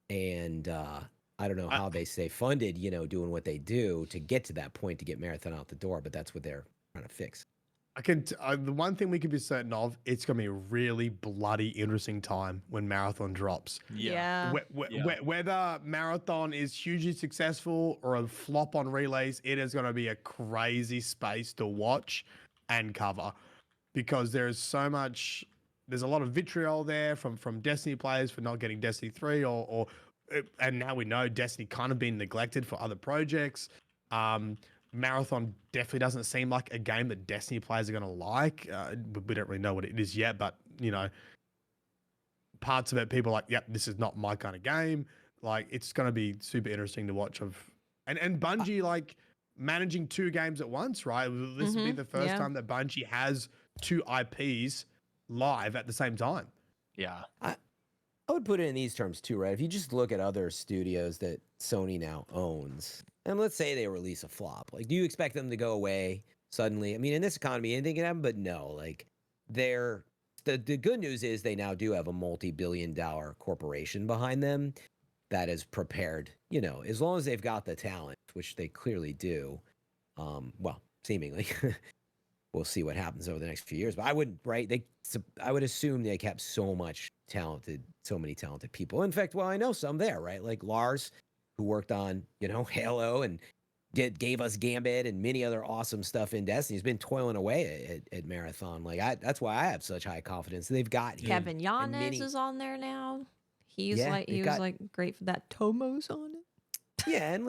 And I don't know how they stay funded, doing what they do to get to that point to get Marathon out the door, but that's what they're trying to fix. The one thing we can be certain of, it's going to be a really bloody interesting time when Marathon drops. Yeah. Whether Marathon is hugely successful or a flop on relays, it is going to be a crazy space to watch and cover because there's a lot of vitriol there from Destiny players for not getting Destiny 3 and now we know Destiny kind of been neglected for other projects. Marathon definitely doesn't seem like a game that Destiny players are going to like. We don't really know what it is yet, but parts of it, people are like, yep, this is not my kind of game. Like, it's going to be super interesting to watch. And Bungie, like, managing 2 games at once, right? This will be the first time that Bungie has 2 IPs live at the same time. Yeah. I would put it in these terms too, right? If you just look at other studios that Sony now owns, and let's say they release a flop, like, do you expect them to go away suddenly? I mean, in this economy, anything can happen, but no. Like, the good news is they now do have a multi-billion-dollar corporation behind them that is prepared. As long as they've got the talent, which they clearly do. Well, seemingly. We'll see what happens over the next few years, but I would assume they kept so many talented people. In fact, I know some there, right? Like Lars, who worked on, Halo and gave us Gambit and many other awesome stuff in Destiny. He's been toiling away at Marathon. Like that's why I have such high confidence. They've got him Kevin and Yanez many- is on there now. He was got- great for that. Tomo's on it. Yeah, and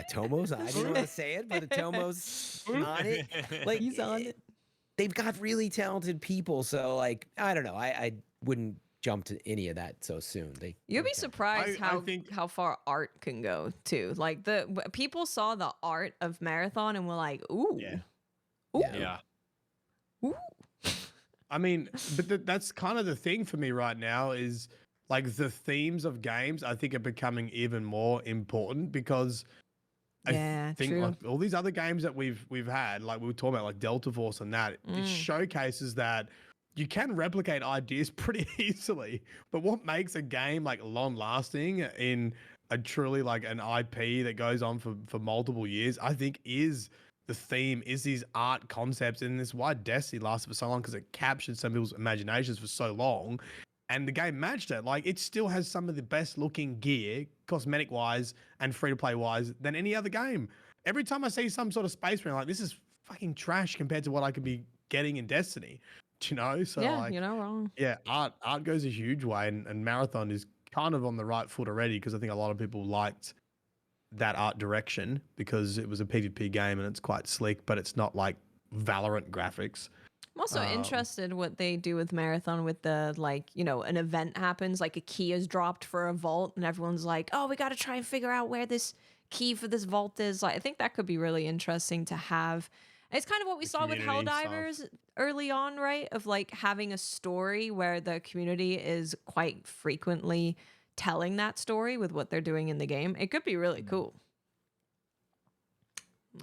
Tomo's on. I didn't want to say it, but the Tomo's on it. Like He's on it. They've got really talented people, so like I don't know. I wouldn't jump to any of that so soon. You'll be okay. surprised I think how far art can go too. Like people saw the art of Marathon and were like, "Ooh, Yeah. ooh, Yeah. ooh." I mean, but that's kind of the thing for me right now is like the themes of games. I think are becoming even more important because Yeah, I think true. like all these other games that we've had, like we were talking about, like Delta Force and that, it showcases that you can replicate ideas pretty easily. But what makes a game like long lasting in a truly like an IP that goes on for multiple years, I think is the theme, is these art concepts, and this why Destiny lasted for so long because it captured some people's imaginations for so long. And the game matched it. Like it still has some of the best looking gear, cosmetic wise and free to play wise, than any other game. Every time I see some sort of space marine, like this is fucking trash compared to what I could be getting in Destiny. Do you know? So Yeah, like, you're not wrong. yeah, art goes a huge way, and Marathon is kind of on the right foot already because I think a lot of people liked that art direction because it was a PvP game and it's quite slick, but it's not like Valorant graphics. I'm also interested what they do with Marathon with the, like, you know, an event happens, like a key is dropped for a vault and everyone's like, oh, we got to try and figure out where this key for this vault is. Like, I think that could be really interesting to have. It's kind of what we The saw with community Helldivers early on, right? Of like having a story where the community is quite frequently telling that story with what they're doing in the game. It could be really cool.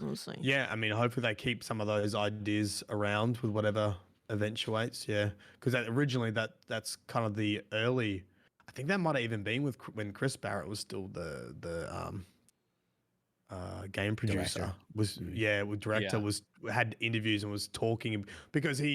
We'll see. Yeah, I mean, hopefully they keep some of those ideas around with whatever eventuates. Yeah, because originally that's kind of the early. I think that might have even been with when Chris Barrett was still the game producer. Director. Director was had interviews and was talking because did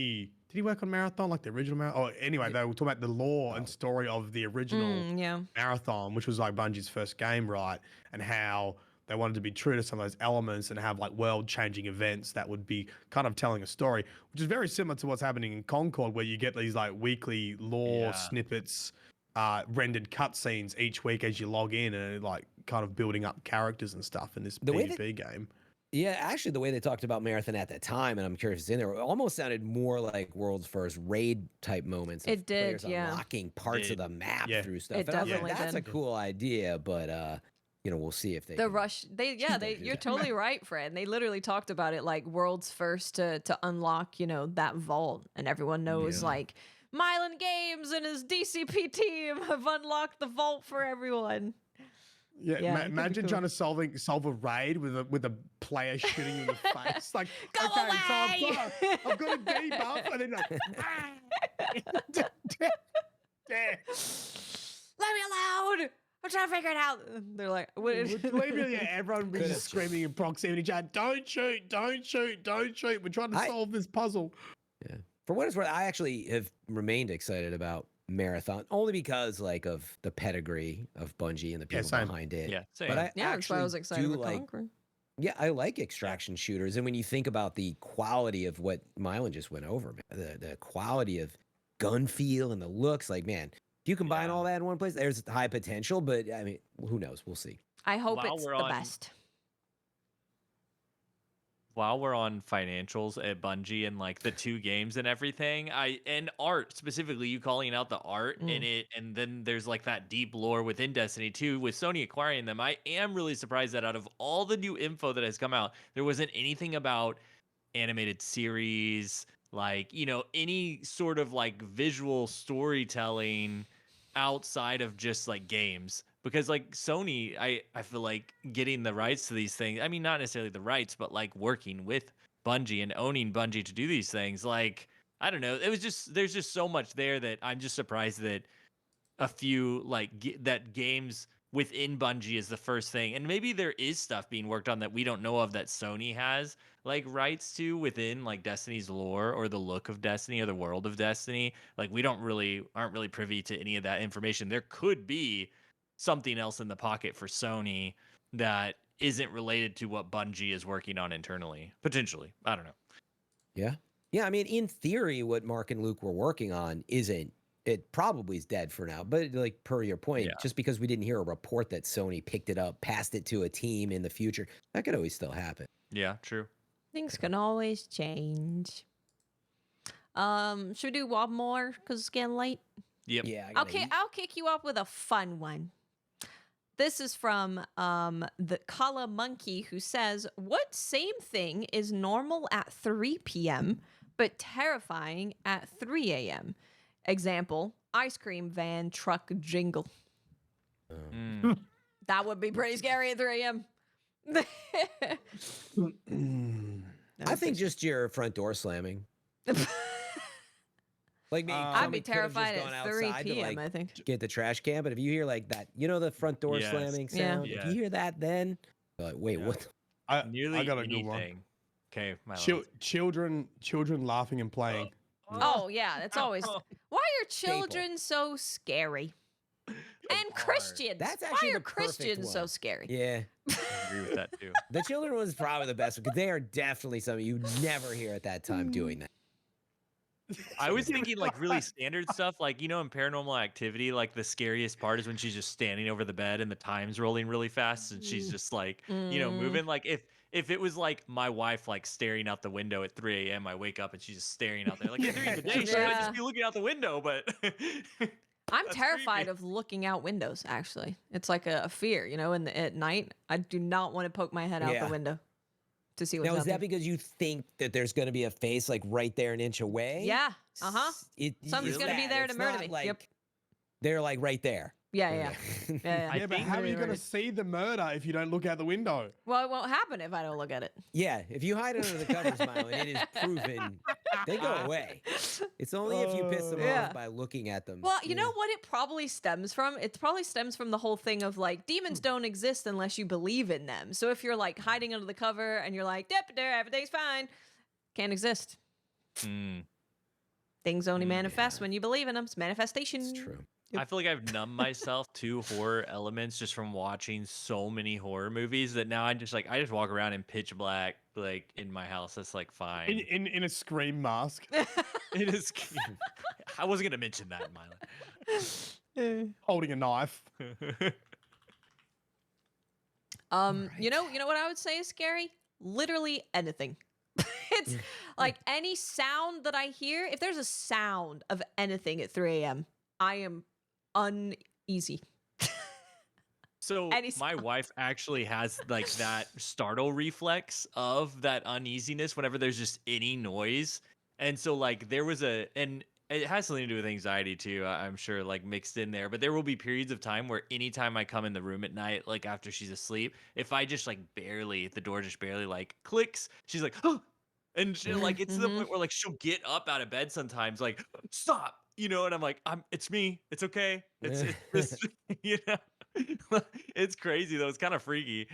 he work on Marathon, like the original Marathon? Oh, anyway, they were talking about the lore and story of the original Marathon, which was like Bungie's first game, right? And how they wanted to be true to some of those elements and have like world-changing events that would be kind of telling a story, which is very similar to what's happening in Concord, where you get these like weekly lore snippets, rendered cutscenes each week as you log in, and like kind of building up characters and stuff in this PvP game. Yeah, actually, the way they talked about Marathon at the time, and I'm curious if it's in there, it almost sounded more like World's First raid type moments. It did, players unlocking parts of the map through stuff. It definitely that's did. a cool idea, but you know, we'll see if they the rush. You're totally right, Fran. They literally talked about it like World's First to unlock, you know, that vault, and everyone knows like Myelin Games and his DCP team have unlocked the vault for everyone. Yeah, imagine trying to solve a raid with a player shooting you in the face. Like, Go okay, away! so I've got a debuff, and then like, Let me alone! I'm trying to figure it out. They're like, what is everyone be just screaming in proximity chat, don't shoot, don't shoot, don't shoot. We're trying to solve this puzzle. Yeah. For what it's worth, I actually have remained excited about Marathon only because like of the pedigree of Bungie and the people behind it. Yeah, same. But I that's why I was excited about Concord. Yeah, I like extraction shooters, and when you think about the quality of what Myelin just went over, the quality of gun feel and the looks, like man, if you combine all that in one place, there's high potential. But I mean, who knows? We'll see. I hope it's the best. While we're on financials at Bungie and like the two games and everything, and art specifically, you calling out the art in it, and then there's like that deep lore within Destiny 2 with Sony acquiring them. I am really surprised that out of all the new info that has come out, there wasn't anything about animated series, like, you know, any sort of like visual storytelling outside of just like games. Because like Sony, I feel like getting the rights to these things, I mean, not necessarily the rights, but like working with Bungie and owning Bungie to do these things, like, I don't know. It was just, there's just so much there that I'm just surprised that a few like that games within Bungie is the first thing. And maybe there is stuff being worked on that we don't know of that Sony has like rights to within like Destiny's lore or the look of Destiny or the world of Destiny. Like we aren't really privy to any of that information. There could be something else in the pocket for Sony that isn't related to what Bungie is working on internally, potentially. I don't know. Yeah. I mean, in theory, what Mark and Luke were working on it probably is dead for now. But like per your point, just because we didn't hear a report that Sony picked it up, passed it to a team in the future, that could always still happen. Yeah, true. Things can always change. Should we do one more because it's getting late? Yep. Yeah. I gotta Okay, eat. I'll kick you off with a fun one. This is from the Kala Monkey, who says, "What same thing is normal at 3 p.m. but terrifying at 3 a.m.? Example: ice cream van truck jingle. Mm. That would be pretty scary at 3 a.m." I think just your front door slamming. Like me, I'd somebody be could have just terrified gone at 3 outside to p.m. like I think. get the trash can, but if you hear like that, the front door Yes. slamming Yeah. sound. If Yeah. you hear that, then you're like, wait, Yeah. what? I Nearly got a good one. anything. Okay, my Children laughing and playing. Oh yeah, it's always. Why are children so scary? And Christians. That's actually Why are the perfect Christians so one. scary? Yeah, I agree with that too. the children was probably the best because they are definitely something you never hear at that time doing that. I was thinking like really standard stuff, like in Paranormal Activity, like the scariest part is when she's just standing over the bed and the time's rolling really fast and she's just like, moving. Like if it was like my wife like staring out the window at 3 a.m., I wake up and she's just staring out there. Like during the day, she might Yeah. just be looking out the window, but I'm That's terrified creepy. of looking out windows. Actually, it's like a fear. At night, I do not want to poke my head out Yeah. the window to see what's Now, out is there. that because you think that there's going to be a face like right there an inch away? Yeah. Uh-huh. Something's Something's gonna be there to murder me. Like, Yep. They're like right there. Yeah. Yeah. Okay. Yeah. I Yeah, but think how are you they're going to right. see the murder if you don't look out the window? Well, it won't happen if I don't look at it. Yeah, if you hide under the covers, Myelin, it is proven they go away. It's only if you piss them Yeah. off by looking at them. Well, you know what it probably stems from? It probably stems from the whole thing of like demons don't exist unless you believe in them. So if you're like hiding under the cover and you're like, "Yep, there, everything's fine," can't exist. Things only manifest when you believe in them. It's manifestation. It's true. I feel like I've numbed myself to horror elements just from watching so many horror movies that now I just walk around in pitch black, like in my house. That's like fine. In a scream mask, It is. I wasn't gonna mention that in my holding a knife. You know what I would say is scary? Literally anything. It's like any sound that I hear. If there's a sound of anything at 3 a.m., I am uneasy. So Any my sound. wife actually has like that startle reflex of that uneasiness whenever there's just any noise. And so like and it has something to do with anxiety too, I'm sure, like mixed in there. But there will be periods of time where anytime I come in the room at night, like after she's asleep, if I just like the door just barely like clicks, she's like, oh, and she, like it's to the point where like she'll get up out of bed sometimes, like stop, and I'm like, it's me, it's okay, it's this, it's crazy though, it's kind of freaky.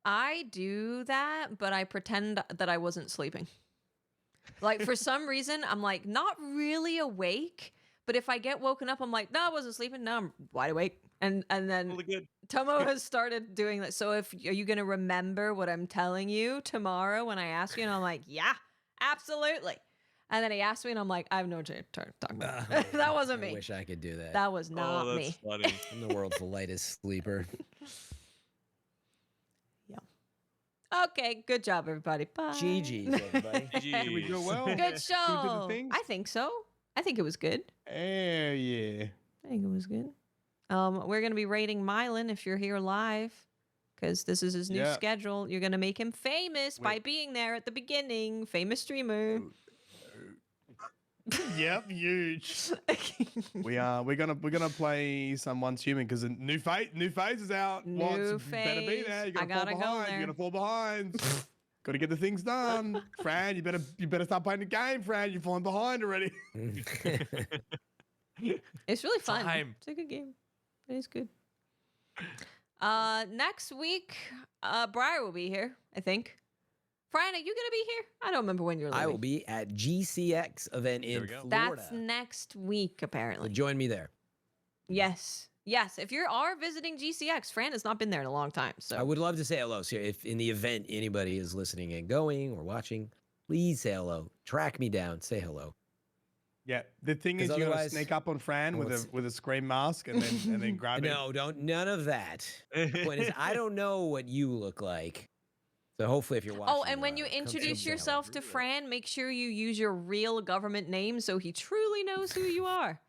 I do that, but I pretend that I wasn't sleeping. Like for some reason, I'm like not really awake, but if I get woken up, I'm like, no, I wasn't sleeping. No, I'm wide awake. And then Really good. Tomo has started doing that. So are you gonna remember what I'm telling you tomorrow when I ask you? And I'm like, yeah, absolutely. And then he asked me, and I'm like, I have no idea what you're talking about. That wasn't I me. wish I could do that. That was not Oh, that's me. funny. I'm the world's lightest sleeper. Okay, good job, everybody. Bye. GG's, everybody. Did we do well? Good Did we do the show. things? I think so. I think it was good. Yeah. I think it was good. We're gonna be rating Myelin if you're here live, because this is his new Yeah. schedule. You're gonna make him famous by Wait. being there at the beginning. Famous streamer. Yep, huge. We're gonna play Someone's Human because a new phase is out. New Better be phase. there. You I gotta fall gotta go behind. there. You're gonna fall behind. Gotta get the things done. Fran, you better start playing the game, Fran. You're falling behind already. It's really fun. Time. It's a good game. It is good. Next week, Briar will be here, I think. Fran, are you gonna be here? I don't remember when you're leaving. I will be at GCX event in we go. Florida. That's next week, So apparently. join me there. Yes. Yes. If you are visiting GCX, Fran has not been there in a long time. So I would love to say hello. So if in the event anybody is listening and going or watching, please say hello. Track me down. Say hello. Yeah. The thing 'Cause is, you gotta otherwise- sneak up on Fran with what's- a scream mask and then grab it. No, none of that. The point is, I don't know what you look like. So hopefully, if you're watching, Oh, and when you come introduce say hello. yourself to Fran, make sure you use your real government name so he truly knows who you are.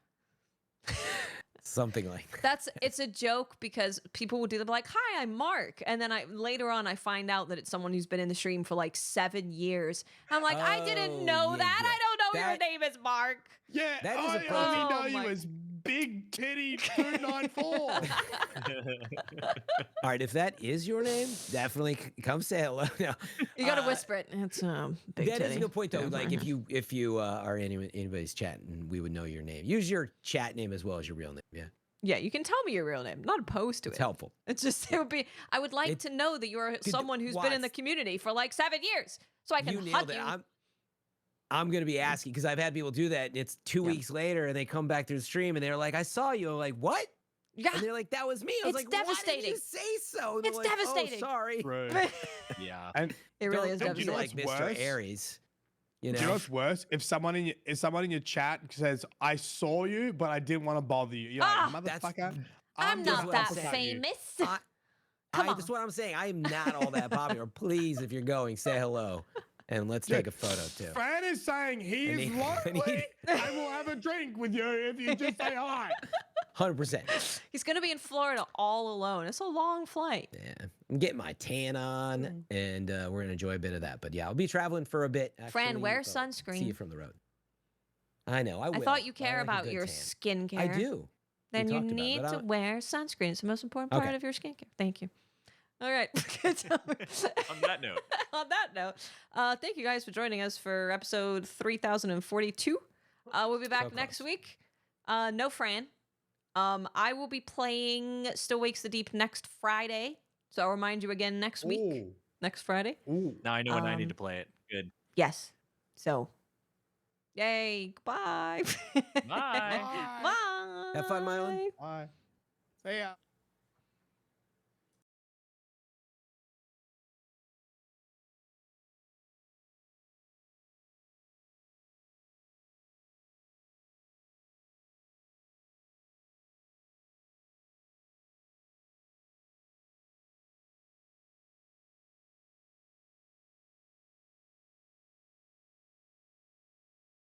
Something like that. It's a joke because people will do the like, "Hi, I'm Mark," and then later on I find out that it's someone who's been in the stream for like 7 years. I'm like, I didn't know yeah, that. yeah. I don't know your name is Mark. Yeah, That is a I problem. only know Oh you my- as Big Titty 294. All right, if that is your name, definitely come say hello. No, You gotta whisper it. It's big that is titty. a good point though. Yeah, Like fine. if you are anybody's chat, and we would know your name. Use your chat name as well as your real name. Yeah, Yeah, you can tell me your real name. Not opposed to it's it. helpful. It's just it would be. I would like to know that you are someone who's been in the community for like 7 years, so I can You hug nailed it. you. I'm gonna be asking because I've had people do that, and it's 2 weeks later, and they come back to the stream, and they're like, "I saw you." I'm like, "What?" Yeah, And they're like, "That was me." I was It's like, "Why didn't devastating. you say so?" And they're It's like, devastating. Oh, sorry. Right. Yeah. And it really is don't you Don't know be devastating. like what's Mr. worse? Aries. You Do you know know. what's worse? If someone in your chat says, "I saw you, but I didn't want to bother you," you're Ah, like, that's- "Motherfucker, I'm gonna not what that I'm saying. uppercut you." famous. Come on. That's what I'm saying. I am not all that popular. Please, if you're going, say hello, and let's take a photo too. Fran is saying he's I need- lonely and will have a drink with you if you just say hi. 100%. He's gonna be in Florida all alone. It's a long flight. Yeah, I'm getting my tan on, and we're gonna enjoy a bit of that. But yeah, I'll be traveling for a bit. Fran, actually, wear but See you sunscreen. from the road. I know. I will. I thought you I care like a about good your tan. skincare. I do. Then you talked about it, need but to I- wear sunscreen. It's the most important part Okay. of your skincare. Thank you. All right. On that note. On that note, thank you guys for joining us for episode 3042. We'll be back So next close. week. No Fran. I will be playing Still Wakes the Deep next Friday. So I'll remind you again next week. Ooh. Next Friday. Ooh. Now I know when I need Um, to play it. Good. Yes. So, yay. Goodbye. Bye. Bye. Have fun, Myelin. Bye. See ya.